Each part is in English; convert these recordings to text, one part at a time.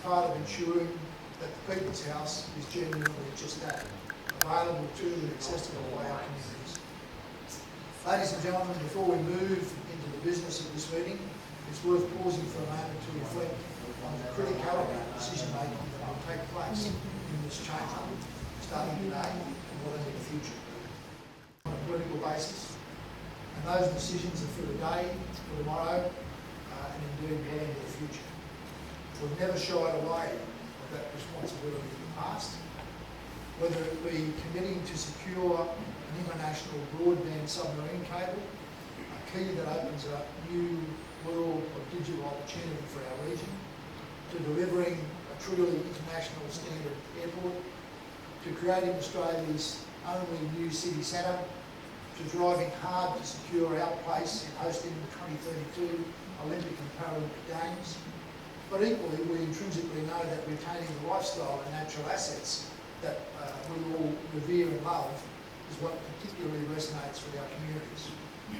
part of ensuring that the People's House is genuinely just that, available to and accessible by our communities. Ladies and gentlemen, before we move into the business of this meeting, it's worth pausing for a moment to reflect on the criticality of decision-making that will take place in this chamber, starting today and well into the future. On a political basis, and those decisions are for today, for tomorrow, and indeed well into the future. We've never shied away of that responsibility in the past, whether it be committing to secure an international broadband submarine cable, a key that opens a new world of digital opportunity for our region, to delivering a truly international standard airport, to creating Australia's only new city centre, to driving hard to secure our place in hosting the 2032 Olympic and Paralympic Games. But equally, we intrinsically know that retaining the lifestyle and natural assets that we all revere and love is what particularly resonates with our communities,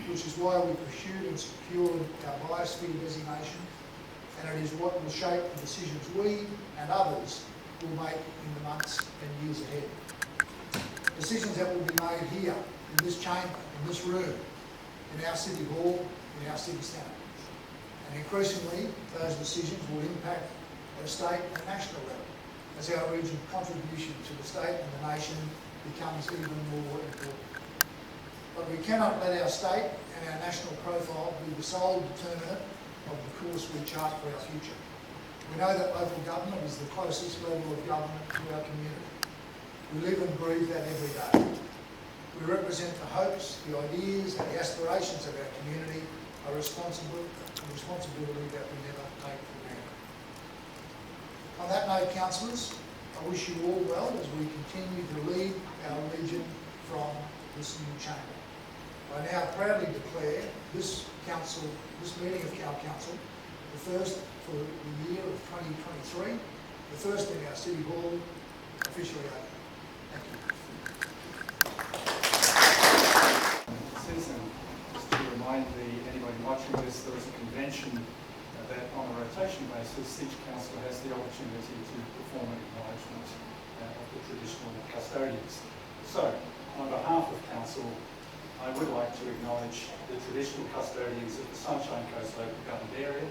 which is why we pursued and secured our biosphere designation, and it is what will shape the decisions we and others will make in the months and years ahead. Decisions that will be made here, in this chamber, in this room, in our City Hall, in our City Centre. And increasingly, those decisions will impact at a state and national level as our region's contribution to the state and the nation becomes even more important. But we cannot let our state and our national profile be the sole determinant of the course we chart for our future. We know that local government is the closest level of government to our community. We live and breathe that every day. We represent the hopes, the ideas and the aspirations of our community, a responsibility that we never take for granted. On that note, councillors, I wish you all well as we continue to lead our region from this new chamber. I now proudly declare this meeting of our council, the first for the year of 2023, the first in our City Hall, officially open. Thank you. Susan, just to remind anybody watching this, there is a convention that on a rotation basis, each councillor has the opportunity to perform an acknowledgement of the traditional custodians. So, on behalf of council, I would like to acknowledge the traditional custodians of the Sunshine Coast local government area.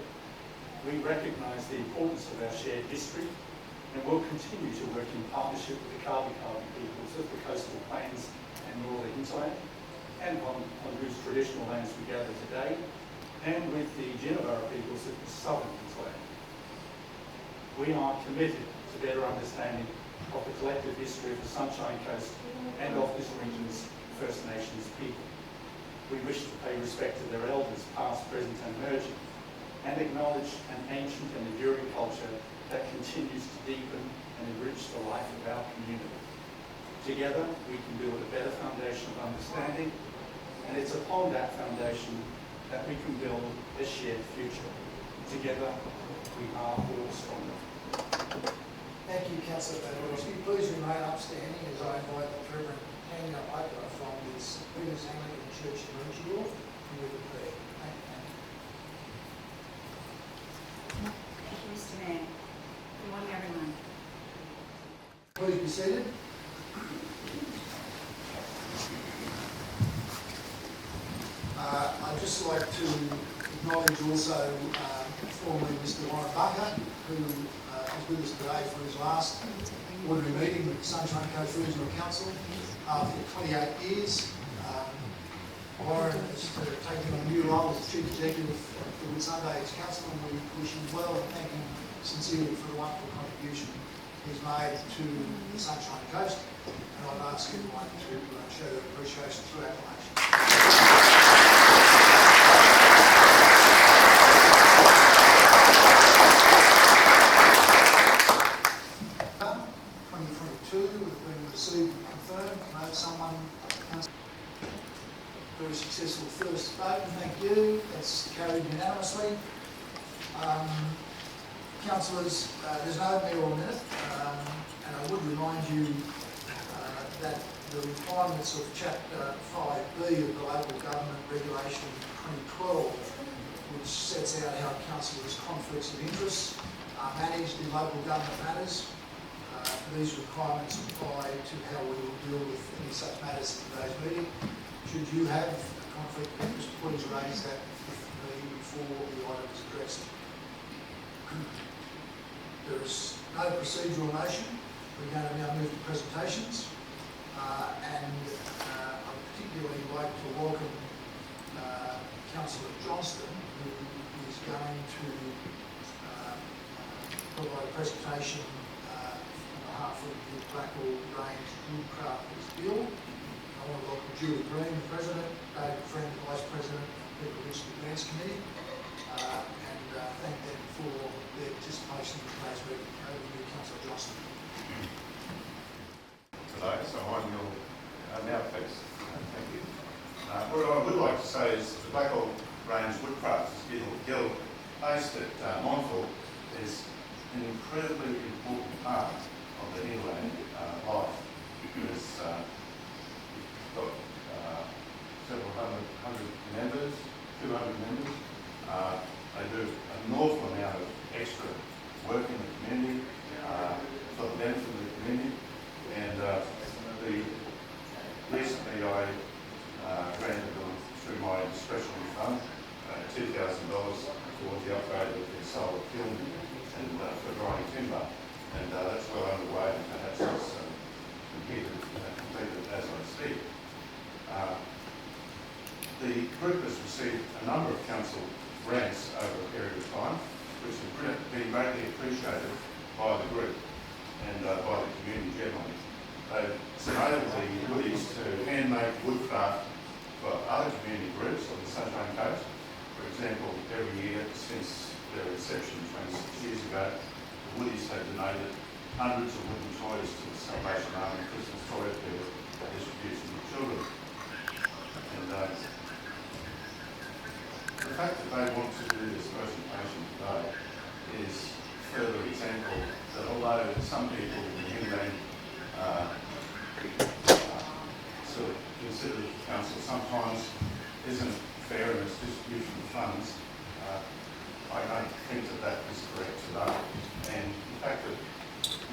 We recognise the importance of our shared history and will continue to work in partnership with the Kabi peoples of the coastal plains and northern hinterland, and on whose traditional lands we gather today, and with the Jinnaburra peoples of the southern hinterland. We are committed to better understanding of the collective history of the Sunshine Coast and of this region's First Nations people. We wish to pay respect to their elders, past, present and emerging, and acknowledge an ancient and enduring culture that continues to deepen and enrich the life of our community. Together, we can build a better foundation of understanding, and it's upon that foundation that we can build a shared future. Together, we are all stronger. Thank you, Councillor Badowski. Please remain upstanding as I invite the Reverend Tanya Piper from his Peters Anglican Church in Mooloolaba to lead the prayer. Thank you. Thank you, Mr. Mayor. Good morning, everyone. Please be seated. I'd just like to acknowledge also formally Mr. Warren Bucker, who is with us today for his last ordinary meeting with the Sunshine Coast Regional Council after 28 years. Warren has taken on a new role as Chief Executive for Whitsundays Council, and we wish him well and thank him sincerely for the wonderful contribution he's made to the Sunshine Coast. And I'd ask everyone to show their appreciation through acclamation. Very successful first vote, thank you. That's carried unanimously. Councillors, there's no mayoral minute, and I would remind you that the requirements of Chapter 5B of the Local Government Regulation 2012, which sets out how councillors' conflicts of interest are managed in local government matters. These requirements apply to how we will deal with any such matters in today's meeting. Should you have a conflict of interest, please raise that with me before the item is addressed. There is no procedural motion. We're going to now move to presentations. And I'd particularly like to welcome Councillor Johnston, who is going to provide a presentation on behalf of the Blackall Range Woodcrafters Guild. I want to welcome Julie Green, the President, David Friend, the Vice President, People Risk Advance Committee, and thank them for their participation in today's meeting. Over to you, Councillor Johnston. Today, so I'm your mouthpiece. Thank you. What I would like to say is the Blackall Range Woodcrafters Guild, based at Montville, is an incredibly important part of the inland life, because we've got several hundred members, 200 members. They do an awful amount of extra work in the community for the benefit of the community. And recently I granted them through my discretionary fund $2,000 towards the upgrade of the solar kiln and for drying timber, and that's well underway, and perhaps it's completed as I speak. The group has received a number of council grants over a period of time, which have been greatly appreciated by the group and by the community generally. It's enabled the woodies to hand-make woodcraft for other community groups on the Sunshine Coast. For example, every year since their inception 26 years ago, the woodies have donated hundreds of wooden toys to the Salvation Army Christmas toy fair for distribution to children. And the fact that they want to do this presentation today is further example that although some people in the inland sort of consider the council sometimes isn't fair in its distribution of funds, I don't think that that is correct today. And the fact that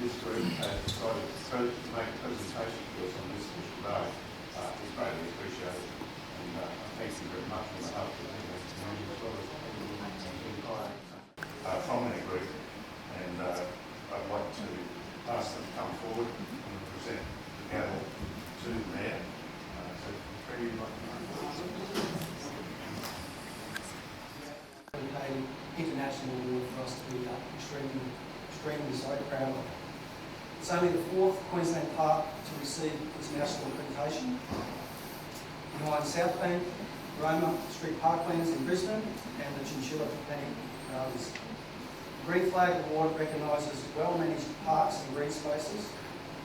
this group has decided to make a presentation to us on this issue today is greatly appreciated. And I thank you very much on behalf of the community as well as from that group. And I'd like to ask them to come forward and present the gavel to the Mayor. So, Craig, you'd like to come forward? An international award for us to be extremely so proud of. It's only the 4th Queensland park to receive this national accreditation, behind South Bank, Roma Street Parklands in Brisbane, and the Chinchilla Botanic Gardens. The Green Flag Award recognises well-managed parks and green spaces,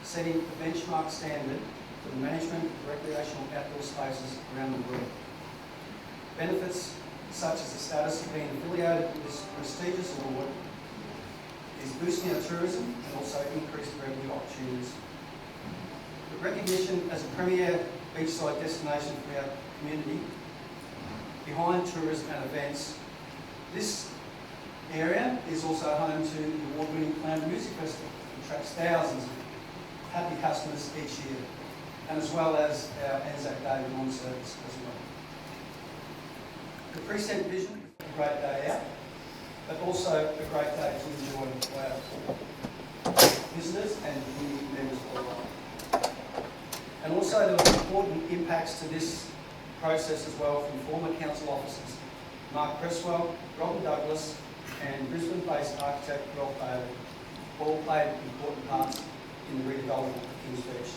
setting a benchmark standard for the management of recreational outdoor spaces around the world. Benefits such as the status of being affiliated with this prestigious award is boosting our tourism and also increased revenue opportunities. The recognition as a premier beachside destination for our community, behind tourism and events, this area is also home to the award-winning Clown Music Festival, which attracts thousands of happy customers each year, and as well as our Anzac Day lawn service as well. The precinct vision is a great day out, but also a great day to enjoy for our visitors and community members alike. And also there were important impacts to this process as well from former council officers, Mark Cresswell, Robin Douglas, and Brisbane-based architect Rob Bailey, all played important parts in the redevelopment of Kings Beach.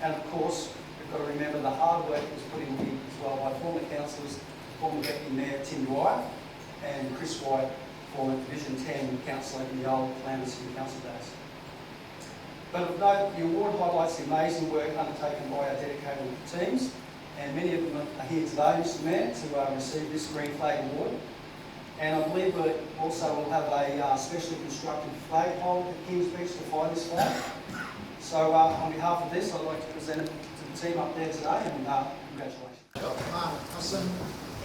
And of course, we've got to remember the hard work that was put in here as well by former councillors, former Deputy Mayor Tim Dwyer and Chris White, former Division 10 councillor in the old Flinders City Council days. But of note, the award highlights the amazing work undertaken by our dedicated teams, and many of them are here today, Mr Mayor, to receive this Green Flag Award. And I believe we also will have a specially constructed flag pole at Kings Beach to fly this flag. So on behalf of this, I'd like to present it to the team up there today, and congratulations. Mark Husson,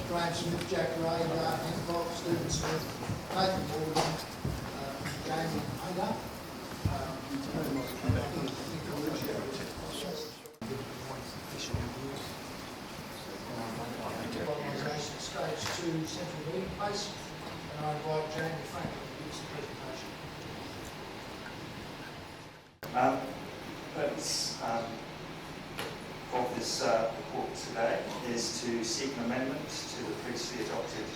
Graham Smith, Jack Ray, Hancock, Stephen Smith, Nathan Morgan, gaming owner. Revitalisation Stage 2 Central Meeting Place, and I invite Jamie Frank to give us a presentation. Purpose of this report today is to seek an amendment to the previously adopted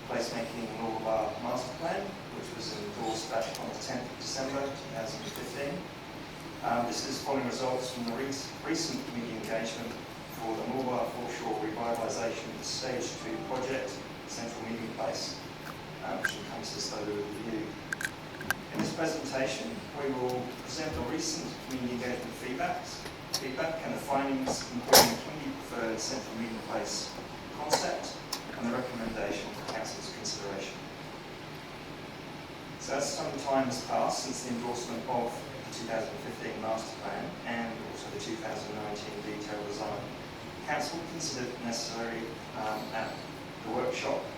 placemaking Mooloolaba master plan, which was endorsed back on the 10th of December 2015. This is following results from the recent community engagement for the Mooloolaba Foreshore Revitalisation Stage 2 project, Central Meeting Place, which encompasses further review. In this presentation, we will present the recent community engagement feedback and the findings, including the community preferred central meeting place concept and the recommendation for Council's consideration. So as some time has passed since the endorsement of the 2015 master plan and also the 2019 detailed design, Council considered it necessary at the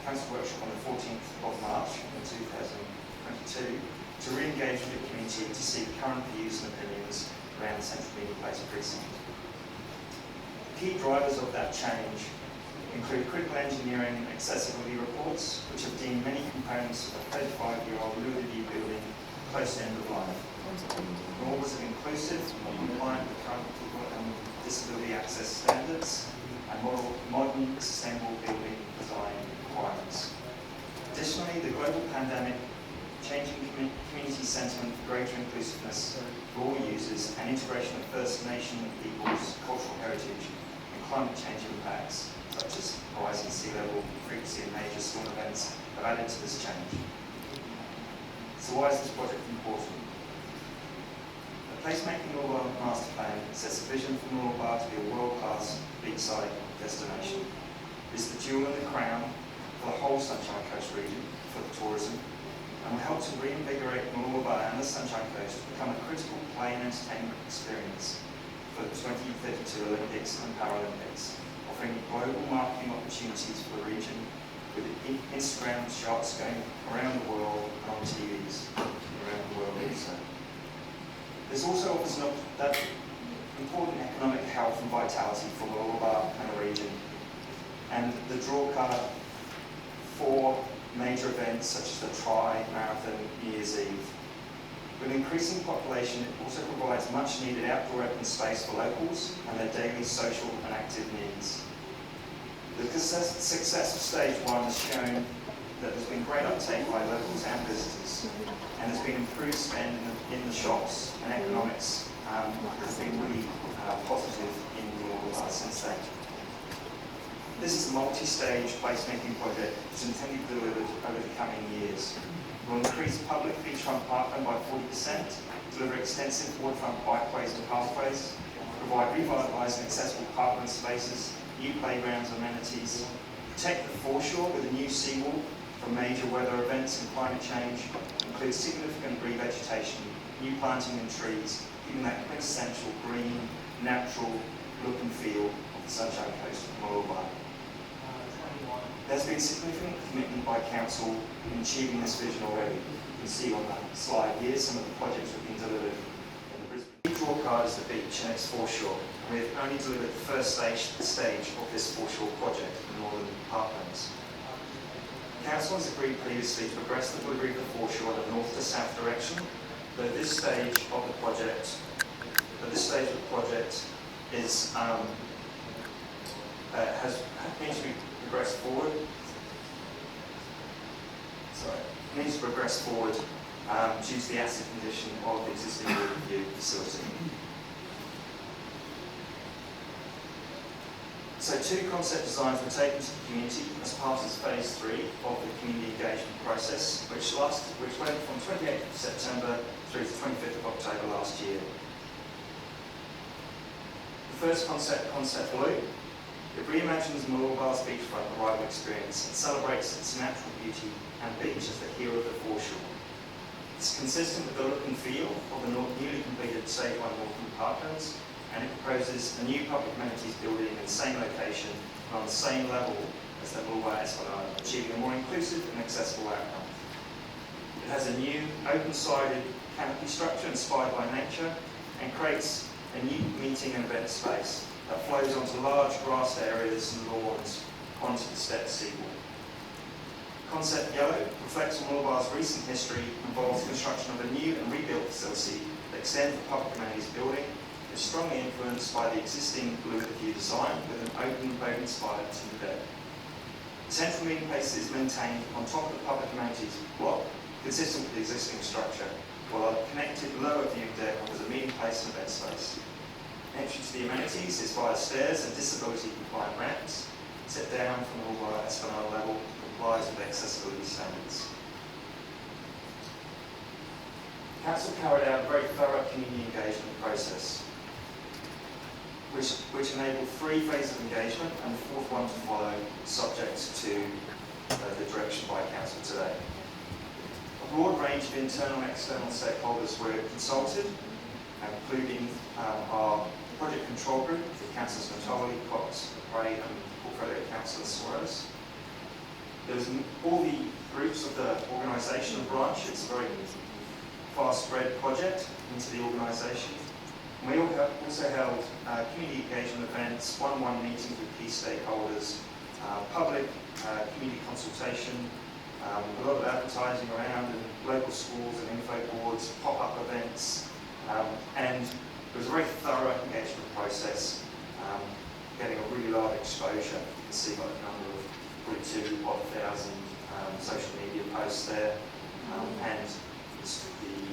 Council workshop on the 14th of March in 2022 to re-engage with the community to seek current views and opinions around the Central Meeting Place precinct. Key drivers of that change include critical engineering and accessibility reports, which have deemed many components of a 35-year-old Mooloolaba building close to end of life. Nor was it inclusive or compliant with current people and disability access standards and modern sustainable building design requirements. Additionally, the global pandemic, changing community sentiment for greater inclusiveness for all users and integration of First Nation peoples' cultural heritage and climate change impacts, such as rising sea level, frequency of major storm events, have added to this change. So why is this project important? The Placemaking Mooloolaba Master Plan sets a vision for Mooloolaba to be a world-class beachside destination. It is the jewel in the crown for the whole Sunshine Coast region for the tourism, and will help to reinvigorate Mooloolaba and the Sunshine Coast to become a critical play and entertainment experience for the 2032 Olympics and Paralympics, offering global marketing opportunities for the region with Instagram shots going around the world and on TVs around the world also. This also offers that important economic health and vitality for Mooloolaba and the region, and the draw card for major events such as the Tri Marathon, New Year's Eve. With an increasing population, it also provides much needed outdoor open space for locals and their daily social and active needs. The success of Stage 1 has shown that there's been great uptake by locals and visitors, and there's been improved spend in the shops, and economics has been really positive in Mooloolaba since then. This is a multi-stage placemaking project which is intended to be delivered over the coming years. It will increase public beachfront parkland by 40%, deliver extensive waterfront bikeways and pathways, provide revitalised and accessible parkland spaces, new playgrounds and amenities, protect the foreshore with a new seawall from major weather events and climate change, include significant revegetation, new planting and trees, giving that quintessential green, natural look and feel of the Sunshine Coast of Mooloolaba. There's been significant commitment by Council in achieving this vision already. You can see on that slide here some of the projects that have been delivered in the Brisbane. The draw card is the beach and its foreshore. We have only delivered the first stage of this foreshore project in Northern Parklands. Council has agreed previously to progress the delivery of the foreshore in a north to south direction, though this stage of the project is needs to be progressed forward. Needs to progress forward due to the asset condition of the existing review facility. So 2 concept designs were taken to the community as part of phase 3 of the community engagement process, which went from 28th of September through to 25th of October last year. The first concept, Concept Blue, it reimagines Mooloolaba's beachfront arrival experience and celebrates its natural beauty and beach as the hero of the foreshore. It's consistent with the look and feel of the newly completed Stage 1 Northern Parklands, and it proposes a new public amenities building in the same location and on the same level as the Mooloolaba Esplanade, achieving a more inclusive and accessible outcome. It It has a new open-sided canopy structure inspired by nature and creates a new meeting and event space that flows onto large grass areas and lawns onto the steppe seawall. Concept Yellow reflects on Mooloolaba's recent history and involves construction of a new and rebuilt facility that extends the public amenities building. Is strongly influenced by the existing blue view design with an open-inspired timber deck. The central meeting place is maintained on top of the public amenities block, consistent with the existing structure, while a connected lower view deck offers a meeting place and event space. Entry to the amenities is via stairs and disability-compliant ramps, set down from the Mooloolaba Esplanade level, complies with accessibility standards. Council carried out a very thorough community engagement process, which enabled 3 phases of engagement and the 4th one to follow, subject to the direction by Council today. A broad range of internal and external stakeholders were consulted, including our project control group, with Councillors Matoli, Cox, Bray and Portfolio Councillor Suarez. There's all the groups of the organisation and branch. It's a very fast-spread project into the organisation. We also held community engagement events, one-on-one meetings with key stakeholders, public community consultation, a lot of advertising around in local schools and info boards, pop-up events, and it was a very thorough engagement process, getting a really large exposure. You can see by the number of 42,000 social media posts there, and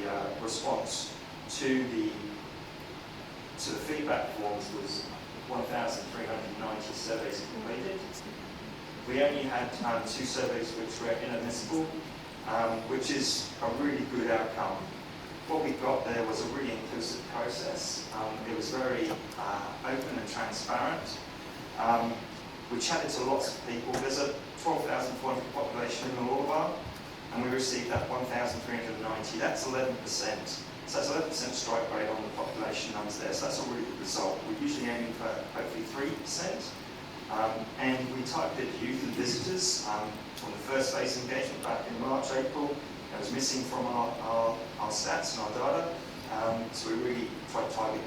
the response to the feedback forms was 1,390 surveys completed. We only had 2 surveys which were inadmissible, which is a really good outcome. What we got there was a really inclusive process. It was very open and transparent. We chatted to lots of people. There's a 12,400 population in Mooloolaba, and we received that 1,390. That's 11%. So that's 11% strike rate on the population numbers there. So that's a really good result. We're usually aiming for hopefully 3%. And we targeted youth and visitors from the first phase engagement back in March, April. That was missing from our stats and our data. So we really tried to target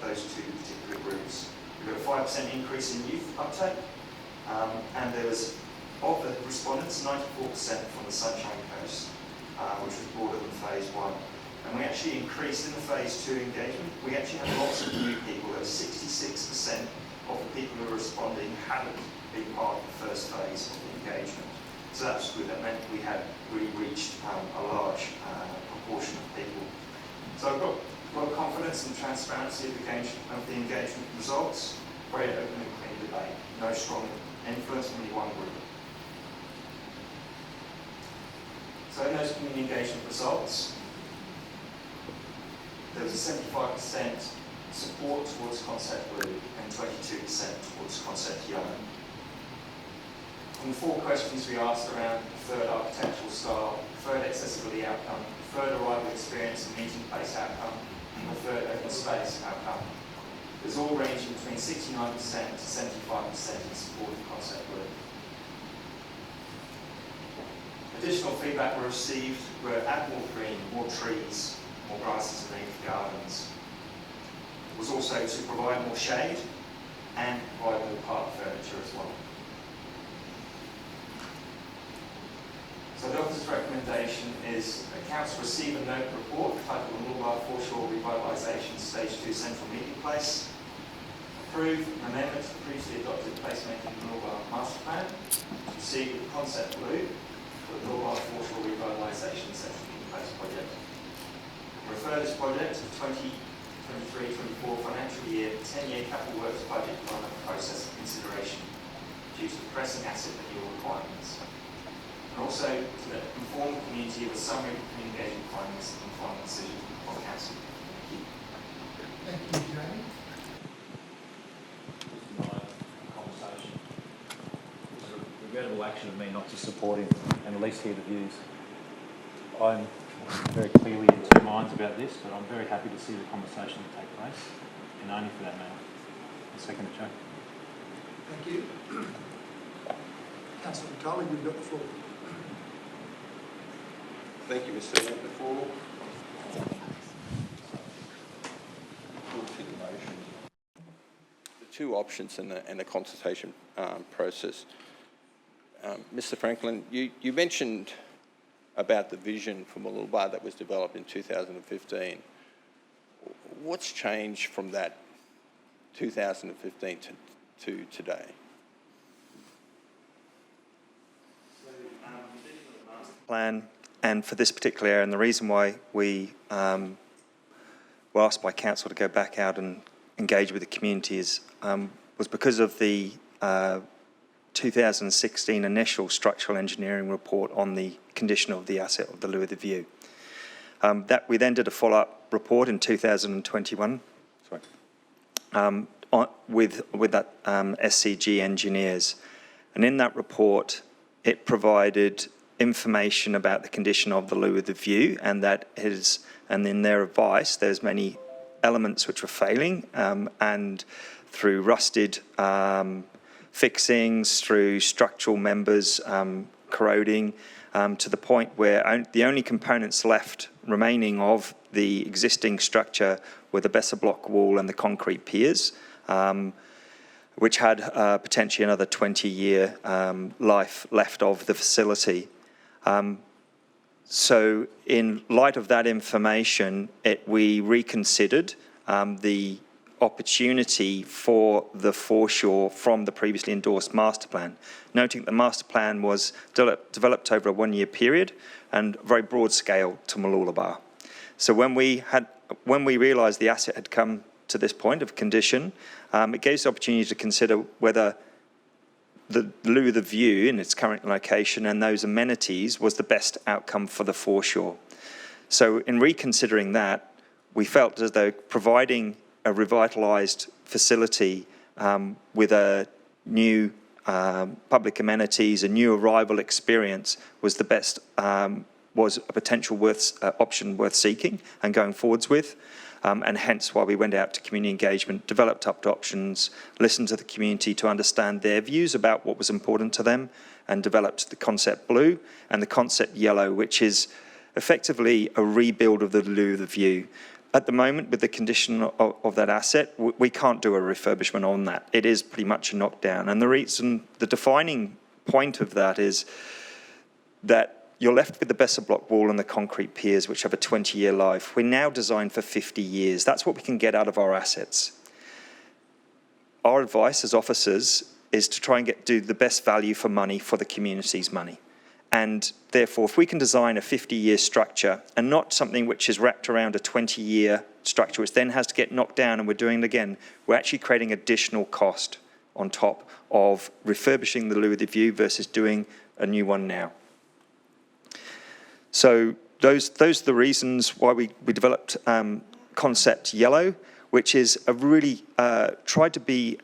those 2 particular groups. We got a 5% increase in youth uptake. And there was, of the respondents, 94% from the Sunshine Coast, which was broader than phase 1. And we actually increased in the phase 2 engagement. We actually had lots of new people. There was 66% of the people who were responding hadn't been part of the first phase of the engagement. So that was good. That meant we had really reached a large proportion of people. So I've got a lot of confidence in the transparency of the engagement results. Very open and clean debate. No strong influence from any one group. So in those community engagement results, there was a 75% support towards concept blue and 22% towards concept yellow. On the 4 questions we asked around preferred architectural style, preferred accessibility outcome, preferred arrival experience and meeting place outcome, and preferred open space outcome. There's all ranging between 69% to 75% in support of concept blue. Additional feedback we received were add more green, more trees, more grasses and native gardens. It was also to provide more shade and provide more park furniture as well. So the officer's recommendation is that council receive a note report titled Mooloolaba Foreshore Revitalisation Stage 2 Central Meeting Place. Approve an amendment to the previously adopted placemaking Mooloolaba Master Plan. Proceed with concept blue for the Mooloolaba Foreshore Revitalisation Central Meeting Place project. Refer this project to the 2023-24 financial year 10-year capital works budget development process of consideration due to the pressing asset renewal requirements. And also to inform the community of a summary of community engagement findings and final decision of council. Thank you. Thank you, Jamie. Conversation. It was a regrettable action of me not to support him and at least hear the views. I'm very clearly in 2 minds about this, but I'm very happy to see the conversation take place, and only for that matter. A second, Joe. Thank you. Councillor Matoli, you've got the floor. Thank you, Mr. Chairman. Before the two options in the consultation process, Mr. Franklin, you mentioned about the vision for Mooloolaba that was developed in 2015. What's changed from that 2015 to today? Plan, and for this particular area, and the reason why we were asked by council to go back out and engage with the community was because of the 2016 initial structural engineering report on the condition of the asset of the Loo of the View. That we then did a follow-up report in 2021 with that SCG engineers, and in that report it provided information about the condition of the Loo of the View, and in their advice there's many elements which were failing, and through rusted fixings, through structural members corroding, to the point where the only components left remaining of the existing structure were the Besser block wall and the concrete piers, which had potentially another 20-year life left of the facility. So in light of that information, we reconsidered the opportunity for the foreshore from the previously endorsed master plan, noting that the master plan was developed over a 1-year period and very broad scale to Mooloolaba. So when we realised the asset had come to this point of condition, it gave us the opportunity to consider whether the Loo of the View in its current location and those amenities was the best outcome for the foreshore. So in reconsidering that, we felt as though providing a revitalised facility with a new public amenities, a new arrival experience was the best, was a potential option worth seeking and going forwards with. And hence why we went out to community engagement, developed up options, listened to the community to understand their views about what was important to them, and developed the concept blue and the concept yellow, which is effectively a rebuild of the Loo of the View. At the moment, with the condition of that asset, we can't do a refurbishment on that. It is pretty much a knockdown. And the defining point of that is that you're left with the Besser block wall and the concrete piers, which have a 20-year life. We're now designed for 50 years. That's what we can get out of our assets. Our advice as officers is to try and do the best value for money for the community's money. And therefore, if we can design a 50-year structure and not something which is wrapped around a 20-year structure, which then has to get knocked down and we're doing it again, we're actually creating additional cost on top of refurbishing the Loo of the View versus doing a new one now. So those are the reasons why we developed concept yellow, which is a really tried to be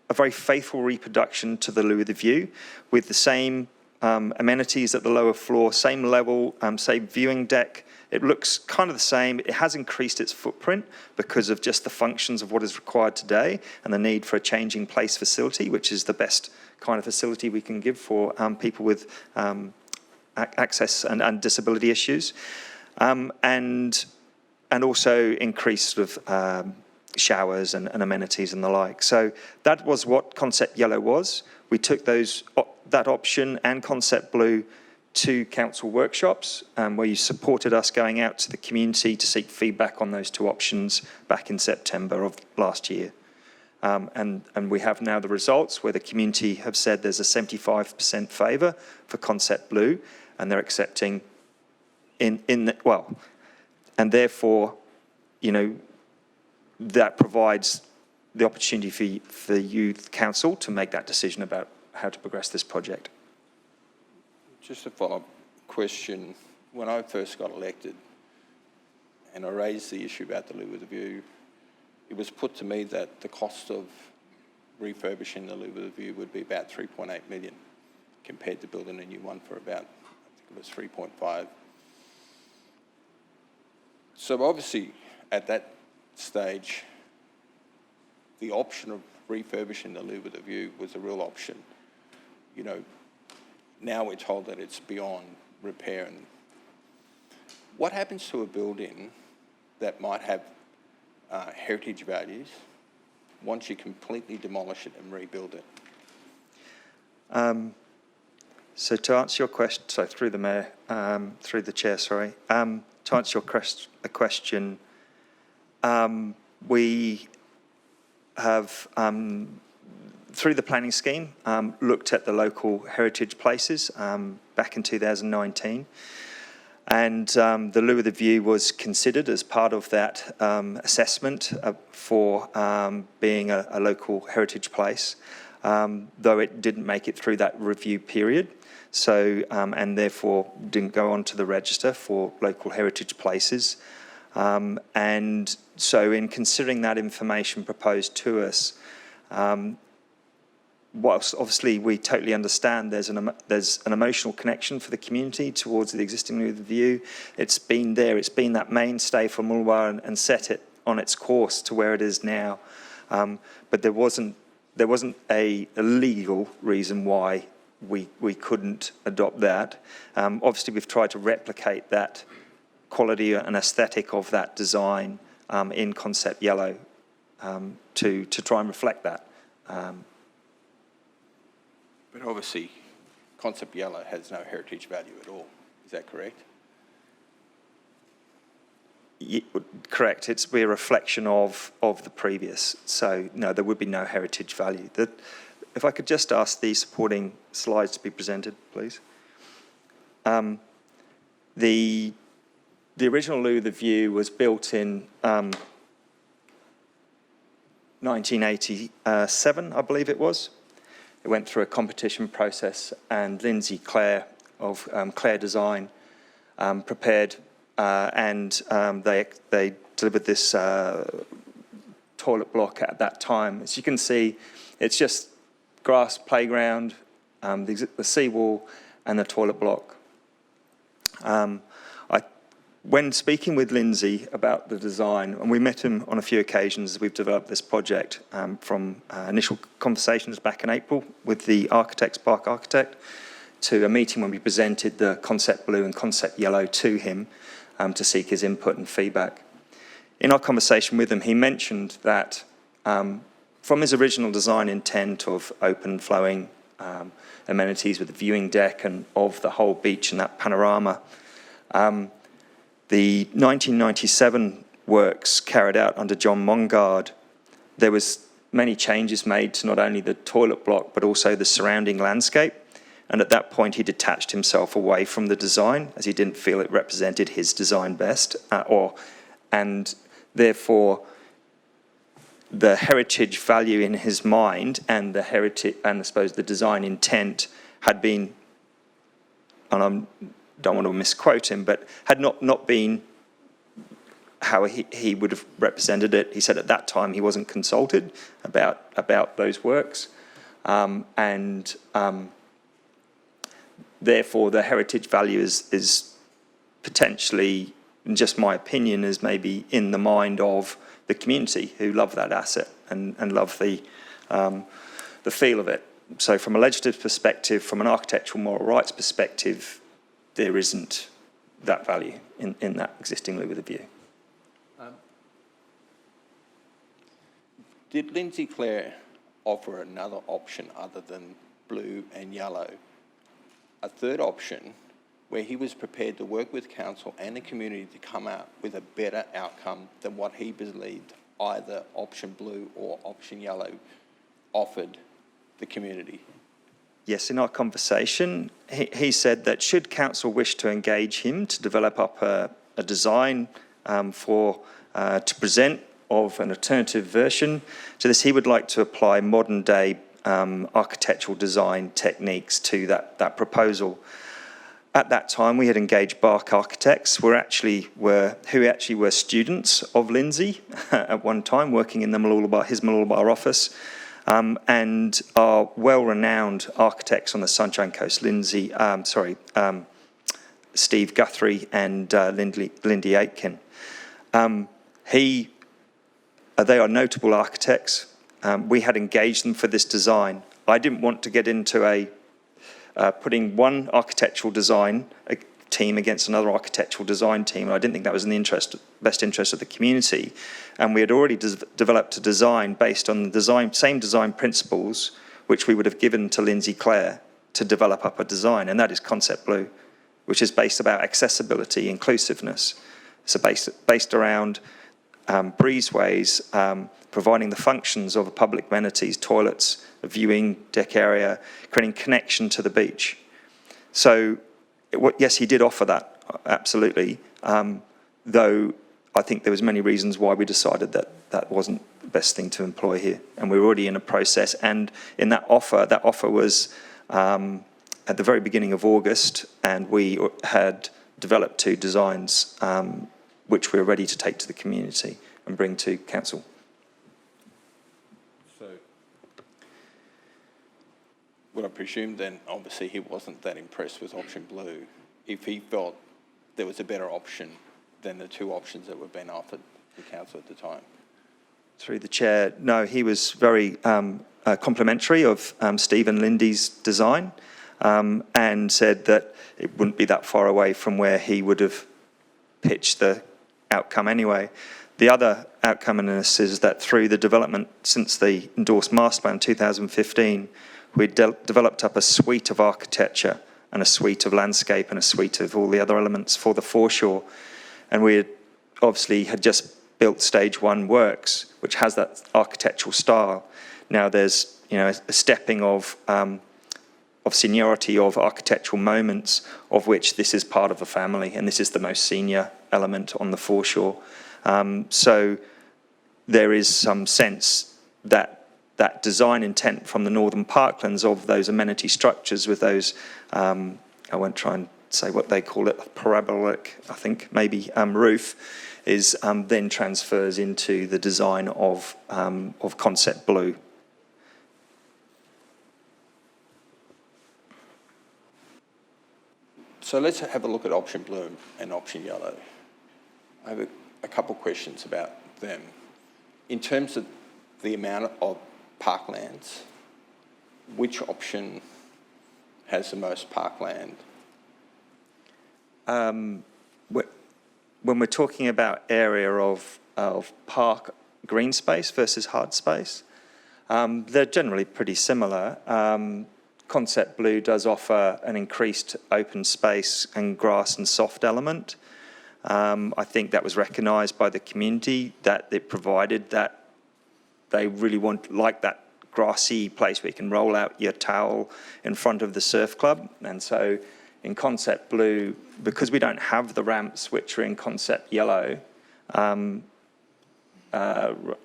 a very faithful reproduction to the Loo of the View, with the same amenities at the lower floor, same level, same viewing deck. It looks kind of the same. It has increased its footprint because of just the functions of what is required today and the need for a changing place facility, which is the best kind of facility we can give for people with access and disability issues, and also increased sort of showers and amenities and the like. So that was what concept yellow was. We took that option and concept blue to council workshops, where you supported us going out to the community to seek feedback on those two options back in September of last year. And we have now the results where the community have said there's a 75% favour for concept blue, and they're accepting and therefore, that provides the opportunity for the youth council to make that decision about how to progress this project. Just a follow-up question. When I first got elected and I raised the issue about the Loo of the View, it was put to me that the cost of refurbishing the Loo of the View would be about 3.8 million compared to building a new one for about, I think it was 3.5. So obviously at that stage, the option of refurbishing the Loo of the View was a real option. Now we're told that it's beyond repair, and What happens to a building that might have heritage values once you completely demolish it and rebuild it? So to answer your question, so through the mayor, through the chair, sorry. To answer your question, we have, through the planning scheme, looked at the local heritage places back in 2019. And the Loo of the View was considered as part of that assessment for being a local heritage place, though it didn't make it through that review period. So, and therefore didn't go onto the register for local heritage places. And so in considering that information proposed to us, whilst obviously we totally understand there's an emotional connection for the community towards the existing Loo of the View. It's been there, it's been that mainstay for Mooloolaba and set it on its course to where it is now. But there wasn't a legal reason why we couldn't adopt that. Obviously we've tried to replicate that quality and aesthetic of that design in concept yellow to try and reflect that. But obviously, concept yellow has no heritage value at all. Is that correct? Yeah, correct. It's a reflection of the previous. So no, there would be no heritage value. If I could just ask the supporting slides to be presented, please. The original Loo of the View was built in 1987, I believe it was. It went through a competition process, and Lindsay Clare of Clare Design prepared and they delivered this toilet block at that time. As you can see, it's just grass playground, the seawall and the toilet block. When speaking with Lindsay about the design, and we met him on a few occasions as we've developed this project, from initial conversations back in April with the architect, Spark Architect, to a meeting when we presented the concept blue and concept yellow to him to seek his input and feedback. In our conversation with him, he mentioned that from his original design intent of open flowing amenities with a viewing deck and of the whole beach and that panorama, the 1997 works carried out under John Mongard, there was many changes made to not only the toilet block but also the surrounding landscape. And at that point, he detached himself away from the design as he didn't feel it represented his design best, and therefore the heritage value in his mind and the heritage and I suppose the design intent had been, and I don't want to misquote him, but had not been how he would have represented it. He said at that time he wasn't consulted about those works, and therefore the heritage value is potentially, in just my opinion, is maybe in the mind of the community who love that asset and love the feel of it. So from a legislative perspective, from an architectural moral rights perspective, there isn't that value in that existing Loo of the View. Did Lindsay Clare offer another option other than blue and yellow? A third option where he was prepared to work with council and the community to come out with a better outcome than what he believed either option blue or option yellow offered the community? Yes, in our conversation, he said that should council wish to engage him to develop up a design to present of an alternative version to this, he would like to apply modern day architectural design techniques to that proposal. At that time, we had engaged Bark Architects, who actually were students of Lindsay at one time, working in his Mooloolaba office, and are well-renowned architects on the Sunshine Coast. Steve Guthrie and Lindy Aitken. They are notable architects. We had engaged them for this design. I didn't want to get into putting one architectural design team against another architectural design team, and I didn't think that was in the best interest of the community. And we had already developed a design based on the same design principles which we would have given to Lindsay Clare to develop up a design, and that is Concept Blue, which is based about accessibility, inclusiveness. So based around breezeways, providing the functions of public amenities, toilets, a viewing deck area, creating connection to the beach. So, yes, he did offer that, absolutely, though I think there was many reasons why we decided that that wasn't the best thing to employ here. And we were already in a process, and in that offer was at the very beginning of August, and we had developed 2 designs which we were ready to take to the community and bring to council. So, would I presume then, obviously he wasn't that impressed with option blue, if he felt there was a better option than the 2 options that were being offered to council at the time? Through the chair, no, he was very complimentary of Steve and Lindy's design, and said that it wouldn't be that far away from where he would have pitched the outcome anyway. The other outcome in this is that through the development since the endorsed master plan in 2015, we developed up a suite of architecture and a suite of landscape and a suite of all the other elements for the foreshore. And we had just built stage 1 works, which has that architectural style. Now there's a stepping of seniority of architectural moments, of which this is part of a family, and this is the most senior element on the foreshore. So there is some sense that that design intent from the Northern Parklands of those amenity structures with those, I won't try and say what they call it, parabolic, I think, maybe roof, is then transfers into the design of Concept Blue. So let's have a look at option blue and option yellow. I have a couple of questions about them. In terms of the amount of parklands, which option has the most parkland? When we're talking about area of park green space versus hard space, they're generally pretty similar. Concept Blue does offer an increased open space and grass and soft element. I think that was recognised by the community, that it provided that they really like that grassy place where you can roll out your towel in front of the surf club. And so in Concept Blue, because we don't have the ramps which are in Concept Yellow, that's not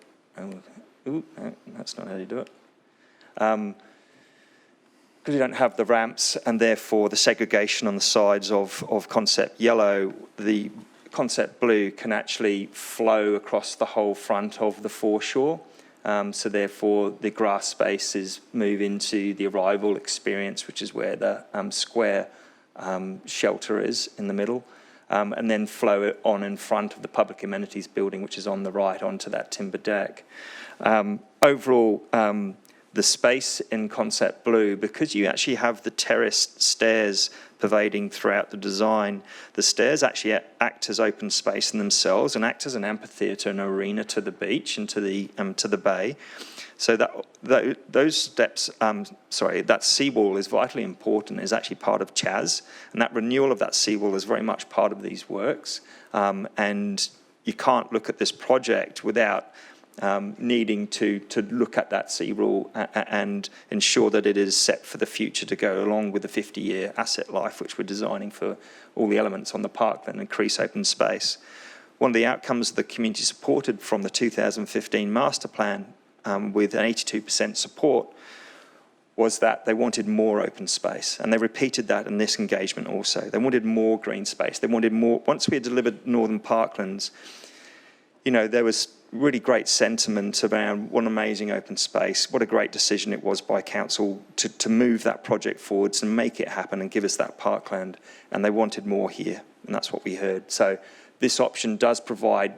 how you do it. Because we don't have the ramps and therefore the segregation on the sides of Concept Yellow, the Concept Blue can actually flow across the whole front of the foreshore. So therefore the grass spaces move into the arrival experience, which is where the square shelter is in the middle, and then flow it on in front of the public amenities building, which is on the right, onto that timber deck. Overall, the space in Concept Blue, because you actually have the terraced stairs pervading throughout the design, the stairs actually act as open space in themselves and act as an amphitheatre, an arena to the beach and to the bay. So those steps, that seawall is vitally important, is actually part of CHAS, and that renewal of that seawall is very much part of these works. And you can't look at this project without needing to look at that seawall and ensure that it is set for the future to go along with the 50-year asset life, which we're designing for all the elements on the parkland, increase open space. One of the outcomes the community supported from the 2015 master plan, with an 82% support, was that they wanted more open space, and they repeated that in this engagement also. They wanted more green space. They wanted more. Once we had delivered Northern Parklands, there was really great sentiment around what an amazing open space, what a great decision it was by council to move that project forwards and make it happen and give us that parkland, and they wanted more here, and that's what we heard. So this option does provide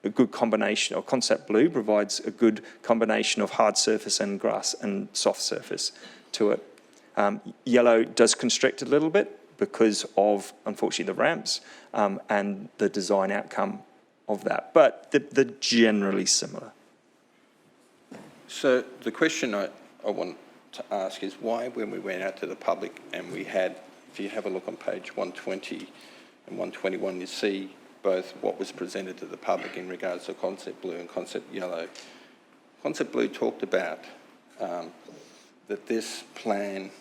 a good combination, or Concept Blue provides a good combination of hard surface and grass and soft surface to it. Yellow does constrict a little bit because of, unfortunately, the ramps and the design outcome of that. But they're generally similar. So the question I want to ask is why, when we went out to the public and we had, if you have a look on page 120 and 121, you see both what was presented to the public in regards to Concept Blue and Concept Yellow. Concept Blue talked about that this plan,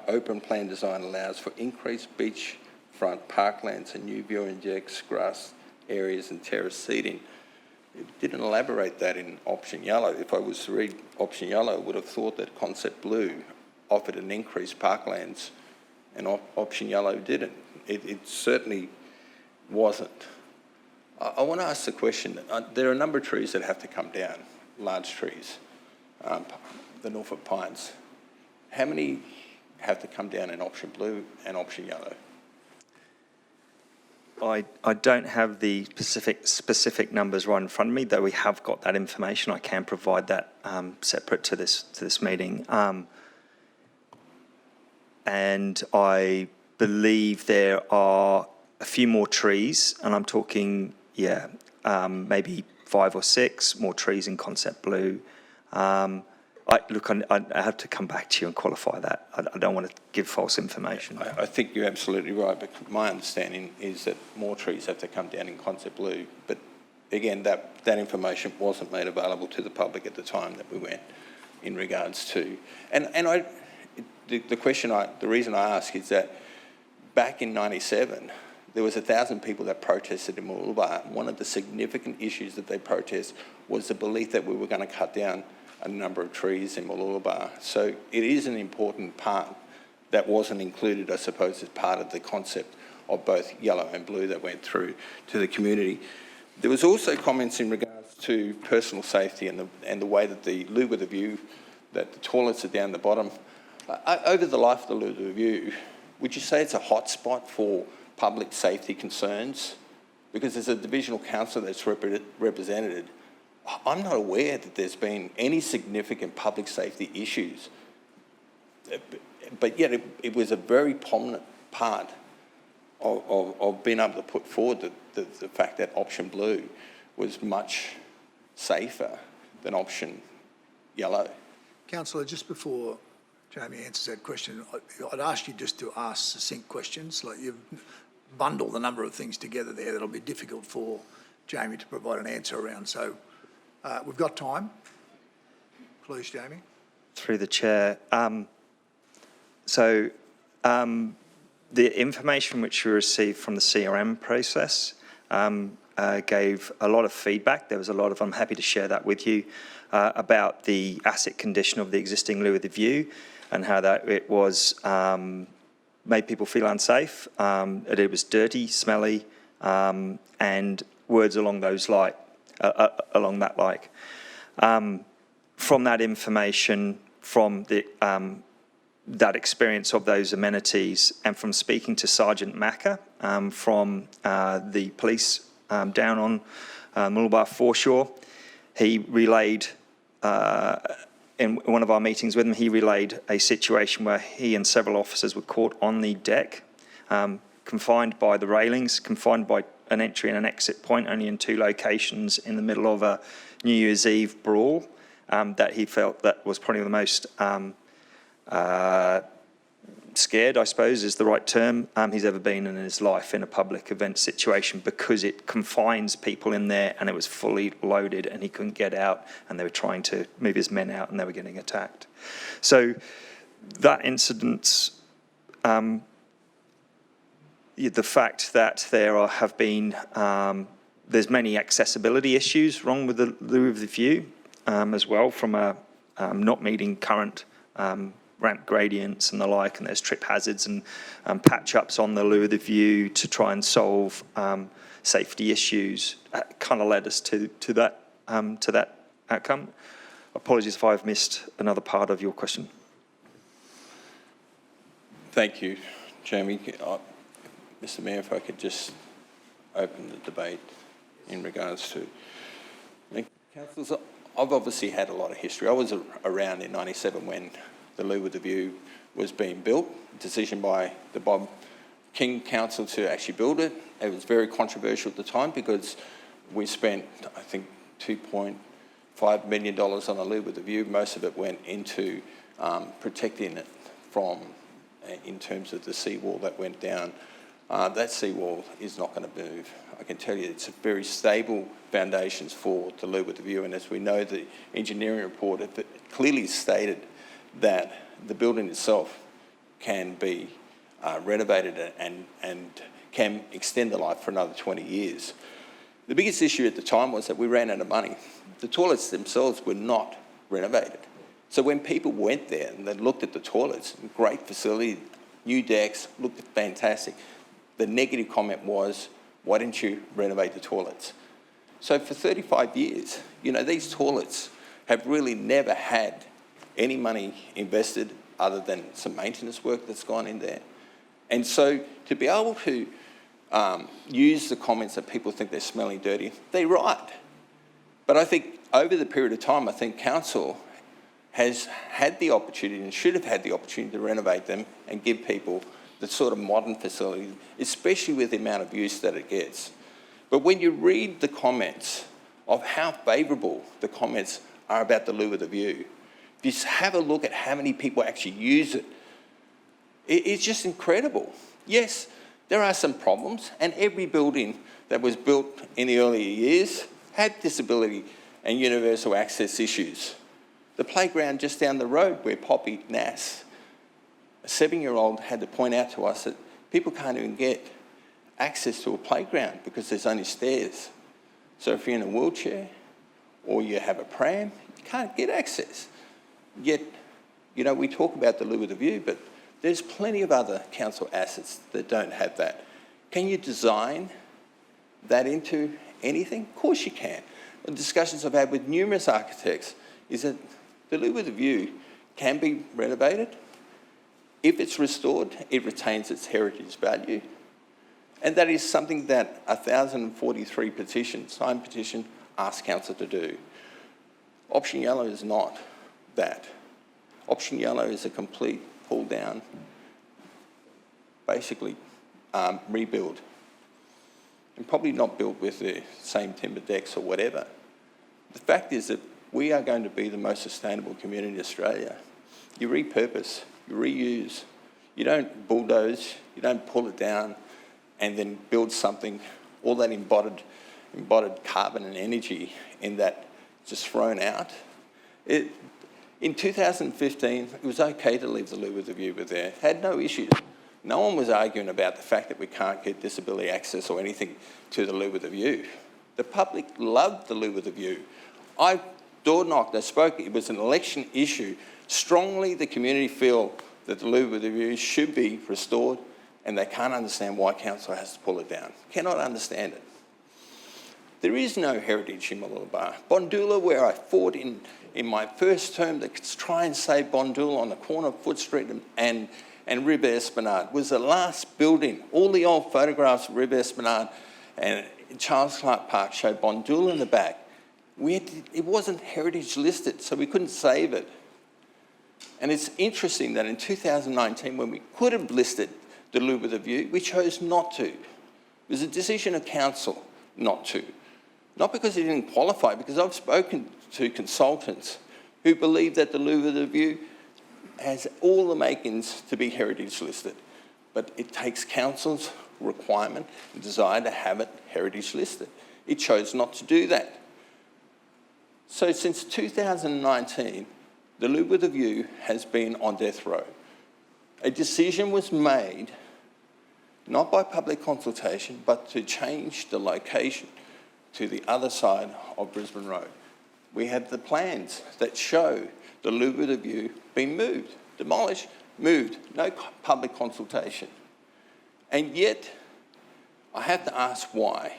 open plan design allows for increased beachfront parklands and new viewing decks, grass areas and terrace seating. It didn't elaborate that in option yellow. If I was to read option yellow, I would have thought that Concept Blue offered an increased parklands and option yellow didn't. It certainly wasn't. I want to ask the question, there are a number of trees that have to come down, large trees, the Norfolk pines. How many have to come down in option blue and option yellow? I don't have the specific numbers right in front of me, though we have got that information. I can provide that separate to this meeting. And I believe there are a few more trees, and I'm talking, maybe 5 or 6 more trees in Concept Blue. I have to come back to you and qualify that. I don't want to give false information. I think you're absolutely right, but my understanding is that more trees have to come down in Concept Blue. But again, that information wasn't made available to the public at the time that we went in regards to... The reason I ask is that back in 97, there was 1,000 people that protested in Mooloolaba. One of the significant issues that they protest was the belief that we were going to cut down a number of trees in Mooloolaba. So it is an important part that wasn't included, I suppose, as part of the concept of both yellow and blue that went through to the community. There was also comments in regards to personal safety and the way that the loo with a view, that the toilets are down the bottom. Over the life of the loo with a view, would you say it's a hot spot for public safety concerns? Because as a divisional council that's represented, I'm not aware that there's been any significant public safety issues. But yet it was a very prominent part of being able to put forward the fact that option blue was much safer than option yellow. Councillor, just before Jamie answers that question, I'd ask you just to ask succinct questions. Like, you've bundled a number of things together there that'll be difficult for Jamie to provide an answer around. So we've got time. Please, Jamie. Through the chair. The information which we received from the CRM process gave a lot of feedback. There was a lot of, I'm happy to share that with you, about the asset condition of the existing loo with the view and how that it was made people feel unsafe. It was dirty, smelly, and words along those along that like. From that information, from the that experience of those amenities, and from speaking to Sergeant Macca from the police down on Mooloolaba Foreshore, he relayed, in one of our meetings with him, he relayed a situation where he and several officers were caught on the deck, confined by the railings, confined by an entry and an exit point, only in 2 locations in the middle of a New Year's Eve brawl, that he felt that was probably the most scared, I suppose is the right term, he's ever been in his life in a public event situation, because it confines people in there and it was fully loaded and he couldn't get out, and they were trying to move his men out and they were getting attacked. So that incident, the fact that there have been, there's many accessibility issues wrong with the loo of the view as well, from not meeting current ramp gradients and the like, and there's trip hazards and patch-ups on the loo of the view to try and solve safety issues, kind of led us to that outcome. Apologies if I've missed another part of your question. Thank you, Jamie. Mr. Mayor, if I could just open the debate in regards to... Councillors, I've obviously had a lot of history. I was around in 97 when the loo with the view was being built, decision by the Bob King Council to actually build it. It was very controversial at the time because we spent, I think, $2.5 million on a live with a view. Most of it went into protecting it from, in terms of the seawall that went down. That seawall is not going to move. I can tell you it's a very stable foundations for the live with the view, and as we know, the engineering report clearly stated that the building itself can be renovated and can extend the life for another 20 years. The biggest issue at the time was that we ran out of money. The toilets themselves were not renovated. So when people went there and they looked at the toilets, great facility, new decks, looked fantastic, the negative comment was, why didn't you renovate the toilets? So for 35 years, you know, these toilets have really never had any money invested other than some maintenance work that's gone in there. And so to be able to use the comments that people think they're smelling dirty, they're right. But I think over the period of time, I think council has had the opportunity and should have had the opportunity to renovate them and give people the sort of modern facility, especially with the amount of use that it gets. But when you read the comments of how favourable the comments are about the loo with a view, if you have a look at how many people actually use it, it's just incredible. Yes, there are some problems, and every building that was built in the earlier years had disability and universal access issues. The playground just down the road where Poppy Nass, a 7-year-old, had to point out to us that people can't even get access to a playground because there's only stairs. So if you're in a wheelchair or you have a pram, you can't get access. Yet, you know, we talk about the loo with a view, but there's plenty of other council assets that don't have that. Can you design that into anything? Of course you can. The discussions I've had with numerous architects is that the loo with a view can be renovated. If it's restored, it retains its heritage value. And that is something that 1,043 signed petition asked council to do. Option yellow is not that. Option yellow is a complete pull down, basically rebuild. And probably not built with the same timber decks or whatever. The fact is that we are going to be the most sustainable community in Australia. You repurpose, you reuse. You don't bulldoze, you don't pull it down and then build something, all that embodied carbon and energy in that just thrown out. In 2015, it was okay to leave the loo with a view there. Had no issues. No one was arguing about the fact that we can't get disability access or anything to the loo with a view. The public loved the loo with a view. I door knocked, I spoke, it was an election issue. Strongly, the community feel that the loo with a view should be restored, and they can't understand why council has to pull it down. Cannot understand it. There is no heritage in Mooloolaba. Bondula, where I fought in my first term to try and save Bondula on the corner of Foot Street and River Esplanade, was the last building. All the old photographs of River Esplanade and Charles Clark Park showed Bondula in the back. It wasn't heritage listed, so we couldn't save it. And it's interesting that in 2019, when we could have listed the loo with a view, we chose not to. It was a decision of council not to. Not because it didn't qualify, because I've spoken to consultants who believe that the loo with a view has all the makings to be heritage listed. But it takes council's requirement and desire to have it heritage listed. It chose not to do that. So since 2019, the loo with a view has been on death row. A decision was made, not by public consultation, but to change the location to the other side of Brisbane Road. We have the plans that show the loo with a view being moved, demolished, moved, no public consultation. And yet, I have to ask why.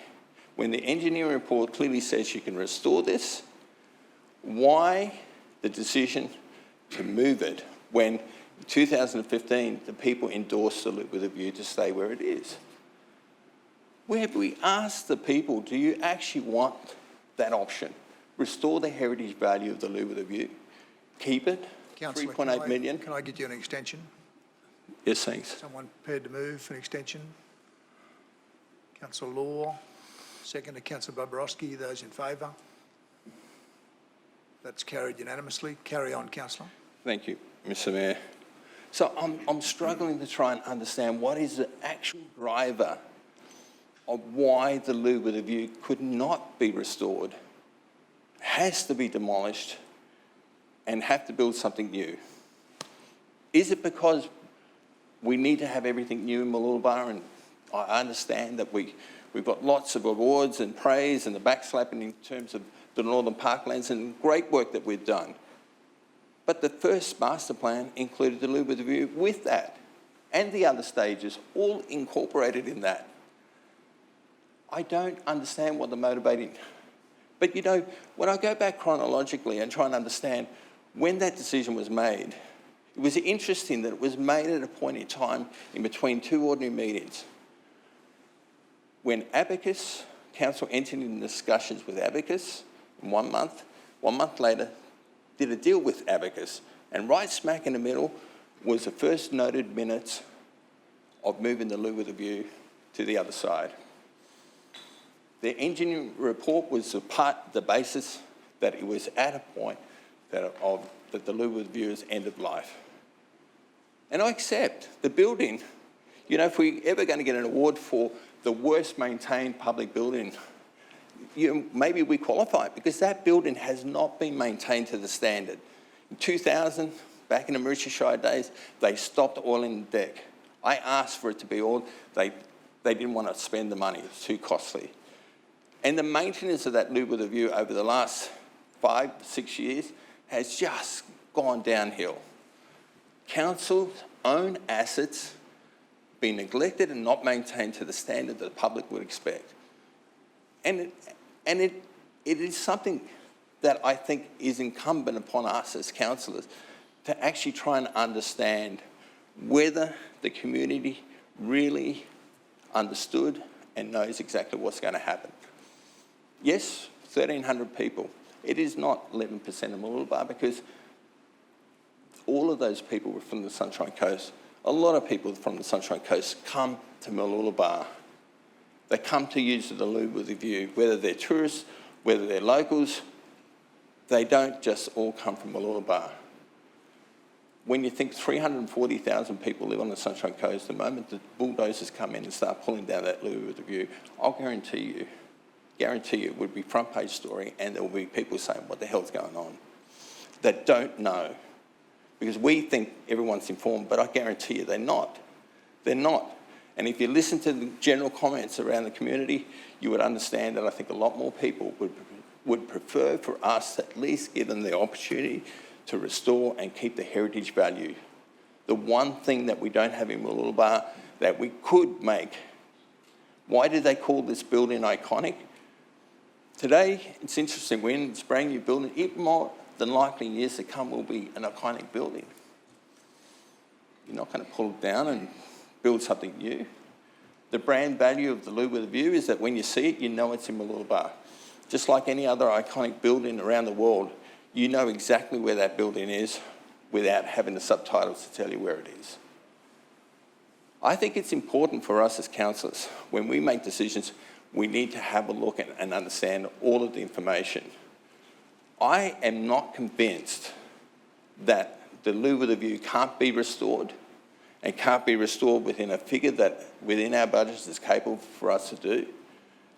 When the engineering report clearly says you can restore this, why the decision to move it when in 2015 the people endorsed the loo with a view to stay where it is? Where have we asked the people, do you actually want that option? Restore the heritage value of the loo with a view. Keep it, Councillor, 3.8 million. Can I get you an extension? Yes, thanks. Someone prepared to move for an extension? Councillor Law, second to Councillor Bobrowski. Those in favour? That's carried unanimously. Carry on, Councillor. Thank you, Mr. Mayor. So I'm struggling to try and understand what is the actual driver of why the loo with a view could not be restored, has to be demolished, and have to build something new. Is it because we need to have everything new in Mooloolaba? And I understand that we've got lots of awards and praise and the backslapping in terms of the Northern Parklands and great work that we've done. But the first master plan included the loo with a view with that, and the other stages, all incorporated in that. I don't understand what the motivating... But, you know, when I go back chronologically and try and understand when that decision was made, it was interesting that it was made at a point in time in between two ordinary meetings. When Abacus, Council entered into discussions with Abacus in 1 month, 1 month later, did a deal with Abacus, and right smack in the middle was the first noted minutes of moving the loo with a view to the other side. The engineering report was the basis that it was at a point that the loo with a view is end of life. And I accept the building. You know, if we're ever going to get an award for the worst maintained public building, maybe we qualify, because that building has not been maintained to the standard. In 2000, back in the Mauritius days, they stopped oiling the deck. I asked for it to be oiled. They didn't want to spend the money. It was too costly. And the maintenance of that loo with a view over the last 5, 6 years has just gone downhill. Council's own assets being neglected and not maintained to the standard that the public would expect. And it is something that I think is incumbent upon us as councillors to actually try and understand whether the community really understood and knows exactly what's going to happen. Yes, 1,300 people. It is not 11% of Mooloolaba, because all of those people were from the Sunshine Coast. A lot of people from the Sunshine Coast come to Mooloolaba. They come to use the loo with a view, whether they're tourists, whether they're locals. They don't just all come from Mooloolaba. When you think 340,000 people live on the Sunshine Coast, the moment the bulldozers come in and start pulling down that loo with a view, I'll guarantee you it would be front page story, and there will be people saying, what the hell's going on? That don't know. Because we think everyone's informed, but I guarantee you they're not. They're not. And if you listen to the general comments around the community, you would understand that I think a lot more people would prefer for us to at least give them the opportunity to restore and keep the heritage value. The one thing that we don't have in Mooloolaba that we could make. Why did they call this building iconic? Today, it's interesting, we're in this brand new building. It more than likely in years to come will be an iconic building. You're not going to pull it down and build something new. The brand value of the loo with a view is that when you see it, you know it's in Mooloolaba. Just like any other iconic building around the world, you know exactly where that building is without having the subtitles to tell you where it is. I think it's important for us as councillors, when we make decisions, we need to have a look and understand all of the information. I am not convinced that the loo with a view can't be restored, and can't be restored within a figure that within our budgets is capable for us to do.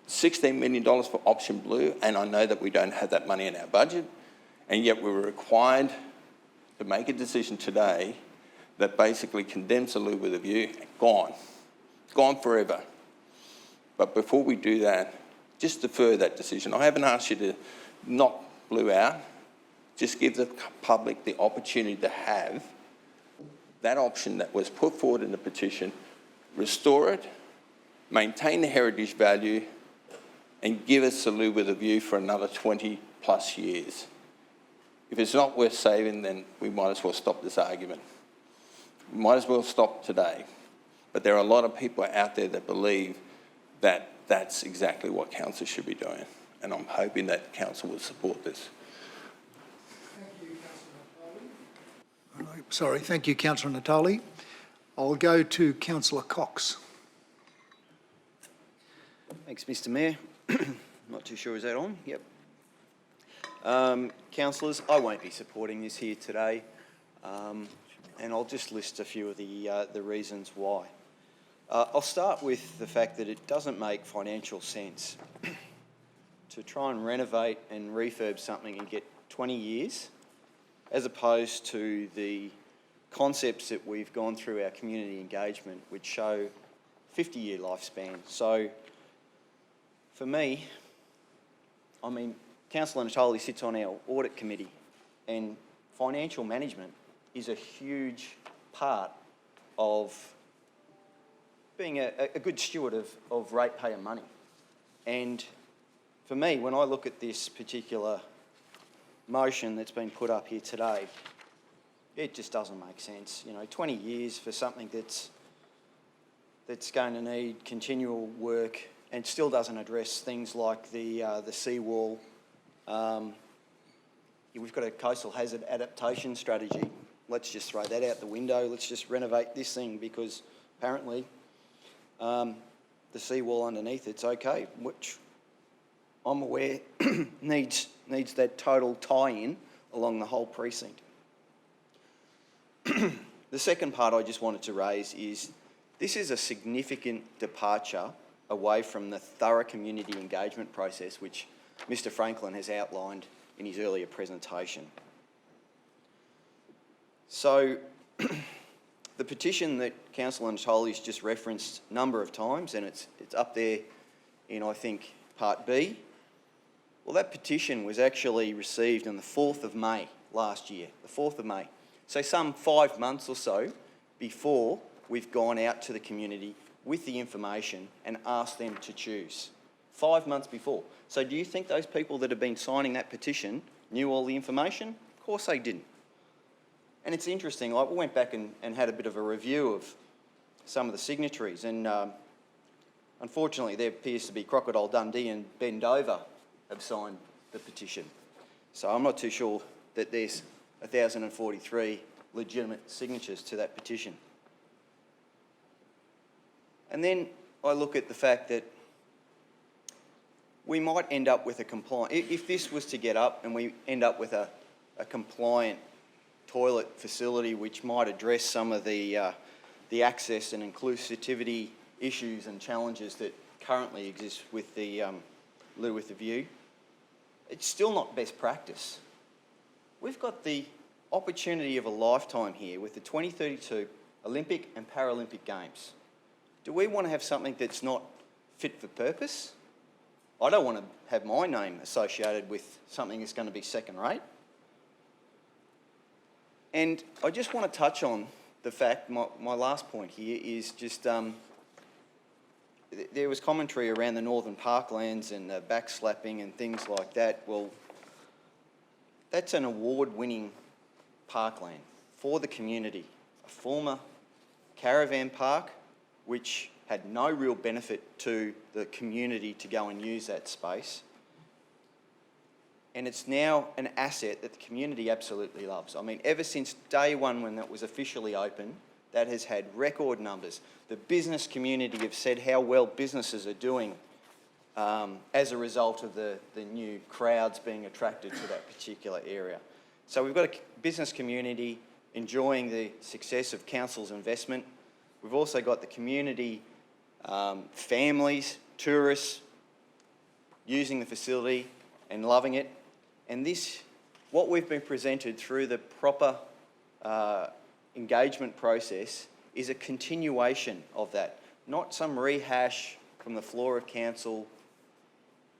$16 million for Option Blue, and I know that we don't have that money in our budget, and yet we were required to make a decision today that basically condemns the loo with a view. Gone forever. But before we do that, just defer that decision. I haven't asked you to knock Blue out. Just give the public the opportunity to have that option that was put forward in the petition, restore it, maintain the heritage value, and give us the loo with a view for another 20 plus years. If it's not worth saving, then we might as well stop this argument. We might as well stop today. But there are a lot of people out there that believe that that's exactly what council should be doing. And I'm hoping that council will support this. Thank you, Councillor Natali. I'll go to Councillor Cox. Thanks, Mr. Mayor. Not too sure, is that on? Yep. Councillors, I won't be supporting this here today, and I'll just list a few of the reasons why. I'll start with the fact that it doesn't make financial sense to try and renovate and refurb something and get 20 years, as opposed to the concepts that we've gone through our community engagement, which show 50-year lifespan. So, for me, I mean, Councillor Natoli sits on our audit committee, and financial management is a huge part of being a good steward of ratepayer money. And for me, when I look at this particular motion that's been put up here today, it just doesn't make sense. You know, 20 years for something that's going to need continual work and still doesn't address things like the seawall. We've got a coastal hazard adaptation strategy. Let's just throw that out the window. Let's just renovate this thing because apparently the seawall underneath it's okay, which I'm aware needs that total tie-in along the whole precinct. The second part I just wanted to raise is this is a significant departure away from the thorough community engagement process which Mr. Franklin has outlined in his earlier presentation. So the petition that Councillor Natoli's just referenced a number of times, and it's up there in, I think, Part B. Well, that petition was actually received on the 4th of May last year, the 4th of May. So some 5 months or so before we've gone out to the community with the information and asked them to choose. 5 months before. So do you think those people that have been signing that petition knew all the information? Of course they didn't. And it's interesting, I went back and had a bit of a review of some of the signatories, and unfortunately there appears to be Crocodile Dundee and Ben Dover have signed the petition. So I'm not too sure that there's 1,043 legitimate signatures to that petition. And then I look at the fact that we might end up with a compliant, if this was to get up and we end up with a compliant toilet facility which might address some of the access and inclusivity issues and challenges that currently exist with the loo with the view, it's still not best practice. We've got the opportunity of a lifetime here with the 2032 Olympic and Paralympic Games. Do we want to have something that's not fit for purpose? I don't want to have my name associated with something that's going to be second rate. And I just want to touch on the fact, my last point here is just, there was commentary around the Northern Parklands and the backslapping and things like that. Well, that's an award-winning parkland for the community. A former caravan park which had no real benefit to the community to go and use that space. And it's now an asset that the community absolutely loves. I mean, ever since day one when that was officially open, that has had record numbers. The business community have said how well businesses are doing as a result of the new crowds being attracted to that particular area. So we've got a business community enjoying the success of council's investment. We've also got the community, families, tourists using the facility and loving it. And this, what we've been presented through the proper engagement process is a continuation of that, not some rehash from the floor of council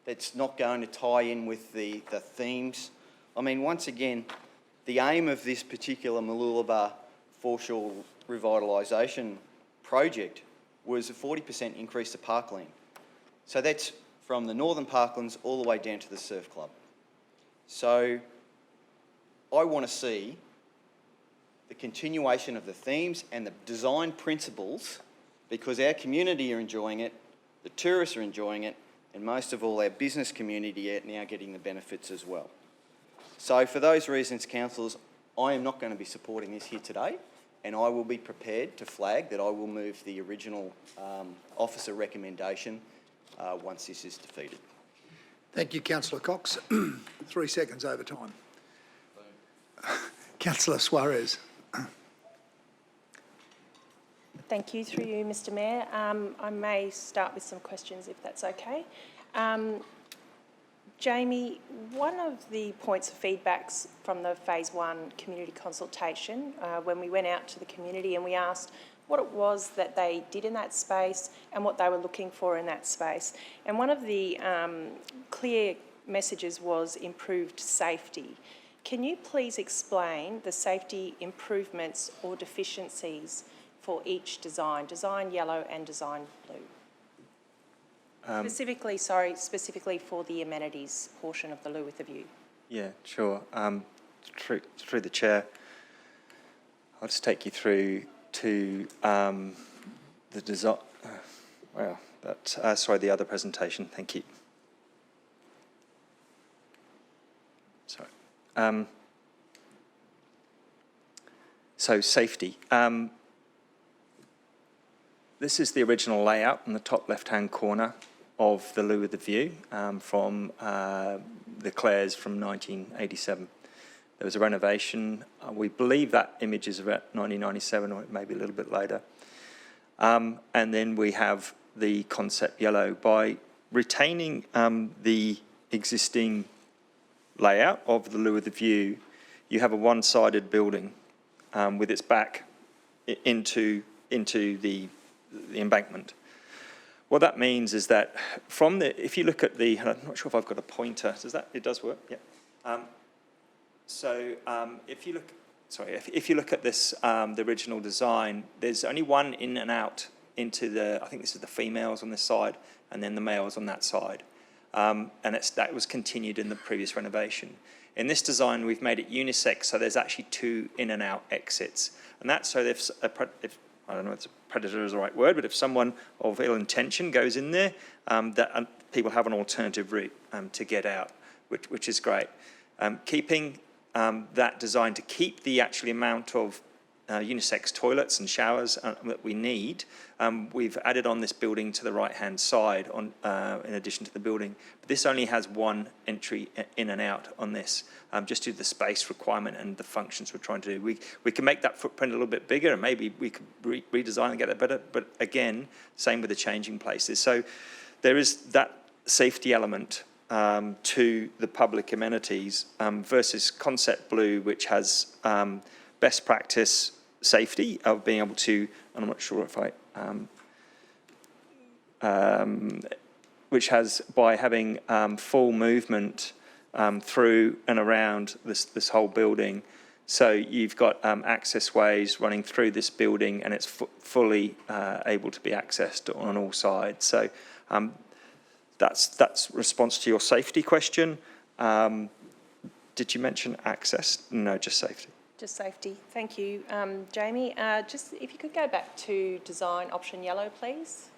that's not going to tie in with the themes. I mean, once again, the aim of this particular Mooloolaba Foreshore Revitalisation project was a 40% increase to parkland. So that's from the Northern Parklands all the way down to the surf club. So I want to see the continuation of the themes and the design principles because our community are enjoying it, the tourists are enjoying it, and most of all our business community are now getting the benefits as well. So for those reasons, councillors, I am not going to be supporting this here today, and I will be prepared to flag that I will move the original officer recommendation once this is defeated. Thank you, Councillor Cox. 3 seconds over time. Councillor Suarez. Thank you, through you, Mr Mayor. I may start with some questions if that's okay. Jamie, one of the points of feedbacks from the Phase 1 community consultation, when we went out to the community and we asked what it was that they did in that space and what they were looking for in that space. And one of the clear messages was improved safety. Can you please explain the safety improvements or deficiencies for each design yellow and design blue? Specifically for the amenities portion of the loo with a view. Yeah, sure. Through the chair, I'll just take you through to the design. The other presentation. Thank you. Sorry. So safety. This is the original layout in the top left-hand corner of the loo with the view from the Clares from 1987. There was a renovation. We believe that image is about 1997 or maybe a little bit later. And then we have the concept yellow. By retaining the existing layout of the loo with the view, you have a one-sided building with its back into the embankment. What that means is that if you look at the, and I'm not sure if I've got a pointer, it does work? Yeah. If you look at this, the original design, there's only one in and out into I think this is the females on this side, and then the males on that side. And that was continued in the previous renovation. In this design, we've made it unisex, so there's actually 2 in and out exits. And that's so if I don't know if predator is the right word, but if someone of ill intention goes in there, that people have an alternative route to get out, which is great. Keeping that design to keep the actual amount of unisex toilets and showers that we need, we've added on this building to the right-hand side in addition to the building. But this only has one entry in and out on this, just due to the space requirement and the functions we're trying to do. We can make that footprint a little bit bigger and maybe we could redesign and get it better, but again, same with the changing places. So there is that safety element to the public amenities versus Concept Blue, which has best practice safety of being able to, and I'm not sure if which has, by having full movement through and around this whole building. So you've got access ways running through this building, and it's fully able to be accessed on all sides. So that's response to your safety question. Did you mention access? No, just safety. Just safety. Thank you, Jamie. Just if you could go back to design option yellow, please.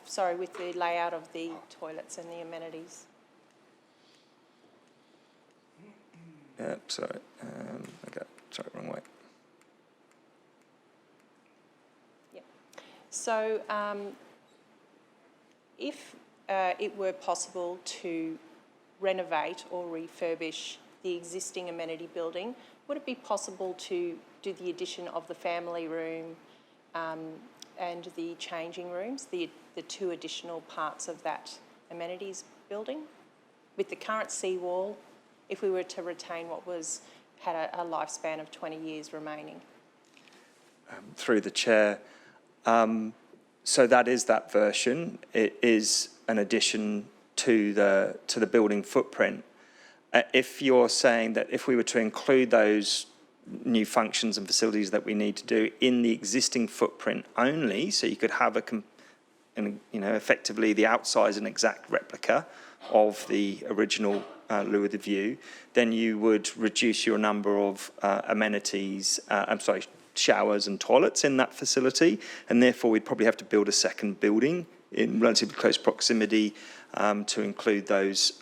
Sorry, with the layout of the toilets and the amenities. Yeah, sorry. Okay, sorry, wrong way. Yeah. So, if it were possible to renovate or refurbish the existing amenity building, would it be possible to do the addition of the family room and the changing rooms, the 2 additional parts of that amenities building? With the current seawall, if we were to retain what had a lifespan of 20 years remaining? Through the chair, so that is that version. It is an addition to the building footprint. If you're saying that if we were to include those new functions and facilities that we need to do in the existing footprint only, so you could have effectively the outside is an exact replica of the original loo with the view, then you would reduce your number of amenities, showers and toilets in that facility, and therefore we'd probably have to build a second building in relatively close proximity to include those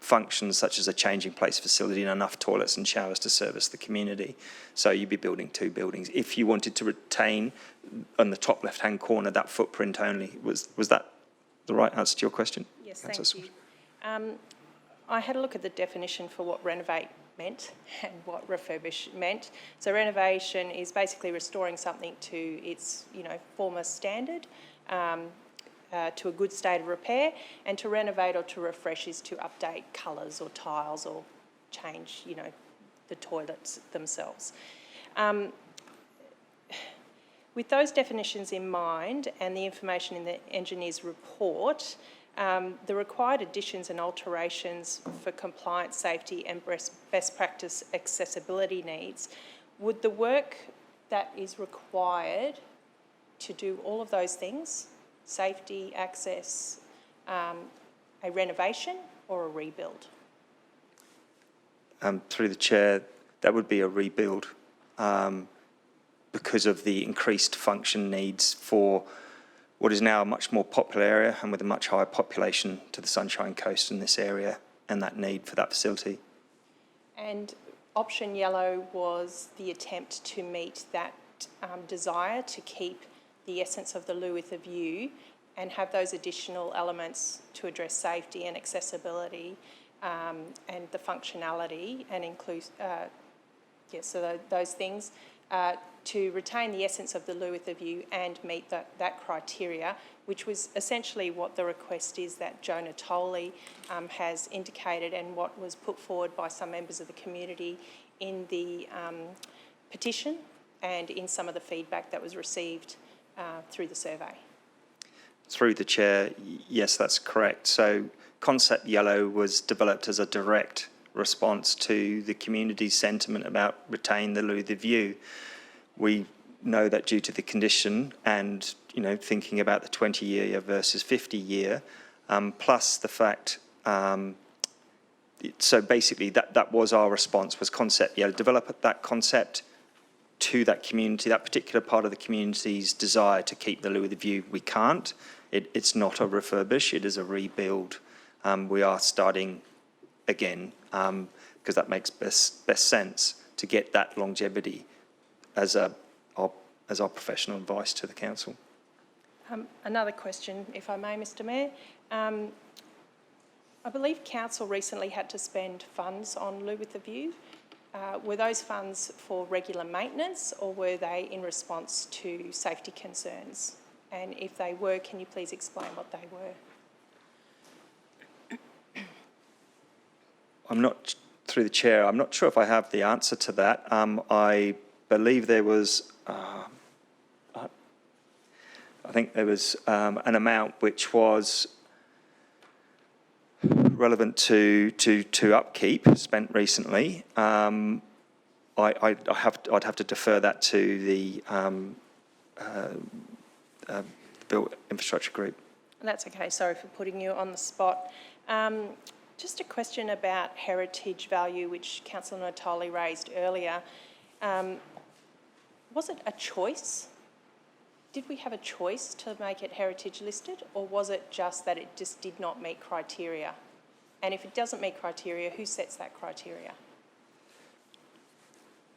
functions such as a changing place facility and enough toilets and showers to service the community. So you'd be building 2 buildings. If you wanted to retain on the top left-hand corner that footprint only, was that the right answer to your question? Yes, Councillor thank you. I had a look at the definition for what renovate meant and what refurbish meant. So renovation is basically restoring something to its, former standard, to a good state of repair, and to renovate or to refresh is to update colours or tiles or change, the toilets themselves. With those definitions in mind and the information in the engineer's report, the required additions and alterations for compliance, safety and best practice accessibility needs, would the work that is required to do all of those things, safety, access, a renovation or a rebuild? Through the chair, that would be a rebuild because of the increased function needs for what is now a much more popular area and with a much higher population to the Sunshine Coast in this area and that need for that facility. And option yellow was the attempt to meet that desire to keep the essence of the loo with a view and have those additional elements to address safety and accessibility and the functionality and include, so those things to retain the essence of the loo with a view and meet that criteria, which was essentially what the request is that Joe Natoli has indicated and what was put forward by some members of the community in the petition and in some of the feedback that was received through the survey. Through the chair, yes, that's correct. So Concept Yellow was developed as a direct response to the community's sentiment about retain the loo with a view. We know that due to the condition and, thinking about the 20-year versus 50-year, plus the fact, so basically that was our response, was Concept Yellow, develop that concept to that community, that particular part of the community's desire to keep the loo with a view. We can't. It's not a refurbish, it is a rebuild. We are starting again because that makes best sense to get that longevity as our professional advice to the council. Another question, if I may, Mr Mayor. I believe council recently had to spend funds on loo with a view. Were those funds for regular maintenance or were they in response to safety concerns? And if they were, can you please explain what they were? I'm not, through the chair, I'm not sure if I have the answer to that. I believe there was, I think there was an amount which was relevant to upkeep spent recently. I'd have to defer that to the Built Infrastructure Group. That's okay, sorry for putting you on the spot. Just a question about heritage value, which Councillor Natoli raised earlier. Was it a choice? Did we have a choice to make it heritage listed, or was it just that it just did not meet criteria? And if it doesn't meet criteria, who sets that criteria?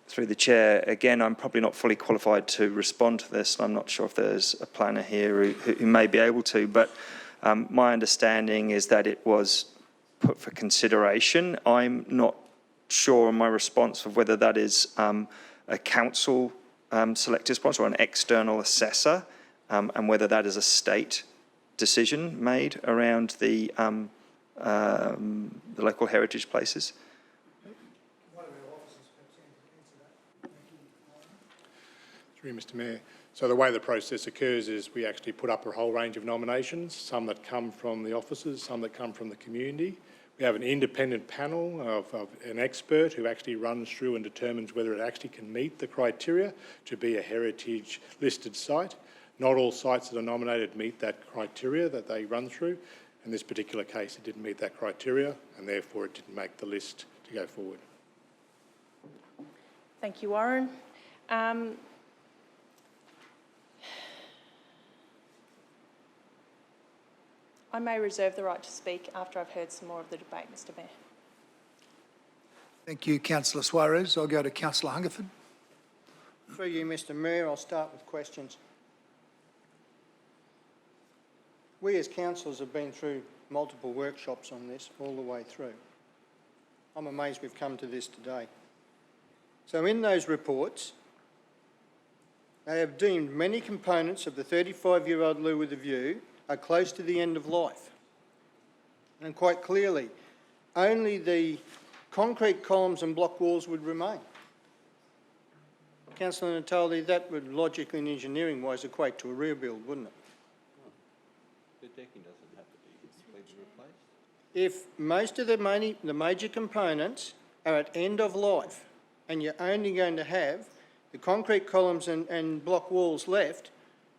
Through the chair, again, I'm probably not fully qualified to respond to this. I'm not sure if there's a planner here who may be able to, but my understanding is that it was put for consideration. I'm not sure on my response of whether that is a council selected sponsor or an external assessor, and whether that is a state decision made around the local heritage places. Through Mr Mayor. So the way the process occurs is we actually put up a whole range of nominations, some that come from the officers, some that come from the community. We have an independent panel of an expert who actually runs through and determines whether it actually can meet the criteria to be a heritage listed site. Not all sites that are nominated meet that criteria that they run through. In this particular case, it didn't meet that criteria and therefore it didn't make the list to go forward. Thank you, Warren. I may reserve the right to speak after I've heard some more of the debate, Mr Mayor. Thank you, Councillor Suarez. I'll go to Councillor Hungerford. Through you, Mr Mayor, I'll start with questions. We as councillors have been through multiple workshops on this all the way through. I'm amazed we've come to this today. So in those reports, they have deemed many components of the 35-year-old loo with a view are close to the end of life. And quite clearly, only the concrete columns and block walls would remain. Councillor Natali, that would logically and engineering-wise equate to a rebuild, wouldn't it? The decking doesn't have to be completely replaced. If most of the major components are at end of life and you're only going to have the concrete columns and block walls left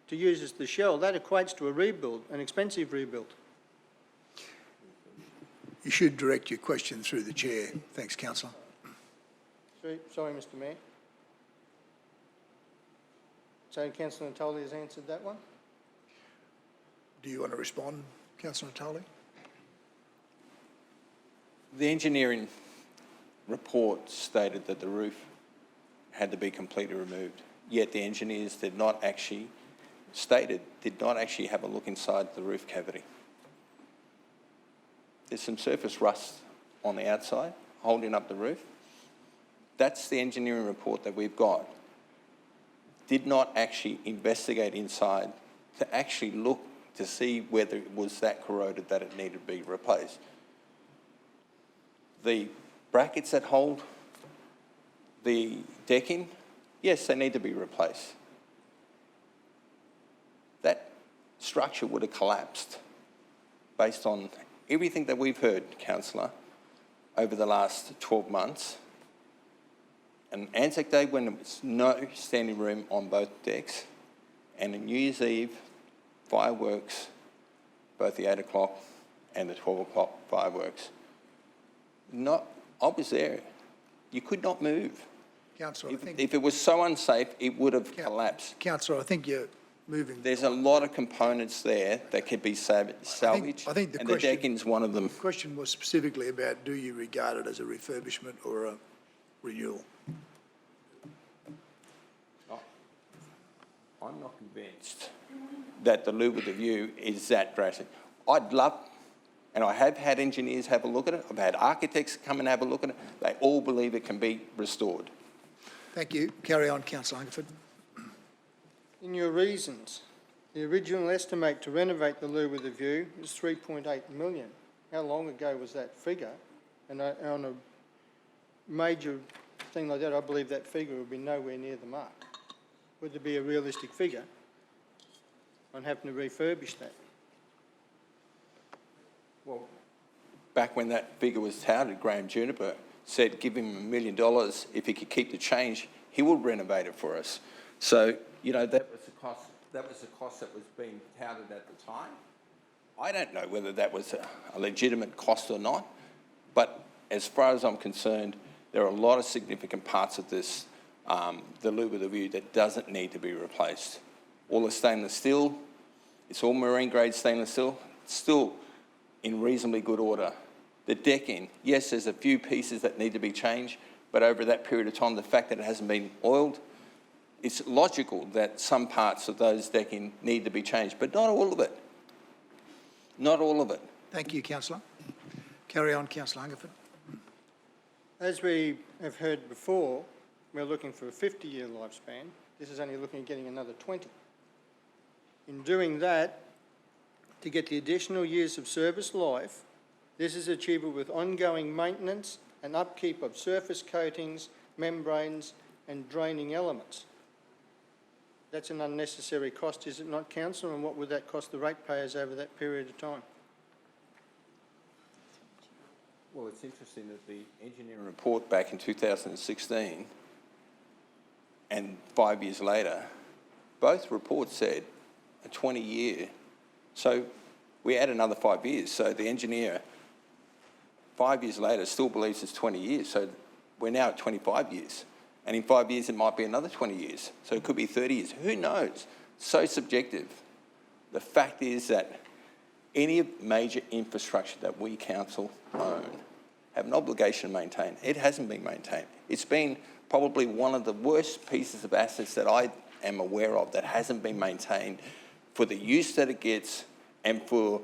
to use as the shell, that equates to a rebuild, an expensive rebuild. You should direct your question through the chair. Thanks, Councillor. Sorry, Mr Mayor. So Councillor Natali has answered that one? Do you want to respond, Councillor Natali? The engineering report stated that the roof had to be completely removed, yet the engineers did not actually have a look inside the roof cavity. There's some surface rust on the outside holding up the roof. That's the engineering report that we've got. Did not actually investigate inside to actually look to see whether it was that corroded that it needed to be replaced. The brackets that hold the decking, yes, they need to be replaced. That structure would have collapsed based on everything that we've heard, Councillor, over the last 12 months. And Anzac Day, when there was no standing room on both decks, and on New Year's Eve, fireworks, both the 8 o'clock and the 12 o'clock fireworks. I was there. You could not move. Councillor, If it was so unsafe, it would have collapsed. Councillor, I think you're moving. There's a lot of components there that could be salvaged, I think the and question, the decking's one of them. The question was specifically about, do you regard it as a refurbishment or a renewal? I'm not convinced that the loo with the view is that drastic. I'd love, and I have had engineers have a look at it, I've had architects come and have a look at it, they all believe it can be restored. Thank you. Carry on, Councillor Hungerford. In your reasons, the original estimate to renovate the loo with a view was 3.8 million. How long ago was that figure? And on a major thing like that, I believe that figure would be nowhere near the mark. Would there be a realistic figure on having to refurbish that? Well, back when that figure was touted, Graham Juniper said give him $1 million if he could keep the change, he would renovate it for us. So, you know, that was the cost that was being touted at the time. I don't know whether that was a legitimate cost or not, but as far as I'm concerned, there are a lot of significant parts of this, the loo with a view, that doesn't need to be replaced. All the stainless steel, it's all marine grade stainless steel, it's still in reasonably good order. The decking, yes, there's a few pieces that need to be changed, but over that period of time, the fact that it hasn't been oiled, it's logical that some parts of those decking need to be changed, but not all of it. Not all of it. Thank you, Councillor. Carry on, Councillor Hungerford. As we have heard before, we're looking for a 50-year lifespan. This is only looking at getting another 20. In doing that, to get the additional years of service life, this is achievable with ongoing maintenance and upkeep of surface coatings, membranes and draining elements. That's an unnecessary cost, is it not, Councillor? And what would that cost the ratepayers over that period of time? Well, it's interesting that the engineering report back in 2016 and 5 years later, both reports said a 20-year. So we add another 5 years. So the engineer, 5 years later, still believes it's 20 years. So we're now at 25 years. And in 5 years, it might be another 20 years. So it could be 30 years. Who knows? So subjective. The fact is that any major infrastructure that we council own have an obligation to maintain. It hasn't been maintained. It's been probably one of the worst pieces of assets that I am aware of that hasn't been maintained for the use that it gets and for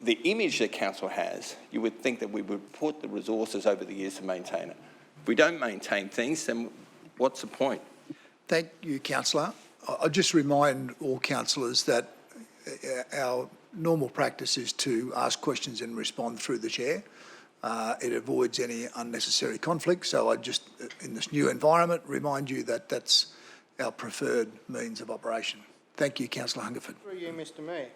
the image that council has. You would think that we would put the resources over the years to maintain it. If we don't maintain things, then what's the point? Thank you, councillor. I'll just remind all councillors that our normal practice is to ask questions and respond through the chair. It avoids any unnecessary conflict, so I just, in this new environment, remind you that that's our preferred means of operation. Thank you, councillor Hungerford. Through you, Mr Mayor.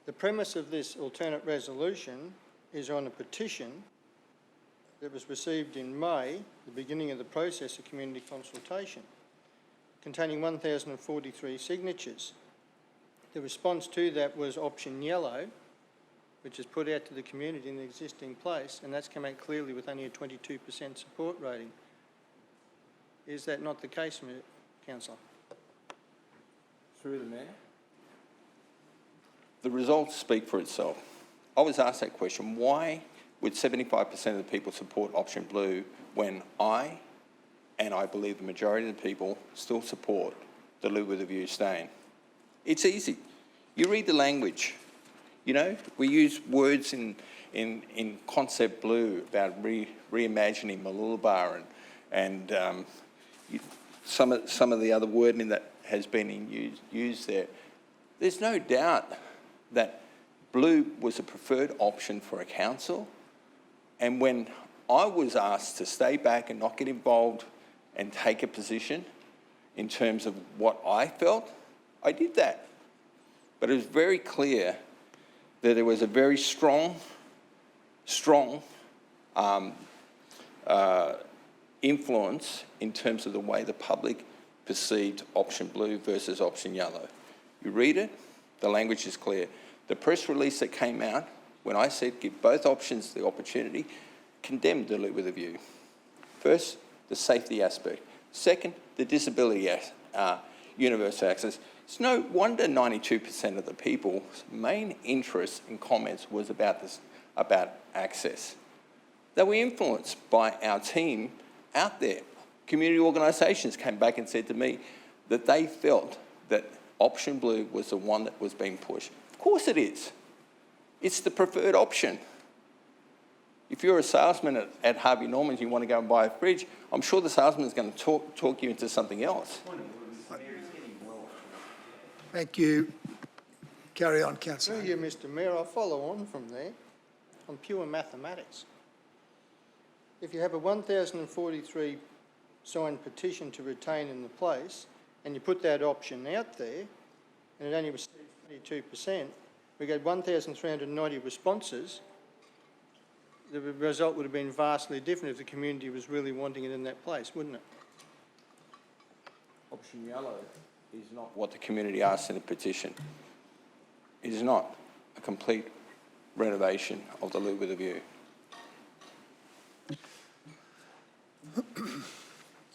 The premise of this alternate resolution is on a petition that was received in May, the beginning of the process of community consultation, containing 1,043 signatures. The response to that was option yellow, which is put out to the community in the existing place, and that's come out clearly with only a 22% support rating. Is that not the case, councillor? Through the Mayor. The results speak for itself. I was asked that question, why would 75% of the people support option blue when I, and I believe the majority of the people, still support the live with a view staying? It's easy. You read the language. You know, we use words in concept blue about reimagining Mooloolaba and some of the other wording that has been used there. There's no doubt that blue was a preferred option for a council, and when I was asked to stay back and not get involved and take a position in terms of what I felt, I did that. But it was very clear that there was a very strong influence in terms of the way the public perceived option blue versus option yellow. You read it, the language is clear. The press release that came out when I said give both options the opportunity condemned the live with a view. First, the safety aspect. Second, the disability universal access. It's no wonder 92% of the people's main interest in comments was about access. They were influenced by our team out there. Community organisations came back and said to me that they felt that option blue was the one that was being pushed. Of course it is. It's the preferred option. If you're a salesman at Harvey Norman's, you want to go and buy a fridge, I'm sure the salesman is going to talk you into something else. Thank you. Carry on, councillor. Through you, Mr Mayor, I'll follow on from there on pure mathematics. If you have a 1,043 signed petition to retain in the place, and you put that option out there, and it only received 22%, we got 1,390 responses, the result would have been vastly different if the community was really wanting it in that place, wouldn't it? Option yellow is not what the community asked in the petition. It is not a complete renovation of the live with a view.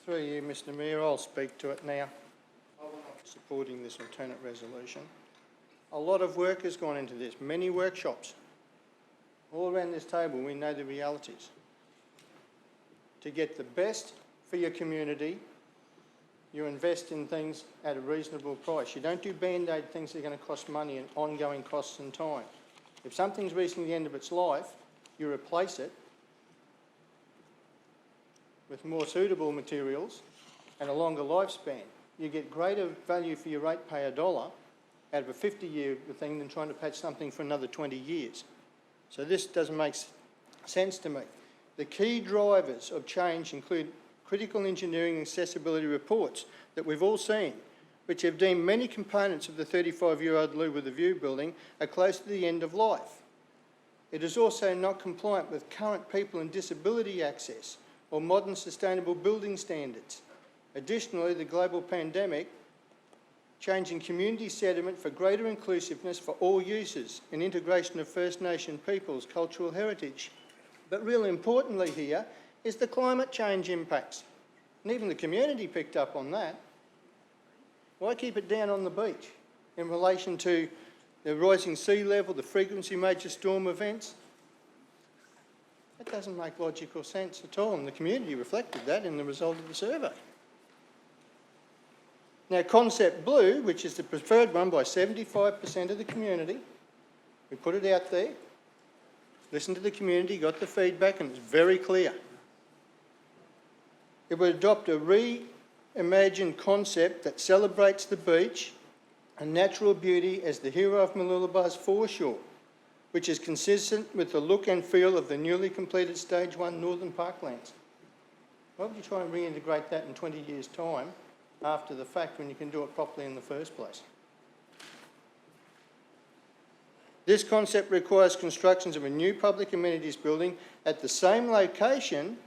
Through you, Mr Mayor, I'll speak to it now. I'm supporting this alternate resolution. A lot of work has gone into this, many workshops. All around this table, we know the realities. To get the best for your community, you invest in things at a reasonable price. You don't do band-aid things that are going to cost money and ongoing costs and time. If something's reaching the end of its life, you replace it with more suitable materials and a longer lifespan. You get greater value for your ratepayer dollar out of a 50-year thing than trying to patch something for another 20 years. So this doesn't make sense to me. The key drivers of change include critical engineering and accessibility reports that we've all seen, which have deemed many components of the 35-year-old live with a view building are close to the end of life. It is also not compliant with current people and disability access or modern sustainable building standards. Additionally, the global pandemic, changing community sentiment for greater inclusiveness for all users and integration of First Nation peoples' cultural heritage. But really importantly here is the climate change impacts. And even the community picked up on that. Why keep it down on the beach in relation to the rising sea level, the frequency of major storm events. That doesn't make logical sense at all, and the community reflected that in the result of the survey. Now, concept blue, which is the preferred one by 75% of the community, we put it out there, listened to the community, got the feedback, and it's very clear. It would adopt a reimagined concept that celebrates the beach and natural beauty as the hero of Mooloolaba's Foreshore, which is consistent with the look and feel of the newly completed Stage 1 Northern Parklands. Why would you try and reintegrate that in 20 years' time after the fact when you can do it properly in the first place? This concept requires constructions of a new public amenities building at the same location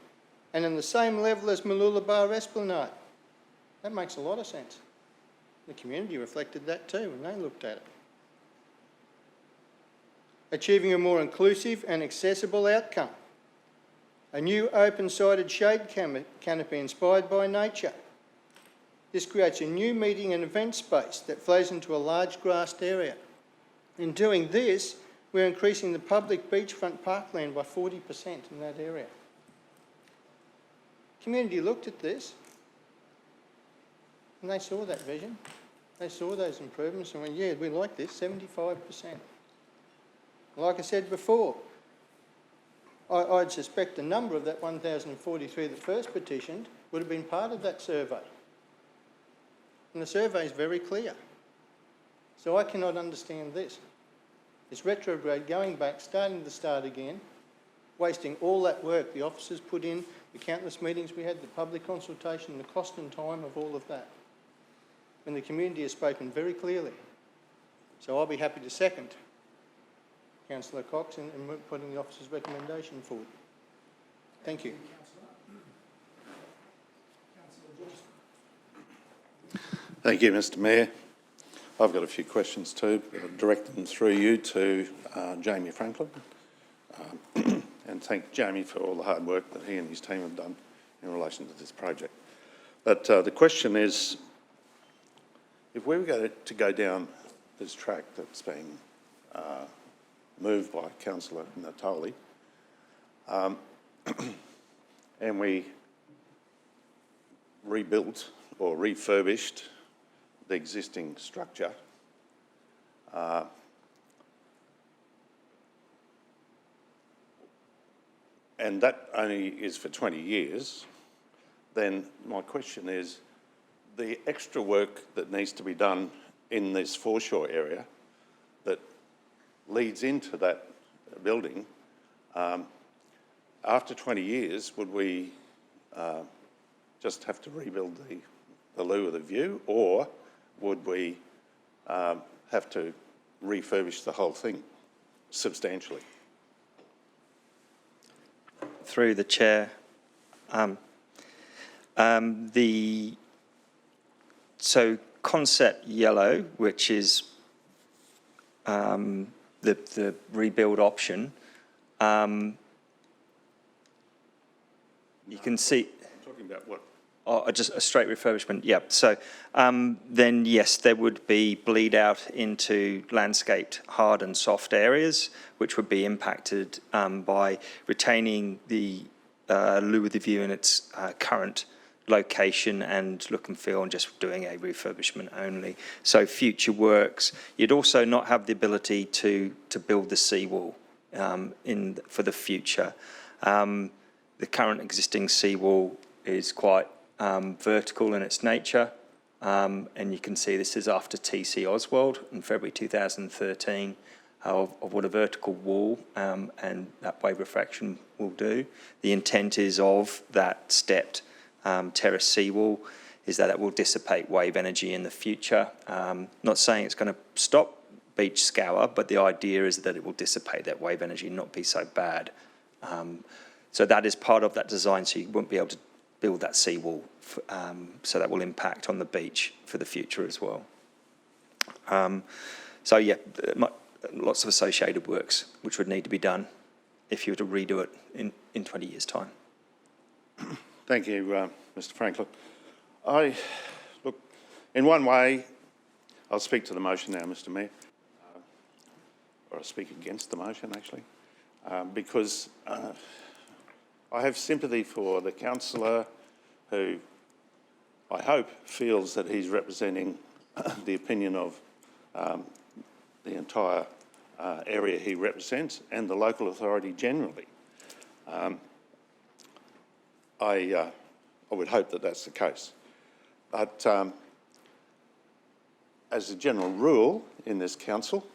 and in the same level as Mooloolaba Esplanade. That makes a lot of sense. The community reflected that too when they looked at it. Achieving a more inclusive and accessible outcome. A new open-sided shade canopy inspired by nature. This creates a new meeting and event space that flows into a large grassed area. In doing this, we're increasing the public beachfront parkland by 40% in that area. Community looked at this and they saw that vision. They saw those improvements and went, yeah, we like this, 75%. Like I said before, I'd suspect a number of that 1,043 that first petitioned would have been part of that survey. And the survey is very clear. So I cannot understand this. It's retrograde, going back, starting to start again, wasting all that work the officers put in, the countless meetings we had, the public consultation, the cost and time of all of that. And the community has spoken very clearly. So I'll be happy to second Councillor Cox in putting the officer's recommendation forward. Thank you. Thank you, Mr Mayor. I've got a few questions too. I'll direct them through you to Jamie Franklin. And thank Jamie for all the hard work that he and his team have done in relation to this project. But the question is, if we were to go down this track that's being moved by Councillor Natoli, and we rebuilt or refurbished the existing structure, and that only is for 20 years, then my question is, the extra work that needs to be done in this foreshore area that leads into that building, after 20 years, would we just have to rebuild the loo of the view, or would we have to refurbish the whole thing substantially? Through the chair, so concept yellow, which is the rebuild option, you can see. Talking about what? Oh, just a straight refurbishment, yeah. So then, yes, there would be bleed out into landscaped hard and soft areas, which would be impacted by retaining the loo of the view in its current location and look and feel, and just doing a refurbishment only. So future works, you'd also not have the ability to build the seawall for the future. The current existing seawall is quite vertical in its nature, and you can see this is after TC Oswald in February 2013 of what a vertical wall and that wave refraction will do. The intent is of that stepped terrace seawall is that it will dissipate wave energy in the future. Not saying it's going to stop beach scour, but the idea is that it will dissipate that wave energy and not be so bad. So that is part of that design, so you won't be able to build that seawall, so that will impact on the beach for the future as well. So yeah, lots of associated works which would need to be done if you were to redo it in 20 years' time. Thank you, Mr Franklin. Look, in one way, I'll speak to the motion now, Mr Mayor. or I speak against the motion actually, because I have sympathy for the councillor who I hope feels that he's representing the opinion of the entire area he represents and the local authority generally. I would hope that that's the case. But as a general rule in this council,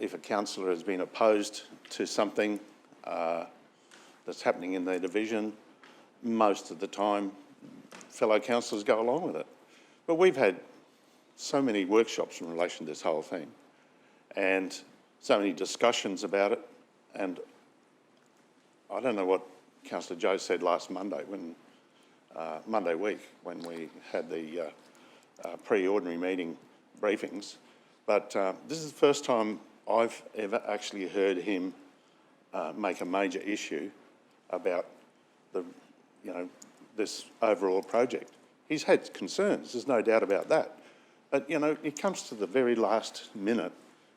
if a councillor has been opposed to something that's happening in their division, most of the time fellow councillors go along with it. But we've had so many workshops in relation to this whole thing and so many discussions about it, and I don't know what Councillor Joe said last Monday, Monday week, when we had the pre-ordinary meeting briefings, but this is the first time I've ever actually heard him make a major issue about this overall project. He's had concerns, there's no doubt about that. But, it comes to the very last minute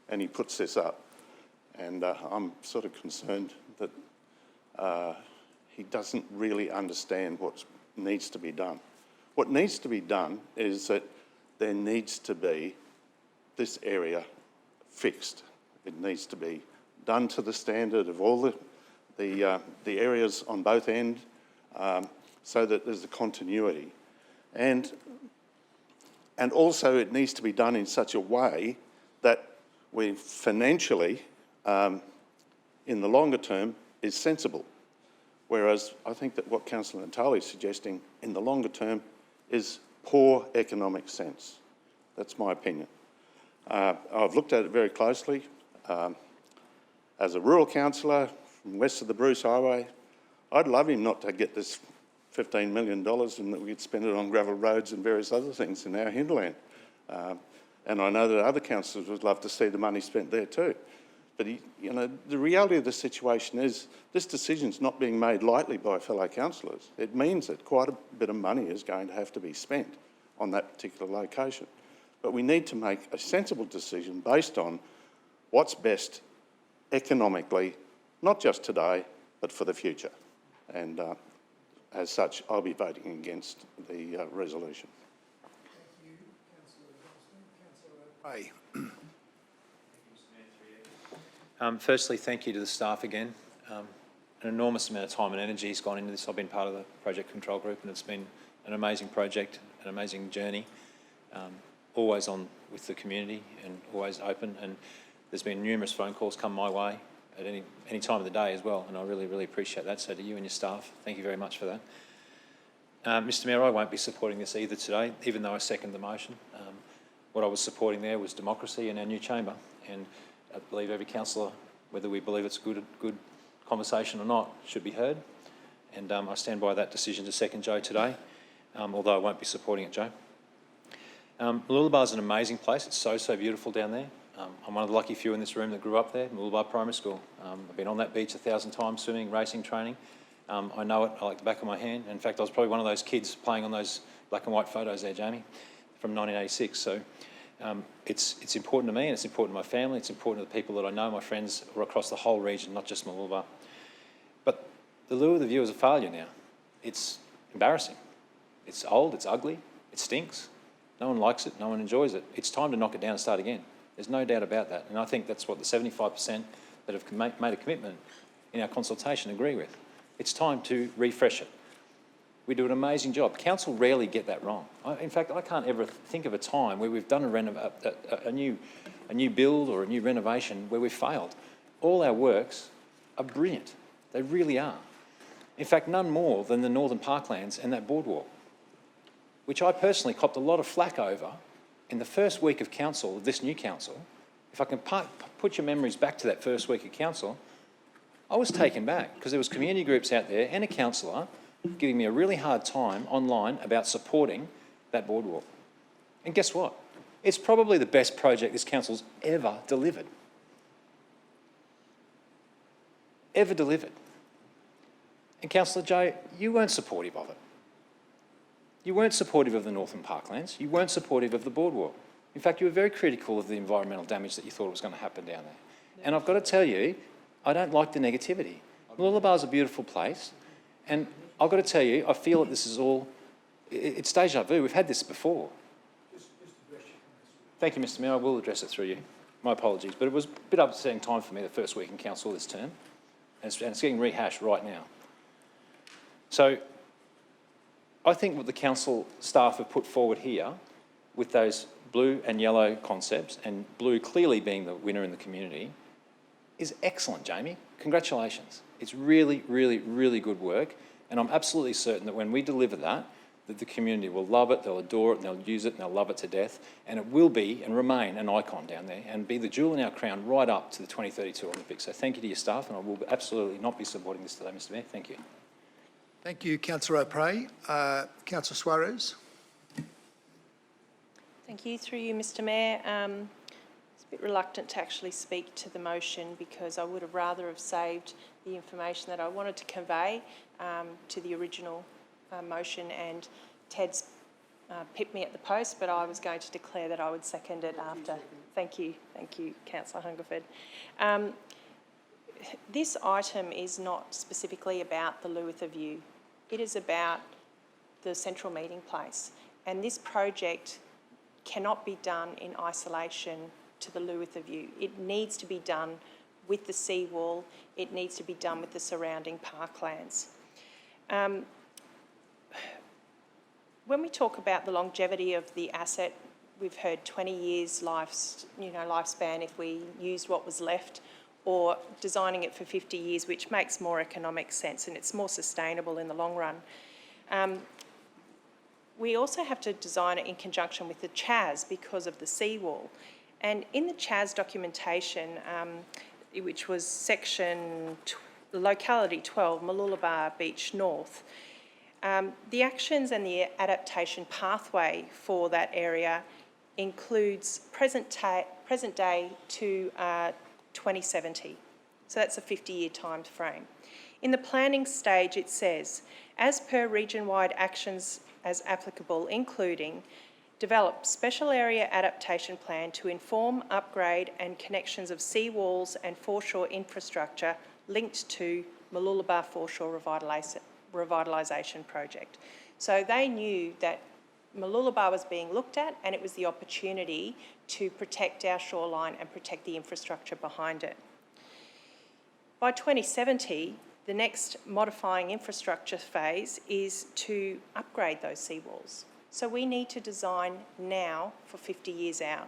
and he puts this up. And I'm sort of concerned that he doesn't really understand what needs to be done. What needs to be done is that there needs to be this area fixed. It needs to be done to the standard of all the areas on both ends, so that there's a continuity. And also it needs to be done in such a way that we financially, in the longer term, is sensible. Whereas I think that what Councillor Natali is suggesting in the longer term is poor economic sense. That's my opinion. I've looked at it very closely. As a rural councillor from west of the Bruce Highway, I'd love him not to get this $15 million and that we could spend it on gravel roads and various other things in our hinterland. And I know that other councillors would love to see the money spent there too. But, the reality of the situation is this decision's not being made lightly by fellow councillors. It means that quite a bit of money is going to have to be spent on that particular location. But we need to make a sensible decision based on what's best economically, not just today, but for the future. And as such, I'll be voting against the resolution. Thank you, Councillor Johnston. Councillor Firstly, thank you to the staff again. An enormous amount of time and energy has gone into this. I've been part of the project control group and it's been an amazing project, an amazing journey, always on with the community and always open. And there's been numerous phone calls come my way at any time of the day as well, and I really, really appreciate that. So to you and your staff, thank you very much for that. Mr Mayor, I won't be supporting this either today, even though I second the motion. What I was supporting there was democracy in our new chamber, and I believe every councillor, whether we believe it's a good conversation or not, should be heard. And I stand by that decision to second Joe today, although I won't be supporting it, Joe. Mooloolaba is an amazing place. It's so beautiful down there. I'm one of the lucky few in this room that grew up there, Mooloolaba Primary School. I've been on that beach 1,000 times, swimming, racing, training. I know it like the back of my hand. In fact, I was probably one of those kids playing on those black and white photos there, Jamie, from 1986. So it's important to me and it's important to my family. It's important to the people that I know, my friends, are across the whole region, not just Mooloolaba. But the lure of the view is a failure now. It's embarrassing. It's old, it's ugly, it stinks. No one likes it, no one enjoys it. It's time to knock it down and start again. There's no doubt about that. And I think that's what the 75% that have made a commitment in our consultation agree with. It's time to refresh it. We do an amazing job. Council rarely get that wrong. In fact, I can't ever think of a time where we've done a new build or a new renovation where we've failed. All our works are brilliant. They really are. In fact, none more than the Northern Parklands and that boardwalk, which I personally copped a lot of flack over in the first week of council, of this new council. If I can put your memories back to that first week of council, I was taken back because there was community groups out there and a councillor giving me a really hard time online about supporting that boardwalk. And guess what? It's probably the best project this council's ever delivered. Ever delivered. And Councillor Joe, you weren't supportive of it. You weren't supportive of the Northern Parklands. You weren't supportive of the boardwalk. In fact, you were very critical of the environmental damage that you thought was going to happen down there. And I've got to tell you, I don't like the negativity. Mooloolaba is a beautiful place, and I've got to tell you, I feel that this is all, it's deja vu. We've had this before. Thank you, Mr Mayor. I will address it through you. My apologies, but it was a bit upsetting time for me the first week in council this term, and it's getting rehashed right now. So I think what the council staff have put forward here with those blue and yellow concepts, and blue clearly being the winner in the community, is excellent, Jamie. Congratulations. It's really, really, really good work, and I'm absolutely certain that when we deliver that the community will love it, they'll adore it, and they'll use it, and they'll love it to death, and it will be and remain an icon down there and be the jewel in our crown right up to the 2032 Olympics. So thank you to your staff, and I will absolutely not be supporting this today, Mr Mayor. Thank you. Thank you, Councillor O'Prey. Councillor Suarez. Thank you. Through you, Mr Mayor. I was a bit reluctant to actually speak to the motion because I would have rather have saved the information that I wanted to convey to the original motion, and Ted's pipped me at the post, but I was going to declare that I would second it after. Thank you, Councillor Hungerford. This item is not specifically about the Lewitha View. It is about the central meeting place, and this project cannot be done in isolation to the Lewitha View. It needs to be done with the seawall. It needs to be done with the surrounding parklands. When we talk about the longevity of the asset, we've heard 20 years lifespan if we used what was left, or designing it for 50 years, which makes more economic sense and it's more sustainable in the long run. We also have to design it in conjunction with the CHAS because of the seawall. And in the CHAS documentation, which was section locality 12, Mooloolaba Beach North, the actions and the adaptation pathway for that area includes present day to 2070. So that's a 50-year time frame. In the planning stage, it says, as per region-wide actions as applicable, including develop special area adaptation plan to inform, upgrade and connections of seawalls and foreshore infrastructure linked to Mooloolaba Foreshore Revitalisation project. So they knew that Mooloolaba was being looked at, and it was the opportunity to protect our shoreline and protect the infrastructure behind it. By 2070, the next modifying infrastructure phase is to upgrade those seawalls. So we need to design now for 50 years out.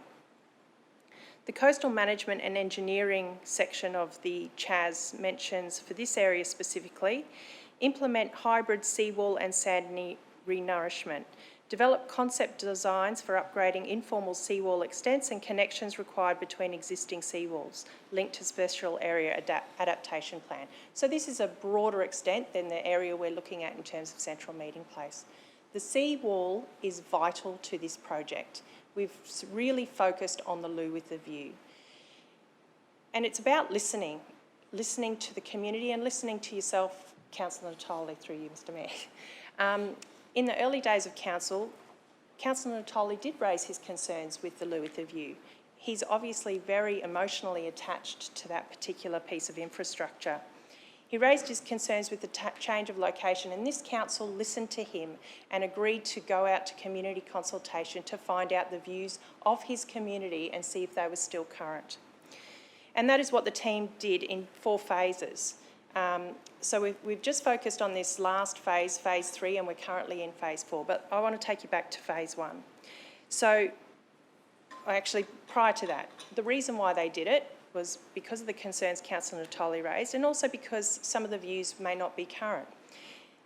The Coastal Management and Engineering section of the CHAS mentions, for this area specifically, implement hybrid seawall and sand renourishment, develop concept designs for upgrading informal seawall extents and connections required between existing seawalls, linked to special area adaptation plan. So this is a broader extent than the area we're looking at in terms of central meeting place. The seawall is vital to this project. We've really focused on the Lewitha View. And it's about listening to the community and listening to yourself, Councillor Natoli, through you, Mr Mayor. In the early days of council, Councillor Natoli did raise his concerns with the Lewitha View. He's obviously very emotionally attached to that particular piece of infrastructure. He raised his concerns with the change of location, and this council listened to him and agreed to go out to community consultation to find out the views of his community and see if they were still current. And that is what the team did in 4 phases. So we've just focused on this last phase, phase 3, and we're currently in phase 4, but I want to take you back to phase 1. So actually, prior to that, the reason why they did it was because of the concerns Councillor Natoli raised, and also because some of the views may not be current.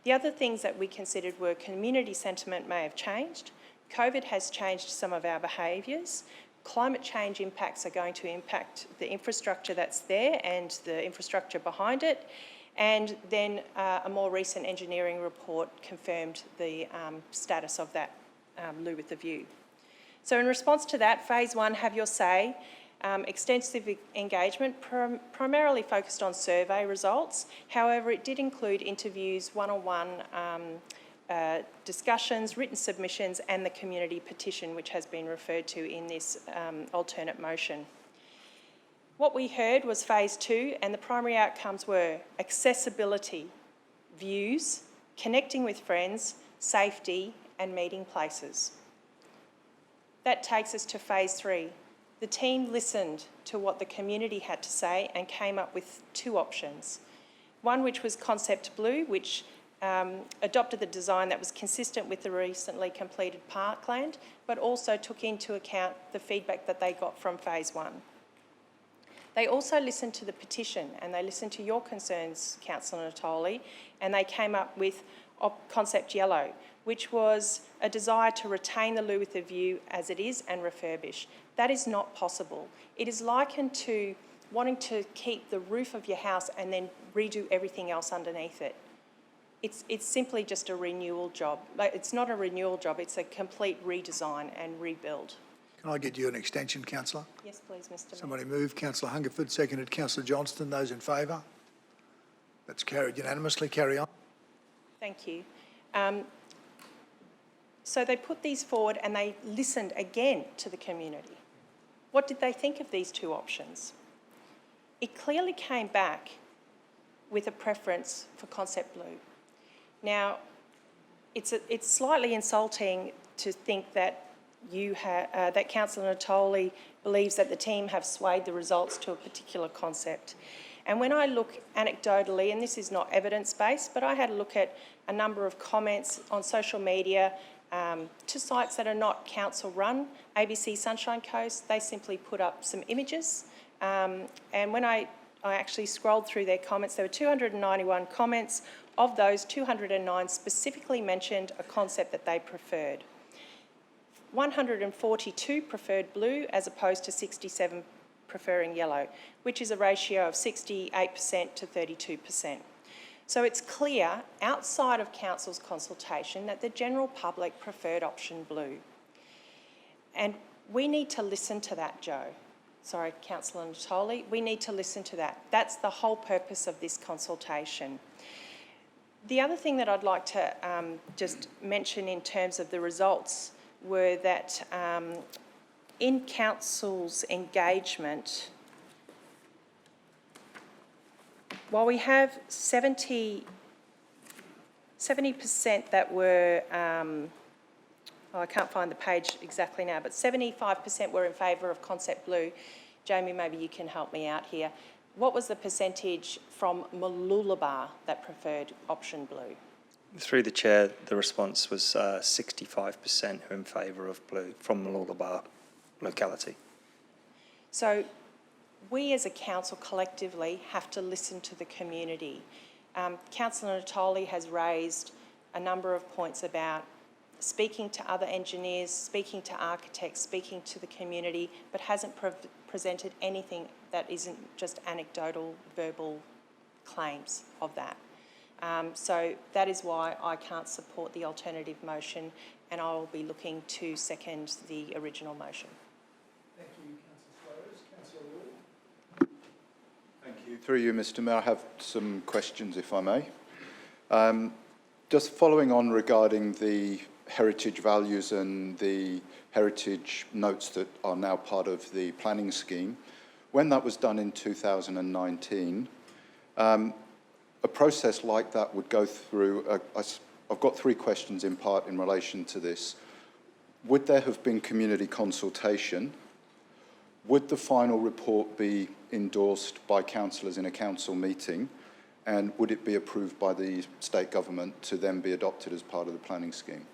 The other things that we considered were community sentiment may have changed, COVID has changed some of our behaviours, climate change impacts are going to impact the infrastructure that's there and the infrastructure behind it, and then a more recent engineering report confirmed the status of that Lewitha View. So in response to that, phase 1, have your say. Extensive engagement, primarily focused on survey results. However, it did include interviews, one-on-one discussions, written submissions, and the community petition, which has been referred to in this alternate motion. What we heard was phase 2, and the primary outcomes were accessibility, views, connecting with friends, safety, and meeting places. That takes us to phase 3. The team listened to what the community had to say and came up with 2 options. One which was Concept Blue, which adopted the design that was consistent with the recently completed parkland, but also took into account the feedback that they got from phase 1. They also listened to the petition, and they listened to your concerns, Councillor Natoli, and they came up with Concept Yellow, which was a desire to retain the loo with the view as it is and refurbish. That is not possible. It is likened to wanting to keep the roof of your house and then redo everything else underneath it. It's simply just a renewal job. It's not a renewal job, it's a complete redesign and rebuild. Can I get you an extension, councillor? Yes, please, Mr. Mayor. Somebody moved. Councillor Hungerford, seconded. Councillor Johnston. Those in favour? That's carried unanimously. Carry on. Thank you. So they put these forward and they listened again to the community. What did they think of these 2 options? It clearly came back with a preference for Concept Blue. Now, it's slightly insulting to think that that Councillor Natoli believes that the team have swayed the results to a particular concept. And when I look anecdotally, and this is not evidence-based, but I had a look at a number of comments on social media to sites that are not council-run, ABC Sunshine Coast, they simply put up some images. And when I actually scrolled through their comments, there were 291 comments. Of those, 209 specifically mentioned a concept that they preferred. 142 preferred blue as opposed to 67 preferring yellow, which is a ratio of 68% to 32%. So it's clear, outside of council's consultation, that the general public preferred option blue. And we need to listen to that, Joe. Sorry, Councillor Natoli, we need to listen to that. That's the whole purpose of this consultation. The other thing that I'd like to just mention in terms of the results were that in council's engagement, while we have 70% that were, I can't find the page exactly now, but 75% were in favour of Concept Blue. Jamie, maybe you can help me out here. What was the percentage from Mooloolaba that preferred option blue? Through the chair, the response was 65% who are in favour of blue from Mooloolaba locality. So we as a council collectively have to listen to the community. Councillor Natoli has raised a number of points about speaking to other engineers, speaking to architects, speaking to the community, but hasn't presented anything that isn't just anecdotal, verbal claims of that. So that is why I can't support the alternative motion, and I will be looking to second the original motion. Thank you, Councillor Flores. Councillor Ward. Thank you. Through you, Mr. Mayor, I have some questions, if I may. Just following on regarding the heritage values and the heritage notes that are now part of the planning scheme, when that was done in 2019, a process like that would go through, I've got 3 questions in part in relation to this. Would there have been community consultation? Would the final report be endorsed by councillors in a council meeting? And would it be approved by the state government to then be adopted as part of the planning scheme?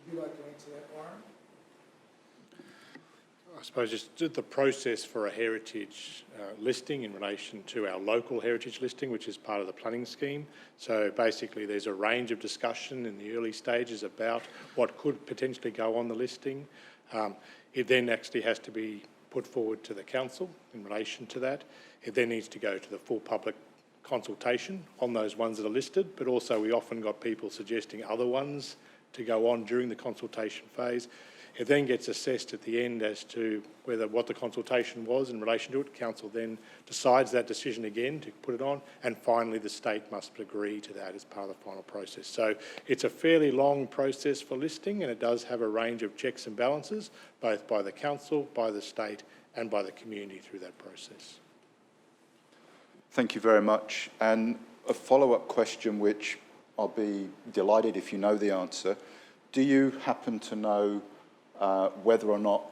Would you like to answer that, Warren? I suppose just the process for a heritage listing in relation to our local heritage listing, which is part of the planning scheme. So basically there's a range of discussion in the early stages about what could potentially go on the listing. It then actually has to be put forward to the council in relation to that. It then needs to go to the full public consultation on those ones that are listed, but also we often got people suggesting other ones to go on during the consultation phase. It then gets assessed at the end as to what the consultation was in relation to it. Council then decides that decision again to put it on, and finally the state must agree to that as part of the final process. So it's a fairly long process for listing, and it does have a range of checks and balances, both by the council, by the state, and by the community through that process. Thank you very much. And a follow-up question, which I'll be delighted if you know the answer. Do you happen to know whether or not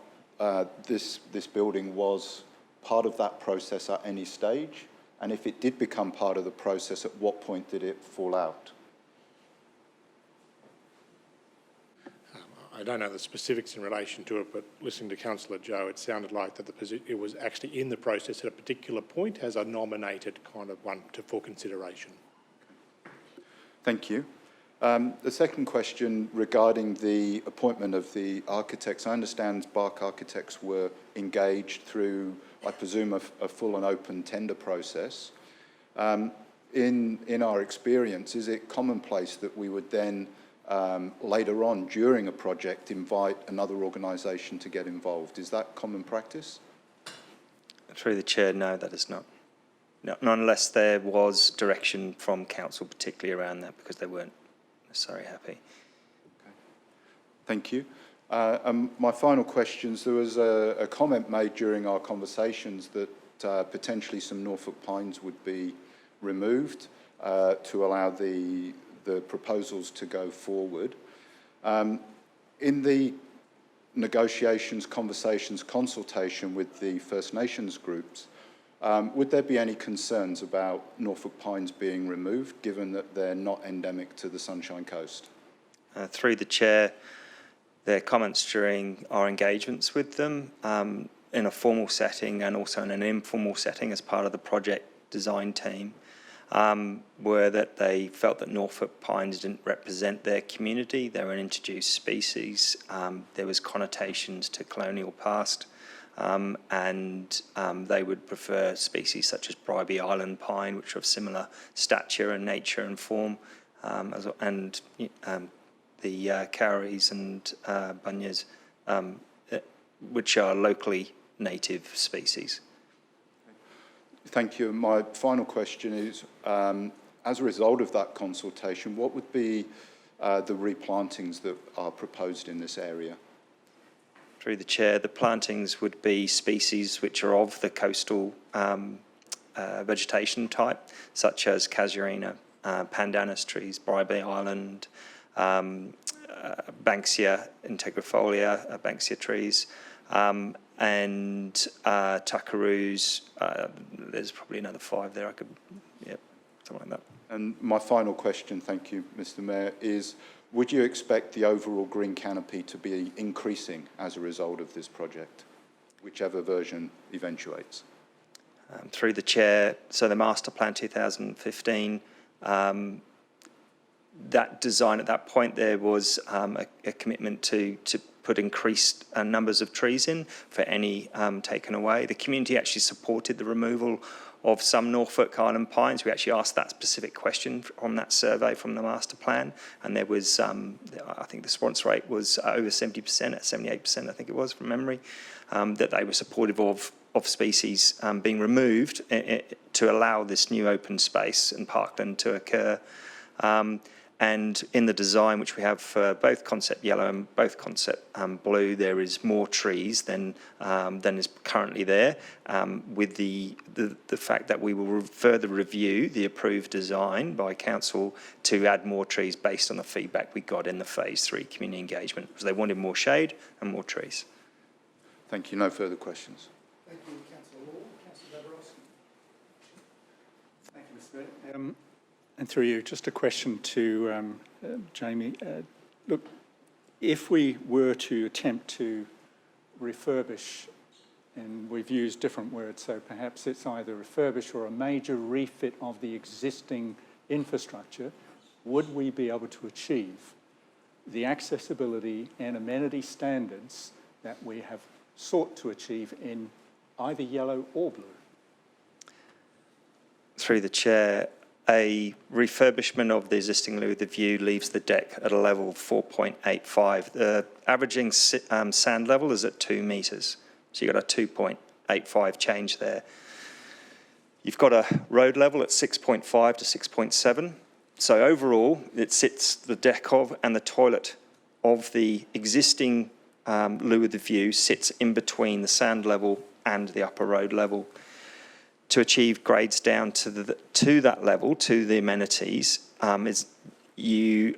this building was part of that process at any stage? And if it did become part of the process, at what point did it fall out? I don't know the specifics in relation to it, but listening to Councillor Joe, it sounded like that it was actually in the process at a particular point as a nominated kind of one for consideration. Thank you. The second question regarding the appointment of the architects. I understand Bark Architects were engaged through, I presume, a full and open tender process. In our experience, is it commonplace that we would then later on during a project invite another organisation to get involved? Is that common practice? Through the chair, no, that is not. No, not unless there was direction from council, particularly around that, because they weren't necessarily happy. Okay. Thank you. And my final questions, there was a comment made during our conversations that potentially some Norfolk pines would be removed to allow the proposals to go forward. In the negotiations, conversations, consultation with the First Nations groups, would there be any concerns about Norfolk pines being removed, given that they're not endemic to the Sunshine Coast? Through the chair, their comments during our engagements with them in a formal setting and also in an informal setting as part of the project design team were that they felt that Norfolk pines didn't represent their community. They were an introduced species. There was connotations to colonial past. And they would prefer species such as Bribie Island pine, which are of similar stature and nature and form, and the Cowries and Bunyas, which are locally native species. Thank you. My final question is, as a result of that consultation, what would be the replantings that are proposed in this area? Through the chair, the plantings would be species which are of the coastal vegetation type, such as casuarina, pandanus trees, Bribie Island, Banksia integrifolia, Banksia trees, and tuckaroos. There's probably another 5 there. Something like that. And my final question, thank you, Mr. Mayor, is would you expect the overall green canopy to be increasing as a result of this project, whichever version eventuates? Through the chair, so the Master Plan 2015, that design at that point there was a commitment to put increased numbers of trees in for any taken away. The community actually supported the removal of some Norfolk Island pines. We actually asked that specific question on that survey from the master plan, and there was, I think the response rate was over 70%, at 78% I think it was from memory, that they were supportive of species being removed to allow this new open space and parkland to occur. And in the design, which we have for both concept yellow and both concept blue, there is more trees than is currently there, with the fact that we will further review the approved design by council to add more trees based on the feedback we got in the phase 3 community engagement, because they wanted more shade and more trees. Thank you. No further questions. Thank you, Councillor Wall. Councillor Dabrowski. Thank you, Mr. Mayor. And through you, just a question to Jamie. Look, if we were to attempt to refurbish, and we've used different words, so perhaps it's either refurbish or a major refit of the existing infrastructure, would we be able to achieve the accessibility and amenity standards that we have sought to achieve in either yellow or blue? Through the chair, a refurbishment of the existing loo with the view leaves the deck at a level of 4.85. The averaging sand level is at 2 metres, so you've got a 2.85 change there. You've got a road level at 6.5 to 6.7. So overall, it sits the deck of and the toilet of the existing loo with the view sits in between the sand level and the upper road level. To achieve grades down to that level, to the amenities, you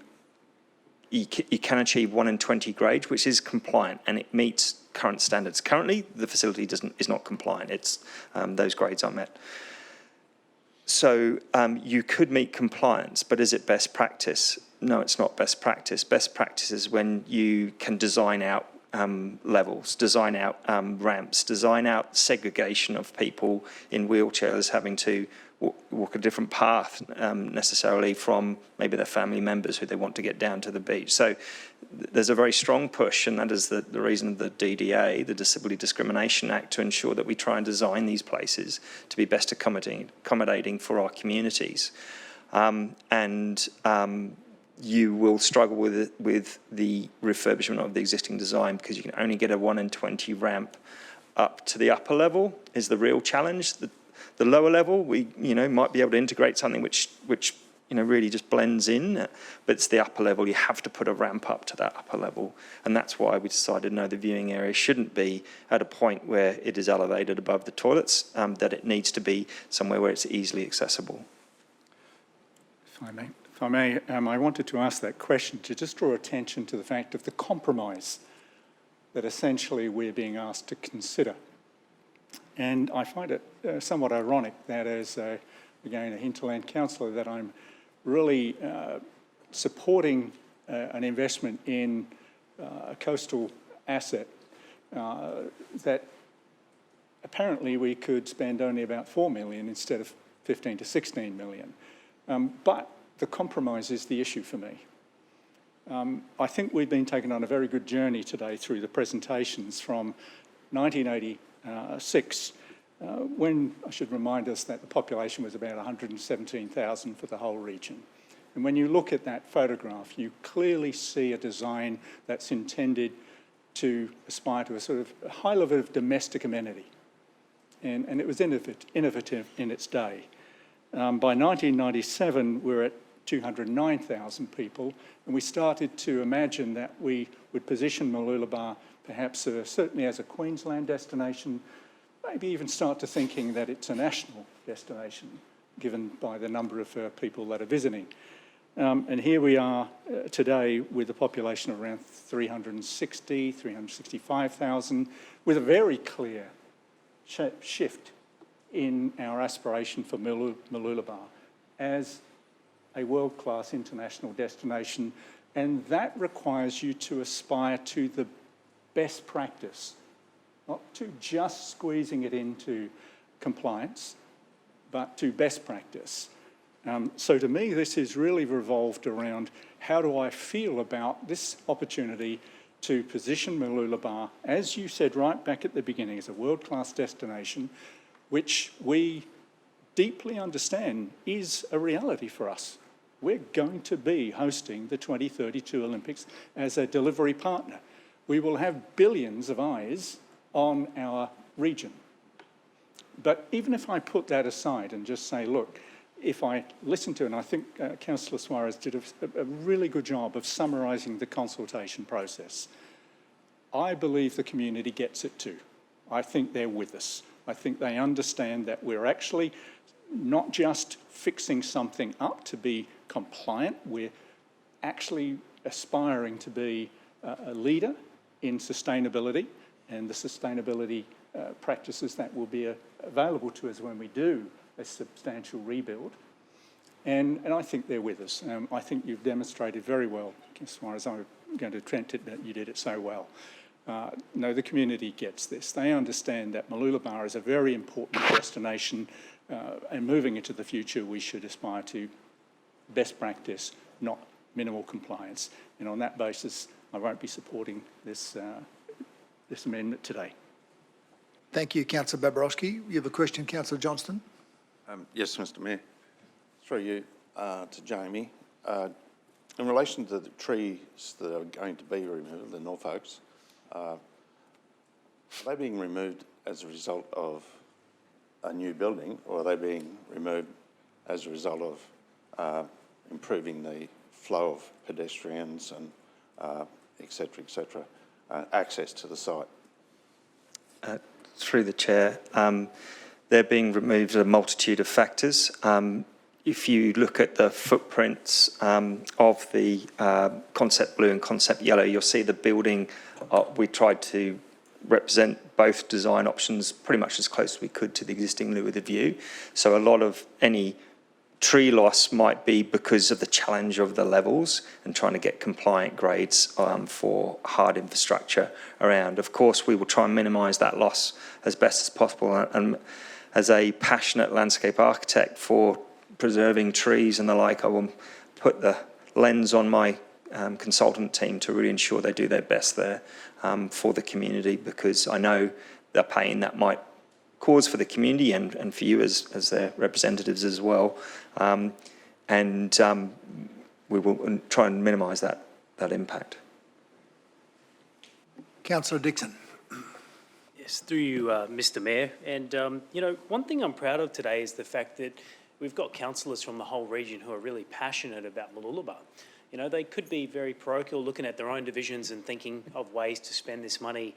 can achieve 1 in 20 grades, which is compliant and it meets current standards. Currently, the facility is not compliant. It's those grades are met. So you could meet compliance, but is it best practice? No, it's not best practice. Best practice is when you can design out levels, design out ramps, design out segregation of people in wheelchairs having to walk a different path necessarily from maybe their family members who they want to get down to the beach. So there's a very strong push, and that is the reason of the DDA, the Disability Discrimination Act, to ensure that we try and design these places to be best accommodating for our communities. You will struggle with the refurbishment of the existing design because you can only get a 1 in 20 ramp up to the upper level is the real challenge. The lower level, we might be able to integrate something which really just blends in, but it's the upper level. You have to put a ramp up to that upper level, and that's why we decided no, the viewing area shouldn't be at a point where it is elevated above the toilets. That it needs to be somewhere where it's easily accessible. If I may, I wanted to ask that question to just draw attention to the fact of the compromise that essentially we're being asked to consider. And I find it somewhat ironic that as, again, a hinterland councillor, that I'm really supporting an investment in a coastal asset that apparently we could spend only about 4 million instead of 15 to 16 million. But the compromise is the issue for me. I think we've been taken on a very good journey today through the presentations from 1986, when I should remind us that the population was about 117,000 for the whole region. And when you look at that photograph, you clearly see a design that's intended to aspire to a sort of a high level of domestic amenity. And it was innovative in its day. By 1997, we're at 209,000 people, and we started to imagine that we would position Mooloolaba perhaps certainly as a Queensland destination, maybe even start to thinking that it's a national destination, given by the number of people that are visiting. And here we are today with a population of around 365,000, with a very clear shift in our aspiration for Mooloolaba as a world-class international destination, and that requires you to aspire to the best practice, not to just squeezing it into compliance, but to best practice. So to me, this is really revolved around how do I feel about this opportunity to position Mooloolaba, as you said right back at the beginning, as a world-class destination, which we deeply understand is a reality for us. We're going to be hosting the 2032 Olympics as a delivery partner. We will have billions of eyes on our region. But even if I put that aside and just say, look, if I listen to, and I think Councillor Suarez did a really good job of summarising the consultation process, I believe the community gets it too. I think they're with us. I think they understand that we're actually not just fixing something up to be compliant, we're actually aspiring to be a leader in sustainability and the sustainability practices that will be available to us when we do a substantial rebuild. And I think they're with us. I think you've demonstrated very well, as far as I'm going to trent it, that you did it so well. No, the community gets this. They understand that Mooloolaba is a very important destination, and moving into the future, we should aspire to best practice, not minimal compliance. And on that basis, I won't be supporting this amendment today. Thank you, Councillor Babrowski. You have a question, Councillor Johnston? Yes, Mr Mayor. through you to Jamie. In relation to the trees that are going to be removed, the Norfolks, are they being removed as a result of a new building, or are they being removed as a result of improving the flow of pedestrians and et cetera, access to the site? Through the Chair, they're being removed a multitude of factors. If you look at the footprints of the concept blue and concept yellow, you'll see the building, we tried to represent both design options pretty much as close as we could to the existing loo with a view. So a lot of any tree loss might be because of the challenge of the levels and trying to get compliant grades for hard infrastructure around. Of course, we will try and minimise that loss as best as possible. And as a passionate landscape architect for preserving trees and the like, I will put the lens on my consultant team to really ensure they do their best there for the community, because I know the pain that might cause for the community and for you as their representatives as well. We will try and minimise that impact. Councillor Dixon. Yes, through you, Mr Mayor. And, you know, one thing I'm proud of today is the fact that we've got councillors from the whole region who are really passionate about Mooloolaba. You know, they could be very parochial, looking at their own divisions and thinking of ways to spend this money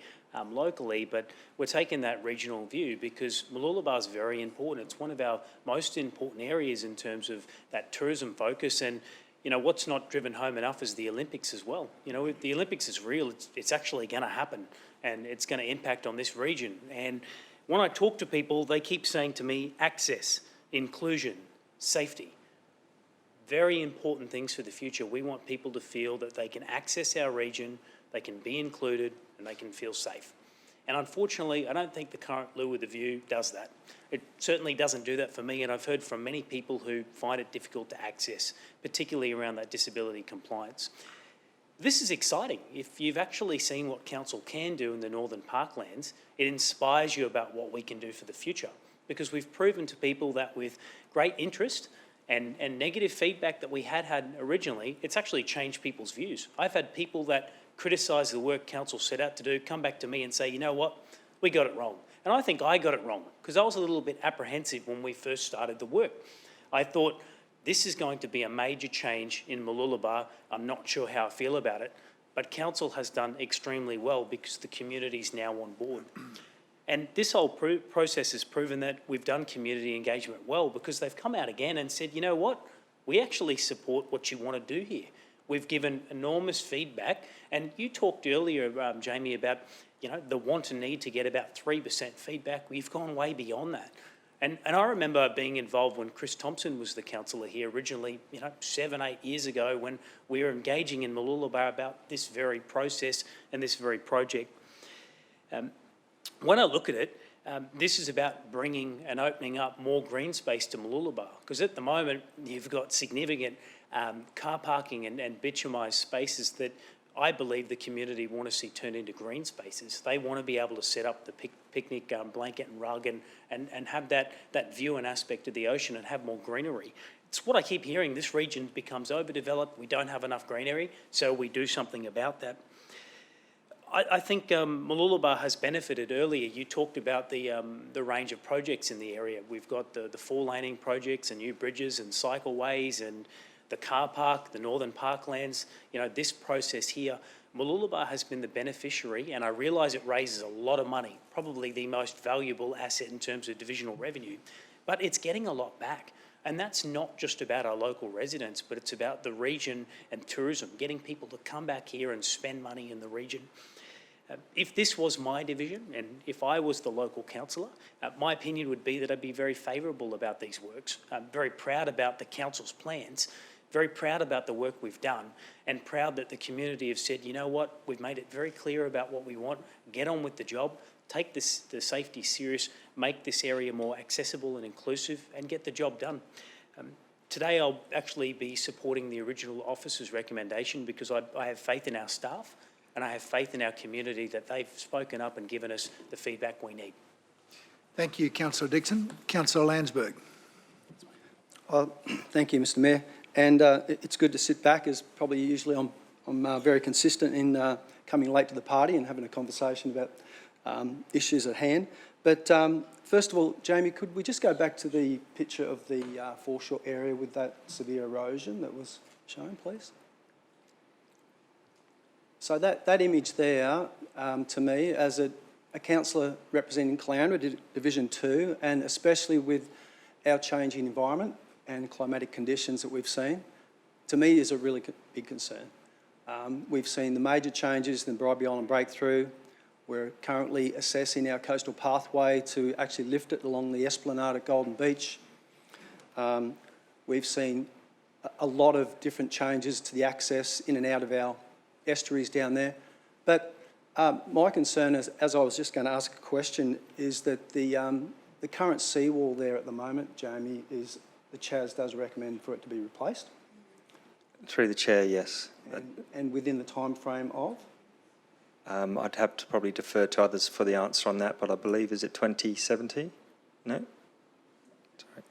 locally, but we're taking that regional view because Mooloolaba is very important. It's one of our most important areas in terms of that tourism focus. And, you know, what's not driven home enough is the Olympics as well. You know, the Olympics is real. It's actually going to happen, and it's going to impact on this region. And when I talk to people, they keep saying to me, access, inclusion, safety. Very important things for the future. We want people to feel that they can access our region, they can be included, and they can feel safe. And unfortunately, I don't think the current Loo with a View does that. It certainly doesn't do that for me, and I've heard from many people who find it difficult to access, particularly around that disability compliance. This is exciting. If you've actually seen what council can do in the Northern Parklands, it inspires you about what we can do for the future, because we've proven to people that with great interest and negative feedback that we had originally, it's actually changed people's views. I've had people that criticise the work council set out to do come back to me and say, you know what, we got it wrong. And I think I got it wrong, because I was a little bit apprehensive when we first started the work. I thought, this is going to be a major change in Mooloolaba. I'm not sure how I feel about it, but council has done extremely well because the community's now on board. And this whole process has proven that we've done community engagement well, because they've come out again and said, you know what, we actually support what you want to do here. We've given enormous feedback, and you talked earlier, Jamie, about, you know, the want and need to get about 3% feedback. We've gone way beyond that. And I remember being involved when Chris Thompson was the councillor here originally, you know, 7, 8 years ago, when we were engaging in Mooloolaba about this very process and this very project. When I look at it, this is about bringing and opening up more green space to Mooloolaba, because at the moment you've got significant car parking and bitumised spaces that I believe the community want to see turned into green spaces. They want to be able to set up the picnic blanket and rug and have that view and aspect of the ocean and have more greenery. It's what I keep hearing. This region becomes overdeveloped. We don't have enough greenery, so we do something about that. I think Mooloolaba has benefited earlier. You talked about the range of projects in the area. We've got the 4-laning projects and new bridges and cycleways and the car park, the Northern Parklands. You know, this process here, Mooloolaba has been the beneficiary, and I realise it raises a lot of money, probably the most valuable asset in terms of divisional revenue, but it's getting a lot back. And that's not just about our local residents, but it's about the region and tourism, getting people to come back here and spend money in the region. If this was my division and if I was the local councillor, my opinion would be that I'd be very favourable about these works. I'm very proud about the council's plans, very proud about the work we've done, and proud that the community have said, you know what, we've made it very clear about what we want, get on with the job, take the safety serious, make this area more accessible and inclusive, and get the job done. Today I'll actually be supporting the original officer's recommendation because I have faith in our staff, and I have faith in our community that they've spoken up and given us the feedback we need. Thank you, Councillor Dixon. Councillor Landsberg. Thank you, Mr. Mayor. And it's good to sit back, as probably usually I'm very consistent in coming late to the party and having a conversation about issues at hand. But first of all, Jamie, could we just go back to the picture of the foreshore area with that severe erosion that was shown, please? So that image there, to me, as a councillor representing Caloundra Division 2, and especially with our changing environment and climatic conditions that we've seen, to me is a really big concern. We've seen the major changes in the Bribie Island breakthrough. We're currently assessing our coastal pathway to actually lift it along the esplanade at Golden Beach. We've seen a lot of different changes to the access in and out of our estuaries down there. But my concern, as I was just going to ask a question, is that the current seawall there at the moment, Jamie, is the Chas does recommend for it to be replaced. Through the chair, yes. And within the time frame of? I'd have to probably defer to others for the answer on that, but I believe, is it 2070? No? Sorry.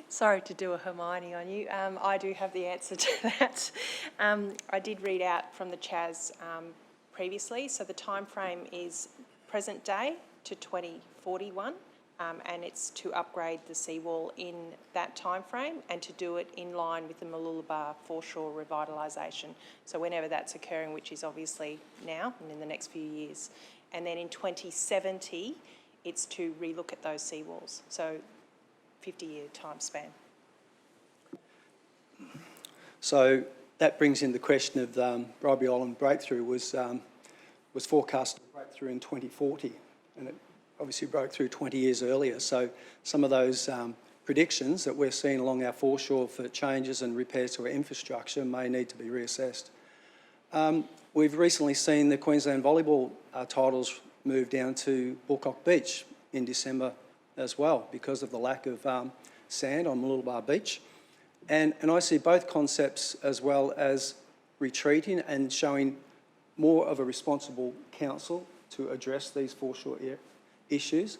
Sorry to do a Hermione on you. I do have the answer to that. I did read out from the Chas previously, so the time frame is present day to 2041, and it's to upgrade the seawall in that time frame and to do it in line with the Mooloolaba Foreshore Revitalisation. So whenever that's occurring, which is obviously now and in the next few years. And then in 2070, it's to relook at those seawalls. So 50-year time span. So that brings in the question of Bribie Island breakthrough was forecast to break through in 2040, and it obviously broke through 20 years earlier. So some of those predictions that we're seeing along our foreshore for changes and repairs to our infrastructure may need to be reassessed. We've recently seen the Queensland volleyball titles move down to Bulcock Beach in December as well because of the lack of sand on Mooloolaba Beach. And I see both concepts as well as retreating and showing more of a responsible council to address these foreshore issues.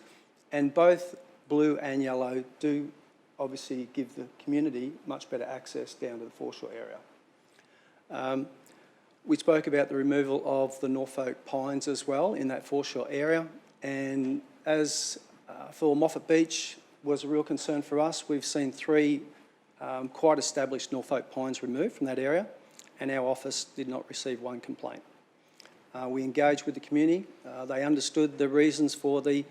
And both blue and yellow do obviously give the community much better access down to the foreshore area. We spoke about the removal of the Norfolk pines as well in that foreshore area. And as for Moffat Beach was a real concern for us, we've seen 3 quite established Norfolk pines removed from that area, and our office did not receive 1 complaint. We engaged with the community. They understood the reasons for the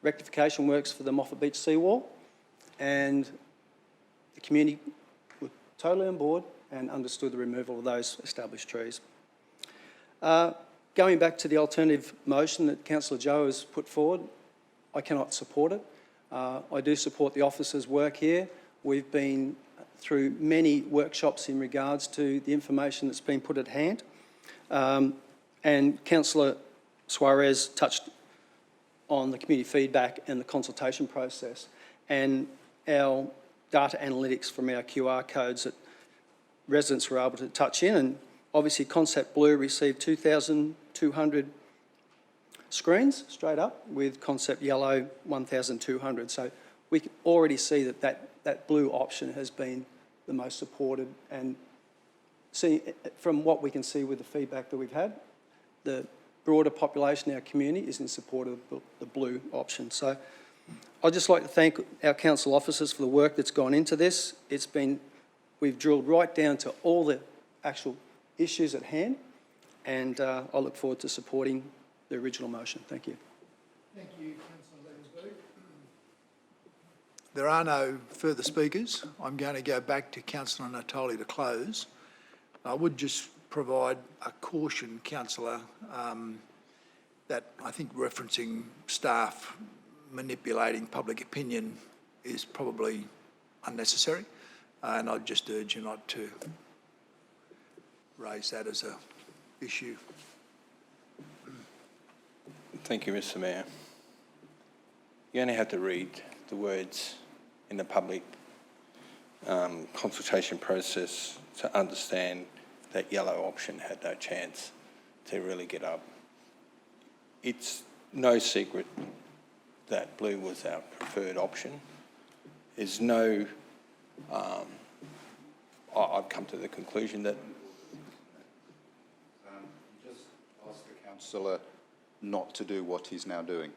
rectification works for the Moffat Beach seawall, and the community were totally on board and understood the removal of those established trees. Going back to the alternative motion that Councillor Joe has put forward, I cannot support it. I do support the officers' work here. We've been through many workshops in regards to the information that's been put at hand. And Councillor Suarez touched on the community feedback and the consultation process and our data analytics from our QR codes that residents were able to touch in. And obviously Concept Blue received 2,200 screens straight up, with Concept Yellow 1,200. So we can already see that blue option has been the most supported, and see from what we can see with the feedback that we've had, the broader population in our community is in support of the blue option. So I'd just like to thank our council officers for the work that's gone into this. We've drilled right down to all the actual issues at hand, and I look forward to supporting the original motion. Thank you. Thank you, Councillor Leversburg. There are no further speakers. I'm going to go back to Councillor Natoli to close. I would just provide a caution, Councillor, that I think referencing staff manipulating public opinion is probably unnecessary, and I'd just urge you not to raise that as an issue. Thank you, Mr. Mayor. You only have to read the words in the public consultation process to understand that yellow option had no chance to really get up. It's no secret that blue was our preferred option. There's no, I've come to the conclusion that just ask the councillor not to do what he's now doing.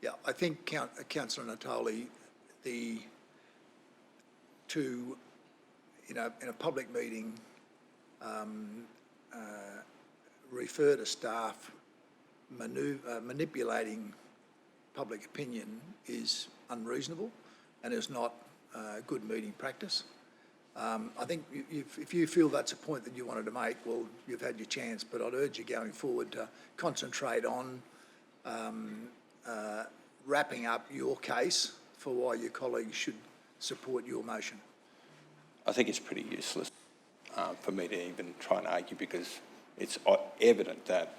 Yeah, I think Councillor Natoli, in a public meeting, refer to staff manipulating public opinion is unreasonable and is not good meeting practice. I think if you feel that's a point that you wanted to make, well, you've had your chance, but I'd urge you going forward to concentrate on wrapping up your case for why your colleagues should support your motion. I think it's pretty useless for me to even try and argue, because it's evident that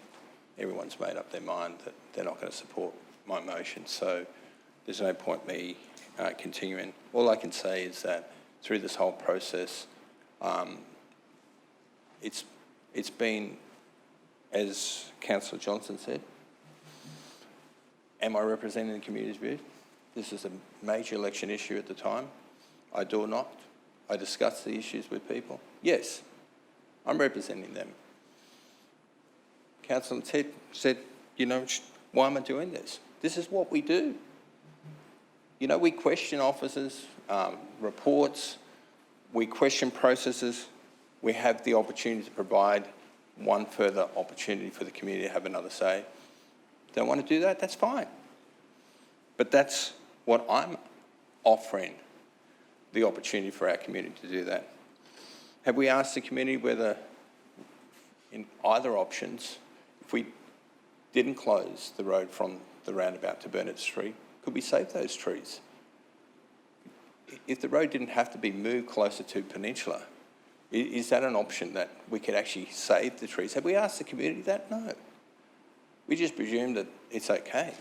everyone's made up their mind that they're not going to support my motion. So there's no point me continuing. All I can say is that through this whole process, it's been, as Councillor Johnson said, am I representing the community's view? This is a major election issue at the time. I door knocked. I discussed the issues with people. Yes, I'm representing them. Councillor Ted said, you know, why am I doing this? This is what we do. You know, we question officers, reports, we question processes. We have the opportunity to provide one further opportunity for the community to have another say. Don't want to do that? That's fine. But that's what I'm offering, the opportunity for our community to do that. Have we asked the community whether, in either options, if we didn't close the road from the roundabout to Burnett Street, could we save those trees? If the road didn't have to be moved closer to Peninsula, is that an option that we could actually save the trees? Have we asked the community that? No. We just presume that it's okay.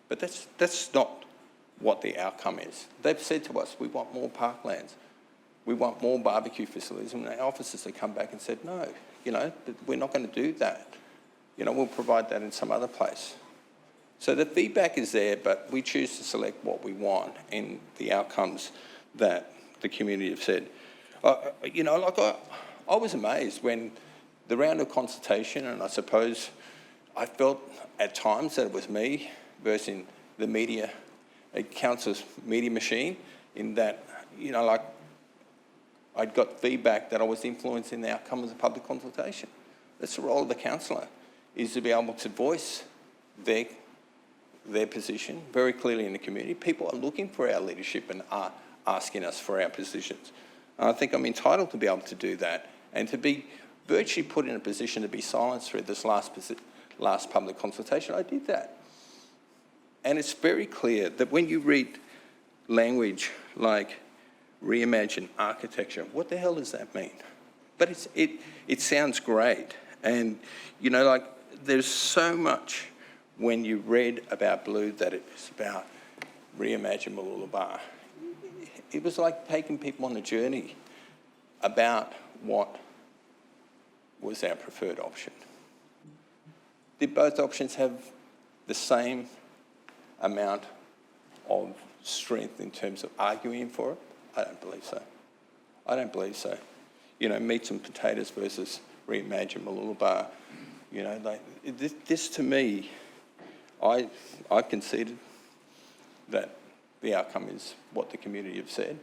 But that's not what the outcome is. They've said to us, we want more parklands. We want more barbecue facilities. And our officers have come back and said, no, you know, we're not going to do that. You know, we'll provide that in some other place. So the feedback is there, but we choose to select what we want and the outcomes that the community have said. You know, like I was amazed when the round of consultation, and I suppose I felt at times that it was me versus the media, council's media machine, in that, you know, like I'd got feedback that I was influencing the outcome of the public consultation. That's the role of the councillor, is to be able to voice their position very clearly in the community. People are looking for our leadership and are asking us for our positions. And I think I'm entitled to be able to do that, and to be virtually put in a position to be silenced through this last public consultation. I did that. And it's very clear that when you read language like reimagine architecture, what the hell does that mean? But it sounds great. And, you know, like there's so much when you read about blue that it's about reimagine Mooloolaba. It was like taking people on a journey about what was our preferred option. Did both options have the same amount of strength in terms of arguing for it? I don't believe so. I don't believe so. You know, meat and potatoes versus reimagine Mooloolaba. You know, like, this to me, I conceded that the outcome is what the community have said.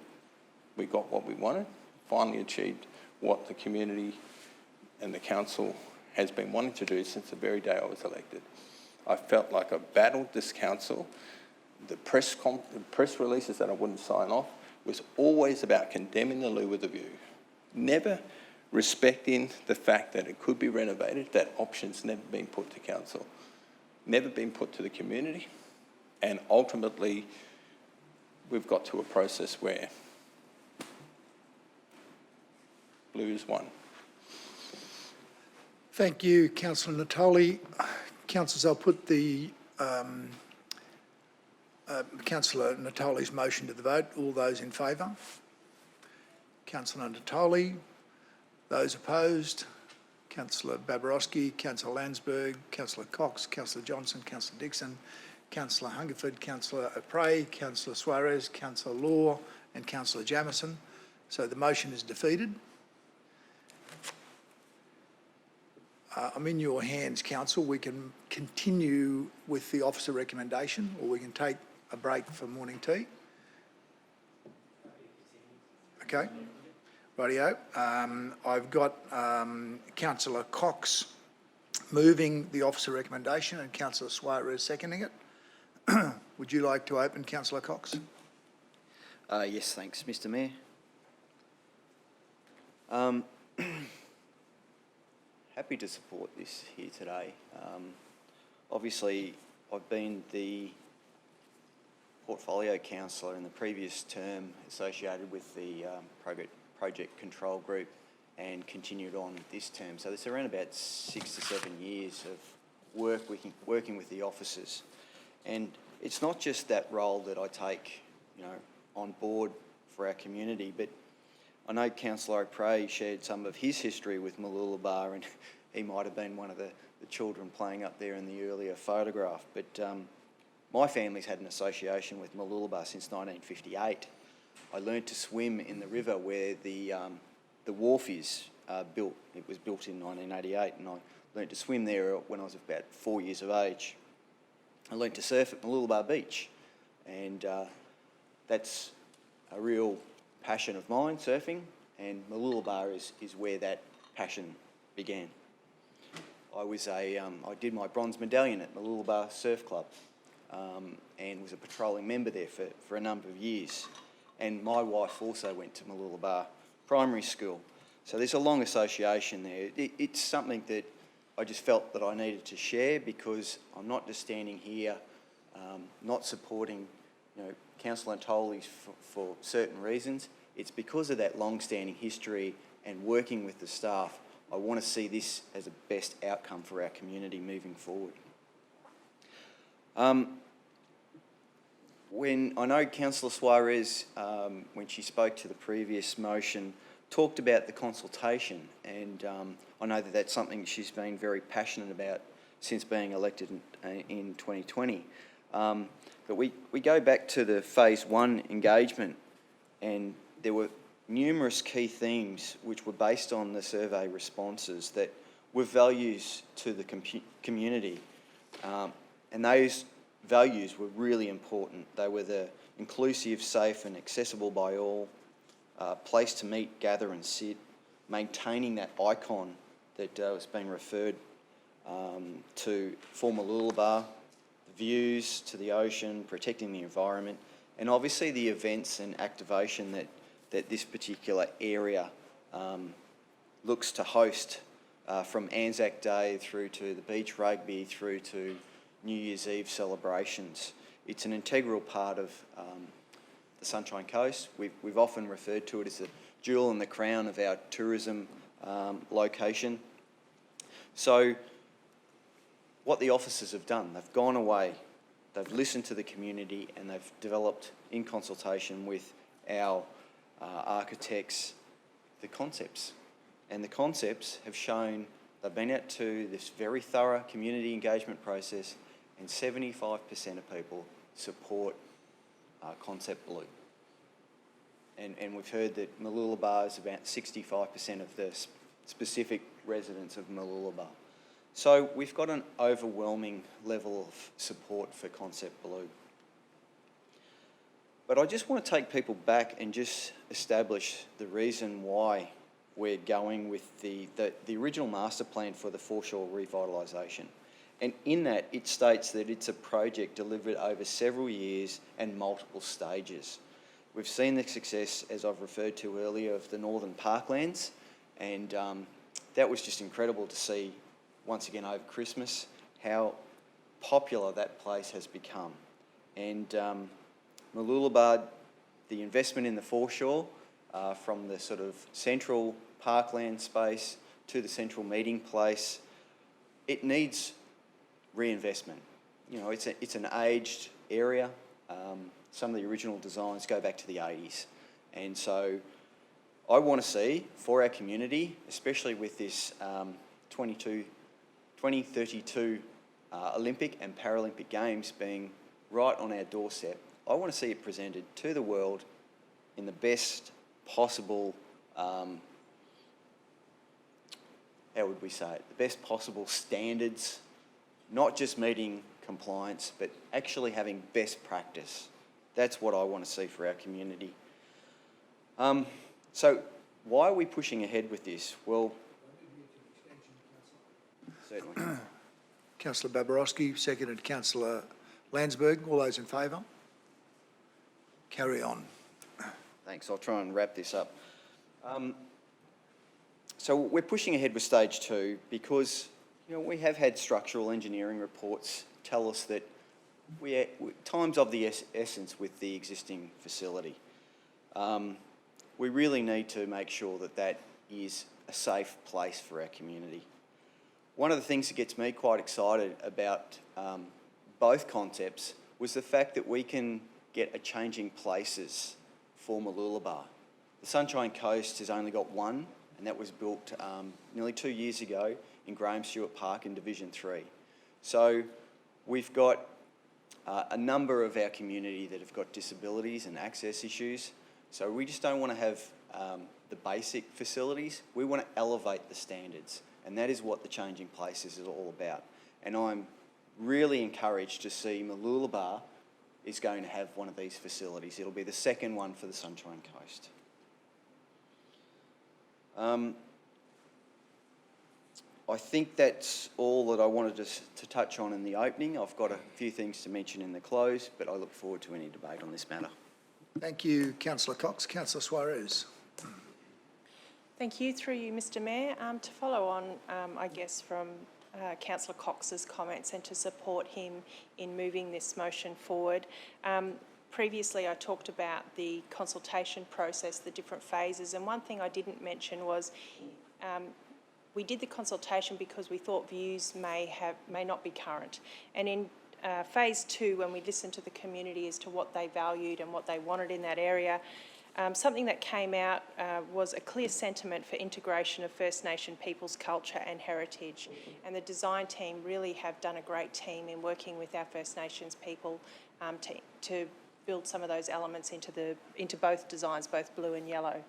We got what we wanted, finally achieved what the community and the council has been wanting to do since the very day I was elected. I felt like I battled this council. The press releases that I wouldn't sign off was always about condemning the loo with a view, never respecting the fact that it could be renovated, that option's never been put to council, never been put to the community, and ultimately we've got to a process where blue is won. Thank you, Councillor Natoli. Councillors, I'll put the Councillor Natoli's motion to the vote. All those in favour? Councillor Natoli. Those opposed? Councillor Babarowski, Councillor Landsberg, Councillor Cox, Councillor Johnson, Councillor Dixon, Councillor Hungerford, Councillor O'Prey, Councillor Suarez, Councillor Law and Councillor Jamieson. So the motion is defeated. I'm in your hands, Council. We can continue with the officer recommendation, or we can take a break for morning tea. Okay. Rightio. I've got Councillor Cox moving the officer recommendation and Councillor Suarez seconding it. Would you like to open, Councillor Cox? Yes, thanks, Mr. Mayor. Happy to support this here today. Obviously, I've been the portfolio councillor in the previous term associated with the project control group and continued on this term. So there's around about 6 to 7 years of working with the officers. And it's not just that role that I take, on board for our community, but I know Councillor O'Prey shared some of his history with Mooloolaba, and he might have been one of the children playing up there in the earlier photograph. But my family's had an association with Mooloolaba since 1958. I learned to swim in the river where the wharf is built. It was built in 1988, and I learned to swim there when I was about 4 years of age. I learned to surf at Mooloolaba Beach, and that's a real passion of mine, surfing, and Mooloolaba is where that passion began. I did my bronze medallion at Mooloolaba Surf Club and was a patrolling member there for a number of years. And my wife also went to Mooloolaba Primary School. So there's a long association there. It's something that I just felt that I needed to share, because I'm not just standing here not supporting Councillor Antoli's for certain reasons. It's because of that long-standing history and working with the staff. I want to see this as a best outcome for our community moving forward. When I know Councillor Suarez, when she spoke to the previous motion, talked about the consultation, and I know that that's something she's been very passionate about since being elected in 2020. But we go back to the phase 1 engagement, and there were numerous key themes which were based on the survey responses that were values to the community. And those values were really important. They were the inclusive, safe and accessible by all, place to meet, gather and sit, maintaining that icon that was being referred to for Mooloolaba, the views to the ocean, protecting the environment, and obviously the events and activation that this particular area looks to host, from Anzac Day through to the beach rugby through to New Year's Eve celebrations. It's an integral part of the Sunshine Coast. We've often referred to it as the jewel in the crown of our tourism location. So what the officers have done, they've gone away, they've listened to the community, and they've developed, in consultation with our architects, the concepts. And the concepts have shown they've been out to this very thorough community engagement process, and 75% of people support Concept Blue. And we've heard that Mooloolaba is about 65% of the specific residents of Mooloolaba. So we've got an overwhelming level of support for Concept Blue. But I just want to take people back and just establish the reason why we're going with the original master plan for the Foreshore Revitalisation. And in that, it states that it's a project delivered over several years and multiple stages. We've seen the success, as I've referred to earlier, of the Northern Parklands, and that was just incredible to see, once again over Christmas, how popular that place has become. And Mooloolaba, the investment in the foreshore, from the sort of central parkland space to the central meeting place, it needs reinvestment. It's an aged area. Some of the original designs go back to the 80s. And so I want to see, for our community, especially with this 2032 Olympic and Paralympic Games being right on our doorstep, I want to see it presented to the world in the best possible, how would we say it, the best possible standards, not just meeting compliance, but actually having best practice. That's what I want to see for our community. So why are we pushing ahead with this? Well, certainly. Councillor Babarowski, seconded Councillor Landsberg. All those in favour? Carry on. Thanks. I'll try and wrap this up. So we're pushing ahead with stage 2 because we have had structural engineering reports tell us that time's of the essence with the existing facility. We really need to make sure that that is a safe place for our community. One of the things that gets me quite excited about both concepts was the fact that we can get a changing places for Mooloolaba. The Sunshine Coast has only got one, and that was built nearly 2 years ago in Graham Stewart Park in Division 3. So we've got a number of our community that have got disabilities and access issues. So we just don't want to have the basic facilities. We want to elevate the standards. And that is what the Changing Places is all about. And I'm really encouraged to see Mooloolaba is going to have one of these facilities. It'll be the second one for the Sunshine Coast. I think that's all that I wanted to touch on in the opening. I've got a few things to mention in the close, but I look forward to any debate on this matter. Thank you, Councillor Cox. Councillor Suarez. Thank you, through you, Mr Mayor. To follow on, I guess, from Councillor Cox's comments and to support him in moving this motion forward. Previously, I talked about the consultation process, the different phases, and one thing I didn't mention was we did the consultation because we thought views may not be current. And in phase 2, when we listened to the community as to what they valued and what they wanted in that area, something that came out was a clear sentiment for integration of First Nation people's culture and heritage. And the design team really have done a great team in working with our First Nations people to build some of those elements into both designs, both blue and yellow.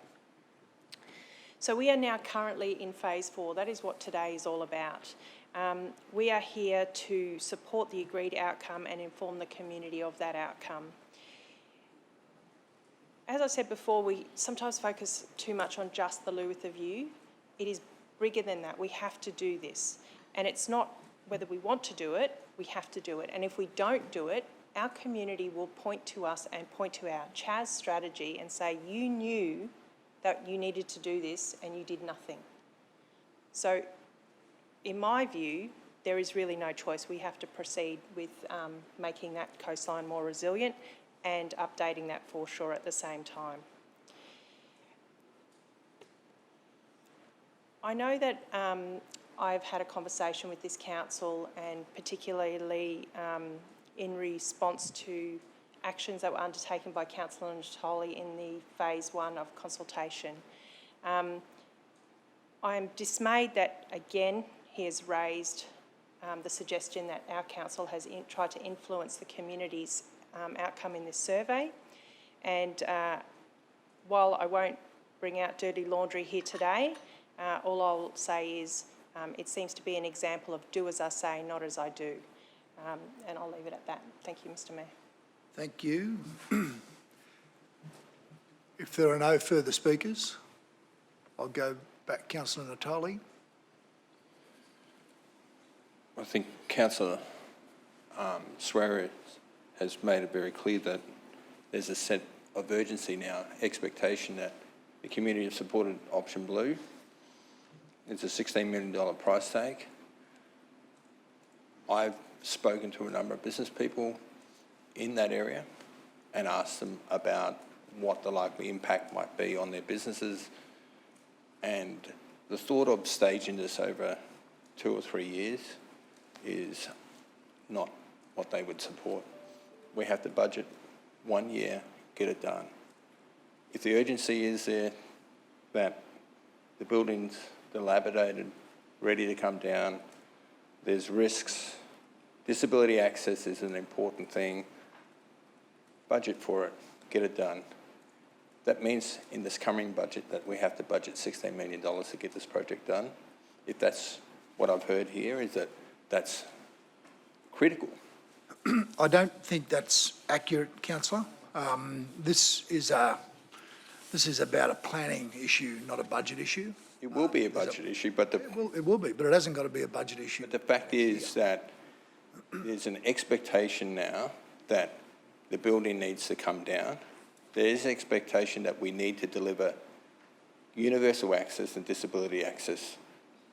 So we are now currently in phase 4. That is what today is all about. We are here to support the agreed outcome and inform the community of that outcome. As I said before, we sometimes focus too much on just the loo with the view. It is bigger than that. We have to do this. And it's not whether we want to do it, we have to do it. And if we don't do it, our community will point to us and point to our CHAS strategy and say, you knew that you needed to do this and you did nothing. So in my view, there is really no choice. We have to proceed with making that coastline more resilient and updating that foreshore at the same time. I know that I've had a conversation with this council, and particularly in response to actions that were undertaken by Councillor Natoli in the phase 1 of consultation. I am dismayed that, again, he has raised the suggestion that our council has tried to influence the community's outcome in this survey. And while I won't bring out dirty laundry here today, all I'll say is it seems to be an example of do as I say, not as I do. And I'll leave it at that. Thank you, Mr Mayor. Thank you. If there are no further speakers, I'll go back. Councillor Natoli. I think Councillor Suarez has made it very clear that there's a sense of urgency now, expectation that the community have supported option blue. It's a $16 million price tag. I've spoken to a number of business people in that area and asked them about what the likely impact might be on their businesses, and the thought of staging this over 2 or 3 years is not what they would support. We have to budget 1 year, get it done. If the urgency is there that the building's dilapidated, ready to come down. There's risks. Disability access is an important thing. Budget for it, get it done. That means in this coming budget that we have to budget $16 million to get this project done. If that's what I've heard here, is that that's critical. I don't think that's accurate, councillor. This is about a planning issue, not a budget issue. It will be a budget issue, but It will be, but it hasn't got to be a budget issue. but the fact is that there's an expectation now that the building needs to come down. There is an expectation that we need to deliver universal access and disability access,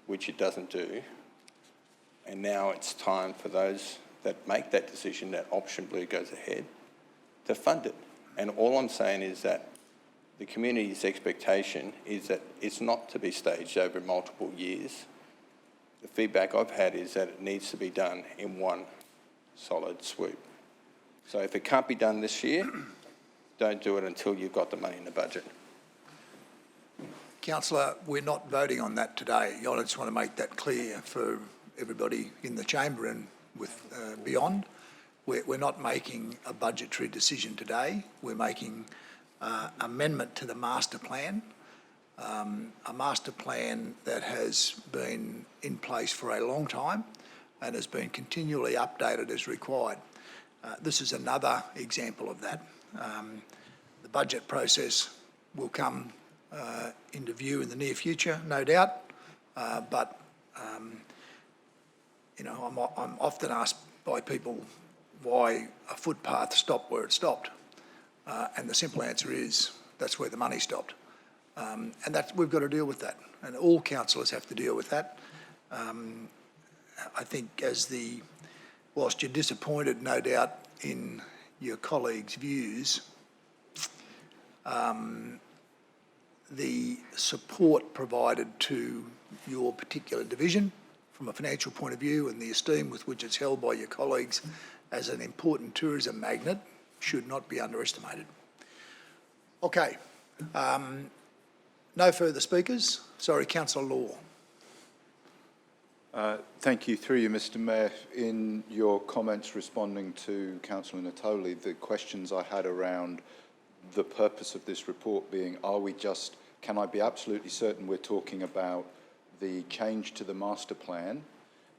which it doesn't do. And now it's time for those that make that decision, that option blue goes ahead, to fund it. And all I'm saying is that the community's expectation is that it's not to be staged over multiple years. The feedback I've had is that it needs to be done in one solid swoop. So if it can't be done this year, don't do it until you've got the money in the budget. Councillor, we're not voting on that today. I just want to make that clear for everybody in the chamber and with beyond. We're not making a budgetary decision today. We're making amendment to the master plan, a master plan that has been in place for a long time and has been continually updated as required. This is another example of that. The budget process will come into view in the near future, no doubt, but you know, I'm often asked by people why a footpath stopped where it stopped, and the simple answer is that's where the money stopped, and that we've got to deal with that, and all councillors have to deal with that. I think whilst you're disappointed, no doubt, in your colleagues' views, the support provided to your particular division from a financial point of view and the esteem with which it's held by your colleagues as an important tourism magnet should not be underestimated. Okay. No further speakers. Sorry, Councillor Law. Thank you. Through you, Mr Mayor, in your comments responding to Councillor Natoli, the questions I had around the purpose of this report being, can I be absolutely certain we're talking about the change to the master plan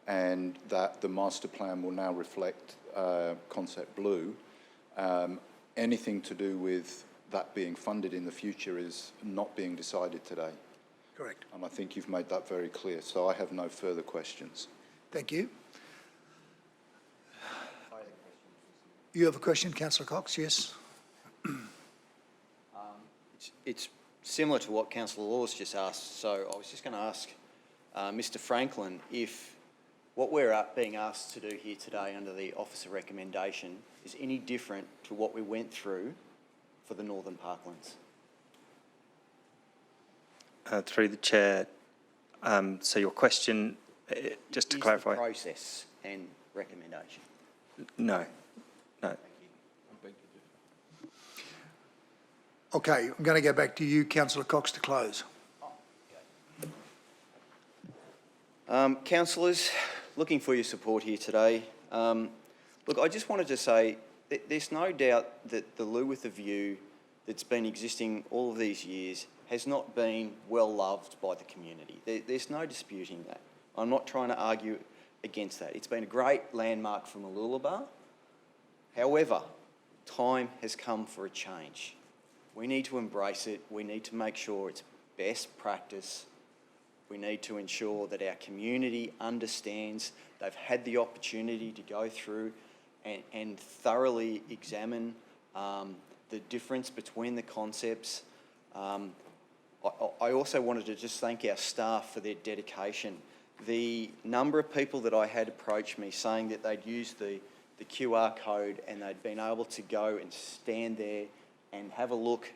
and that the master plan will now reflect Concept Blue? Anything to do with that being funded in the future is not being decided today. Correct. And I think you've made that very clear, so I have no further questions. Thank you. You have a question, Councillor Cox? Yes. It's similar to what Councillor Laws just asked, so I was just going to ask Mr Franklin if what we're being asked to do here today under the officer recommendation is any different to what we went through for the Northern Parklands. Through the chair, so your question, just to clarify. The process and recommendation. No. Okay, I'm going to go back to you, Councillor Cox, to close. Councillors, looking for your support here today. Look, I just wanted to say that there's no doubt that the loo with the view that's been existing all of these years has not been well loved by the community. There's no disputing that. I'm not trying to argue against that. It's been a great landmark for Mooloolaba. However, time has come for a change. We need to embrace it. We need to make sure it's best practice. We need to ensure that our community understands they've had the opportunity to go through and thoroughly examine the difference between the concepts. I also wanted to just thank our staff for their dedication. The number of people that I had approach me saying that they'd used the QR code and they'd been able to go and stand there and have a look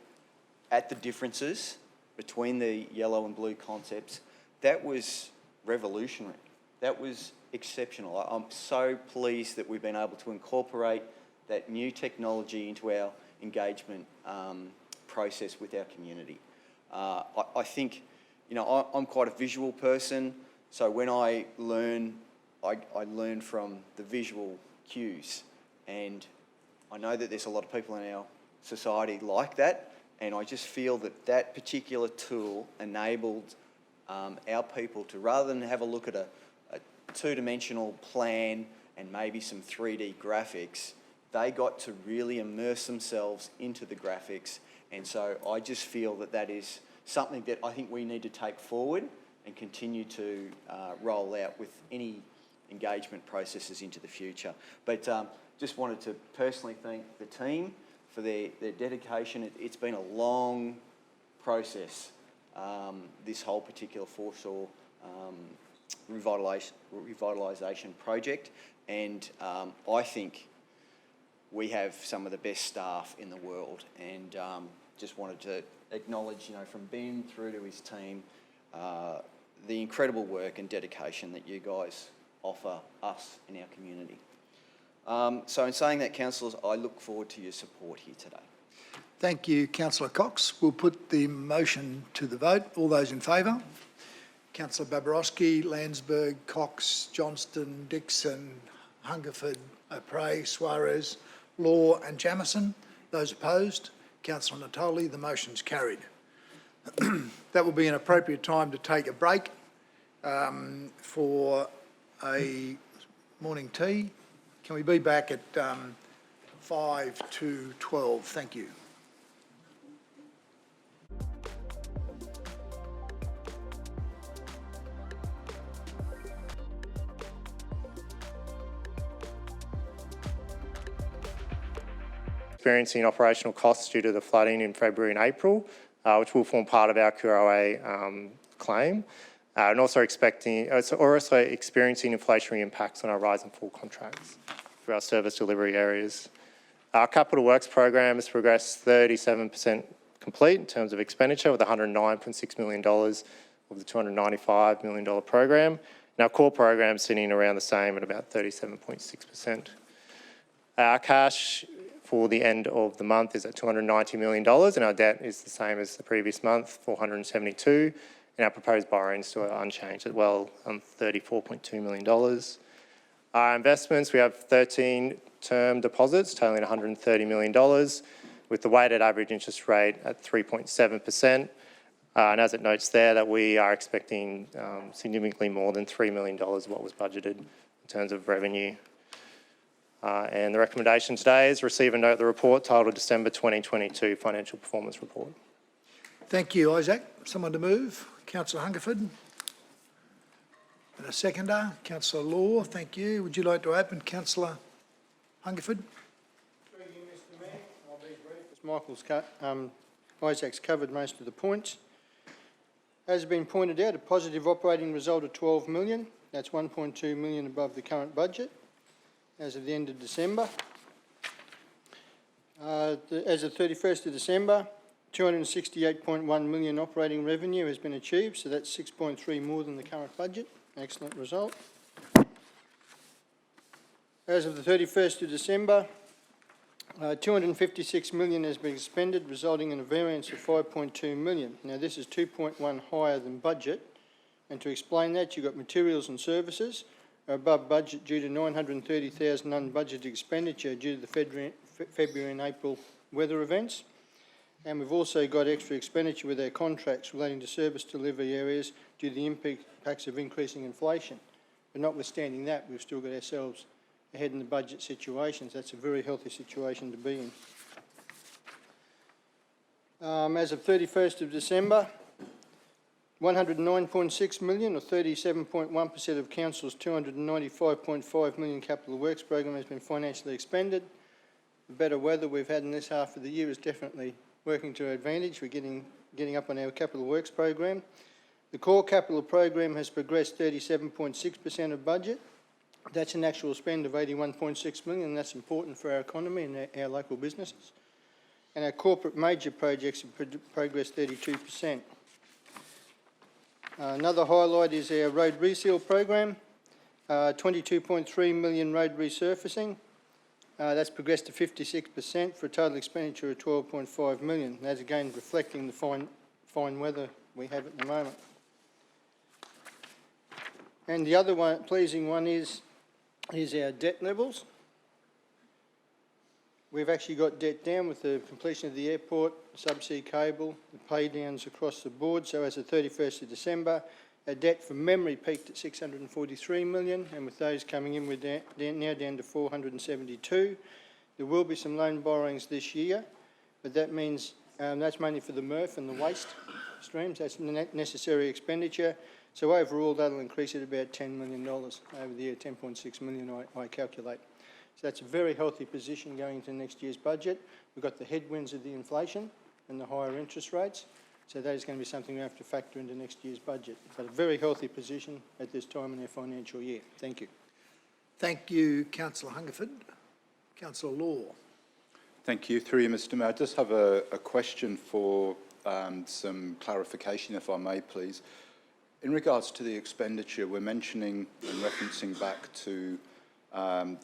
at the differences between the yellow and blue concepts, that was revolutionary. That was exceptional. I'm so pleased that we've been able to incorporate that new technology into our engagement process with our community. I think, you know, I'm quite a visual person. So when I learn, I learn from the visual cues, and I know that there's a lot of people in our society like that, and I just feel that that particular tool enabled our people to, rather than have a look at a two-dimensional plan and maybe some 3D graphics, they got to really immerse themselves into the graphics. And so I just feel that that is something that I think we need to take forward and continue to roll out with any engagement processes into the future. But just wanted to personally thank the team for their dedication. It's been a long process, this whole particular Foreshore revitalisation project, and I think we have some of the best staff in the world, and just wanted to acknowledge, from Ben through to his team, the incredible work and dedication that you guys offer us in our community. So in saying that, councillors, I look forward to your support here today. Thank you, Councillor Cox. We'll put the motion to the vote. All those in favour? Councillor Babarowski, Landsberg, Cox, Johnston, Dixon, Hungerford, O'Prey, Suarez, Law and Jamieson. Those opposed? Councillor Natoli. The motion's carried. That will be an appropriate time to take a break for a morning tea. Can we be back at 5 to 12? Thank you. Experiencing operational costs due to the flooding in February and April, which will form part of our QROA claim, and also experiencing inflationary impacts on our rise and fall contracts for our service delivery areas. Our capital works program has progressed 37% complete in terms of expenditure, with $109.6 million of the $295 million program, and our core program sitting around the same at about 37.6%. Our cash for the end of the month is at $290 million, and our debt is the same as the previous month, $472, and our proposed borrowings still are unchanged as well, $34.2 million. Our investments, we have 13 term deposits totaling $130 million, with the weighted average interest rate at 3.7%. And as it notes there, that we are expecting significantly more than $3 million of what was budgeted in terms of revenue. And the recommendation today is receive and note the report titled December 2022 Financial Performance Report. Thank you, Isaac. Someone to move? Councillor Hungerford. And a seconder, Councillor Law. Thank you. Would you like to open, Councillor Hungerford? Through you, Mr. Mayor. I'll be brief, as Isaac's covered most of the points. As has been pointed out, a positive operating result of 12 million. That's 1.2 million above the current budget as of the end of December. As of 31st of December, 268.1 million operating revenue has been achieved, so that's 6.3 more than the current budget. Excellent result. As of the 31st of December, 256 million has been expended, resulting in a variance of 5.2 million. Now, this is 2.1 higher than budget, and to explain that, you've got materials and services are above budget due to 930,000 unbudgeted expenditure due to the February and April weather events. And we've also got extra expenditure with our contracts relating to service delivery areas due to the impacts of increasing inflation. But notwithstanding that, we've still got ourselves ahead in the budget situations. That's a very healthy situation to be in. As of 31st of December, 109.6 million, or 37.1% of Council's 295.5 million capital works program has been financially expended. The better weather we've had in this half of the year is definitely working to our advantage. We're getting up on our capital works program. The core capital program has progressed 37.6% of budget. That's an actual spend of 81.6 million, and that's important for our economy and our local businesses. And our corporate major projects have progressed 32%. Another highlight is our road reseal program, 22.3 million road resurfacing. That's progressed to 56% for a total expenditure of 12.5 million. That's again reflecting the fine weather we have at the moment. And the other one, pleasing one is our debt levels. We've actually got debt down with the completion of the airport, subsea cable, the pay downs across the board. So as of 31st of December, our debt from memory peaked at 643 million, and with those coming in, we're now down to 472. There will be some loan borrowings this year, but that means that's mainly for the MRF and the waste streams. That's necessary expenditure. So overall, that'll increase it about $10 million over the year, 10.6 million I calculate. So that's a very healthy position going into next year's budget. We've got the headwinds of the inflation and the higher interest rates. So that is going to be something we have to factor into next year's budget. But a very healthy position at this time in our financial year. Thank you. Thank you, Councillor Hungerford. Councillor Law. Thank you. Through you, Mr Mayor. I just have a question for some clarification, if I may, please. In regards to the expenditure, we're mentioning and referencing back to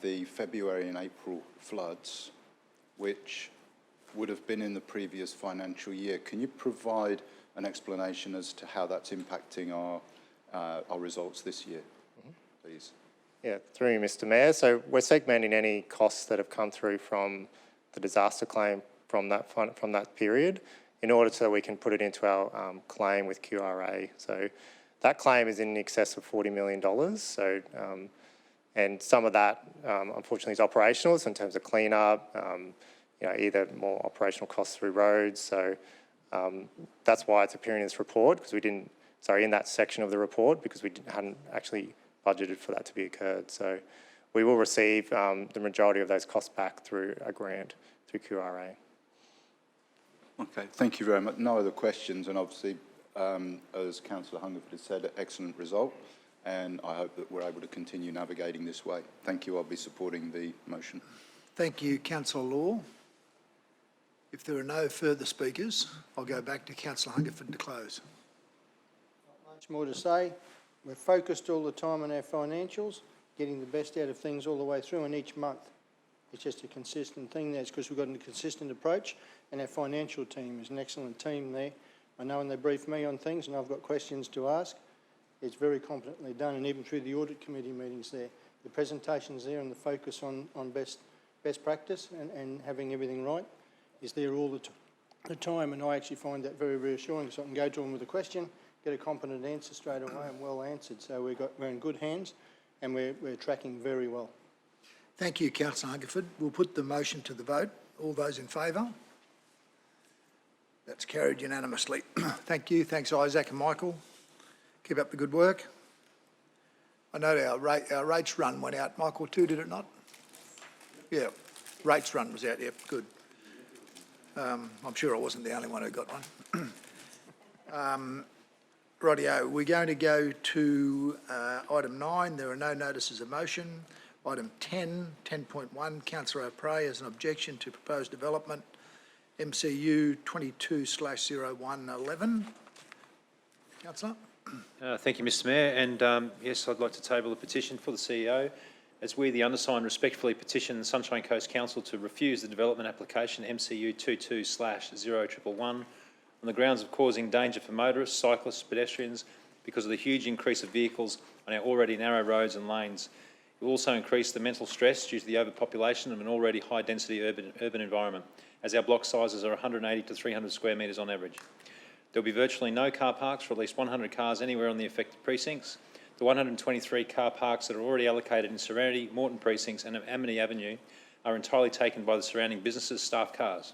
the February and April floods, which would have been in the previous financial year. Can you provide an explanation as to how that's impacting our results this year, please? Yeah, through you, Mr Mayor. So we're segmenting any costs that have come through from the disaster claim from that period in order so we can put it into our claim with QRA. So that claim is in excess of $40 million. So, and some of that, unfortunately, is operational, so in terms of clean-up, either more operational costs through roads. So that's why it's appearing in this report, because we didn't, in that section of the report, because we hadn't actually budgeted for that to be occurred. So we will receive the majority of those costs back through a grant through QRA. Okay, thank you very much. No other questions, and obviously, as Councillor Hungerford has said, excellent result, and I hope that we're able to continue navigating this way. Thank you. I'll be supporting the motion. Thank you, Councillor Law. If there are no further speakers, I'll go back to Councillor Hungerford to close. Not much more to say. We're focused all the time on our financials, getting the best out of things all the way through, and each month. It's just a consistent thing there. It's because we've got a consistent approach, and our financial team is an excellent team there. I know when they brief me on things and I've got questions to ask, it's very competently done, and even through the audit committee meetings there. The presentations there and the focus on best practice and having everything right is there all the time, and I actually find that very reassuring, so I can go to them with a question, get a competent answer straight away and well answered. So we're in good hands, and we're tracking very well. Thank you, Councillor Hungerford. We'll put the motion to the vote. All those in favour? That's carried unanimously. Thank you. Thanks, Isaac and Michael. Keep up the good work. I know our rates run went out, Michael, too, did it not? Yeah, rates run was out, yep, good. I'm sure I wasn't the only one who got one. Rightio, we're going to go to item 9. There are no notices of motion. Item 10, 10.1, Councillor O'Prey has an objection to proposed development, MCU 22/0111. Councillor. Thank you, Mr Mayor. And yes, I'd like to table a petition for the CEO, as we, the undersigned, respectfully petition the Sunshine Coast Council to refuse the development application MCU 22/0111 on the grounds of causing danger for motorists, cyclists, pedestrians because of the huge increase of vehicles on our already narrow roads and lanes. It will also increase the mental stress due to the overpopulation of an already high-density urban environment, as our block sizes are 180 to 300 square metres on average. There will be virtually no car parks for at least 100 cars anywhere on the affected precincts. The 123 car parks that are already allocated in Serenity, Moreton precincts and Amity Avenue are entirely taken by the surrounding businesses' staff cars.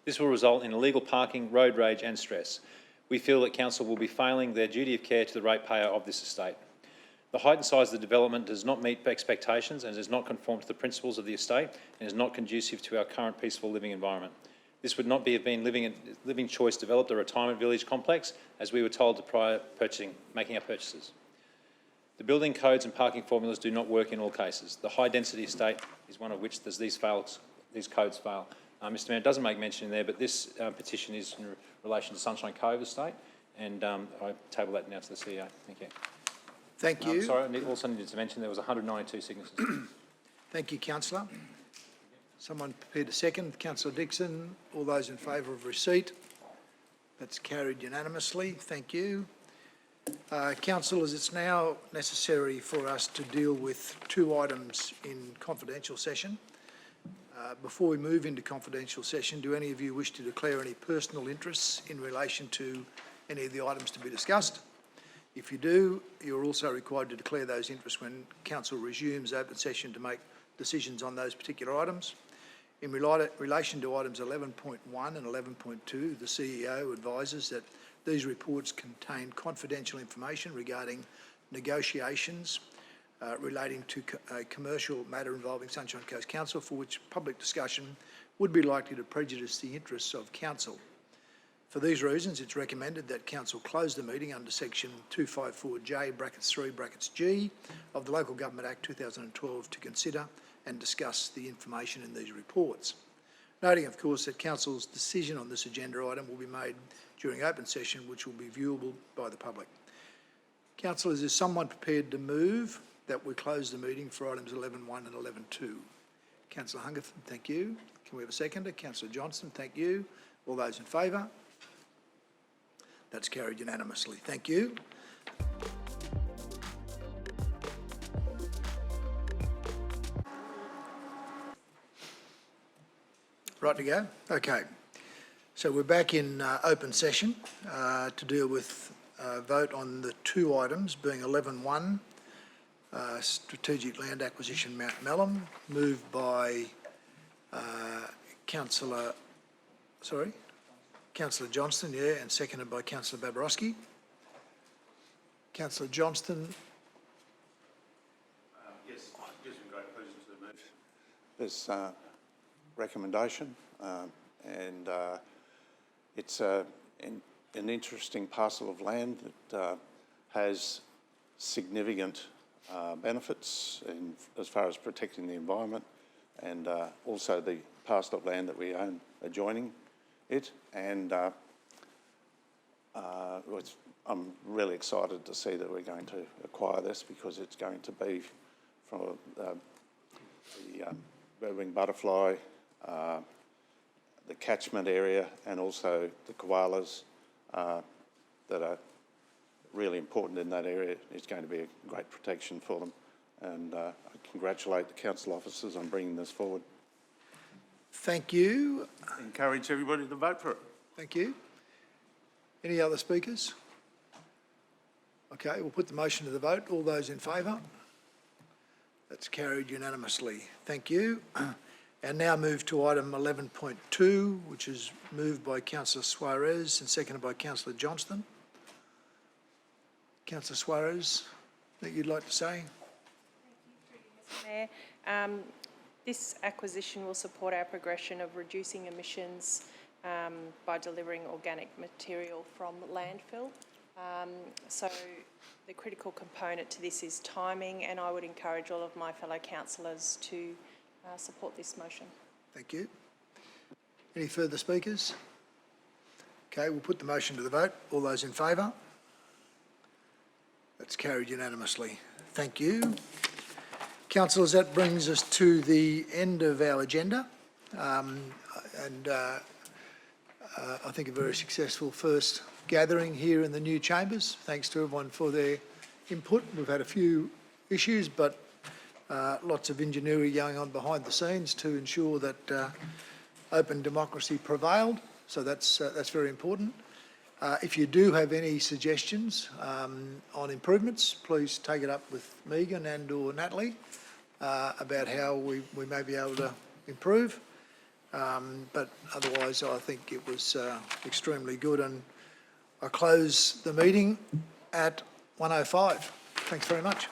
This will result in illegal parking, road rage and stress. We feel that Council will be failing their duty of care to the ratepayer of this estate. The height and size of the development does not meet expectations and does not conform to the principles of the estate and is not conducive to our current peaceful living environment. This would not be been Living Choice developed a retirement village complex, as we were told prior making our purchases. The building codes and parking formulas do not work in all cases. The high density estate is one of which these codes fail. Mr Mayor, it doesn't make mention in there, but this petition is in relation to Sunshine Cove estate, and I table that now to the CEO. Thank you. Thank you. Sorry, I also needed to mention there was 192 signatures. Thank you, Councillor. Someone prepared a second. Councillor Dixon. All those in favour of receipt? That's carried unanimously. Thank you. Councillors, it's now necessary for us to deal with 2 items in confidential session. Before we move into confidential session, do any of you wish to declare any personal interests in relation to any of the items to be discussed? If you do, you're also required to declare those interests when council resumes open session to make decisions on those particular items. In relation to items 11.1 and 11.2, the CEO advises that these reports contain confidential information regarding negotiations relating to a commercial matter involving Sunshine Coast Council, for which public discussion would be likely to prejudice the interests of council. For these reasons, it's recommended that council close the meeting under section 254J (3) of the Local Government Act 2012 to consider and discuss the information in these reports. Noting, of course, that council's decision on this agenda item will be made during open session, which will be viewable by the public. Councillors, is someone prepared to move that we close the meeting for items 11.1 and 11.2? Councillor Hungerford, thank you. Can we have a seconder? Councillor Johnston, thank you. All those in favour? That's carried unanimously. Thank you. Right to go? Okay. So we're back in open session to deal with vote on the 2 items, being 11.1, Strategic Land Acquisition Mount Mellum, moved by Councillor Johnston, and seconded by Councillor Babarowski. Councillor Johnston. Yes, with great pleasure to move This recommendation, and it's an interesting parcel of land that has significant benefits as far as protecting the environment, and also the parcel of land that we own adjoining it. And I'm really excited to see that we're going to acquire this, because it's going to be from the red-winged butterfly, the catchment area, and also the koalas that are really important in that area. It's going to be a great protection for them, and I congratulate the council officers on bringing this forward. Thank you. Encourage everybody to vote for it. Thank you. Any other speakers? Okay, we'll put the motion to the vote. All those in favour? That's carried unanimously. Thank you. And now move to item 11.2, which is moved by Councillor Suarez and seconded by Councillor Johnston. Councillor Suarez, that you'd like to say? Thank you, Mr. Mayor. This acquisition will support our progression of reducing emissions by delivering organic material from landfill. So the critical component to this is timing, and I would encourage all of my fellow councillors to support this motion. Thank you. Any further speakers? Okay, we'll put the motion to the vote. All those in favour? That's carried unanimously. Thank you. Councillors, that brings us to the end of our agenda, and I think a very successful first gathering here in the new chambers. Thanks to everyone for their input. We've had a few issues, but lots of ingenuity going on behind the scenes to ensure that open democracy prevailed. So that's very important. If you do have any suggestions on improvements, please take it up with Megan and or Natalie about how we may be able to improve. But otherwise, I think it was extremely good, and I close the meeting at 1:05. Thanks very much.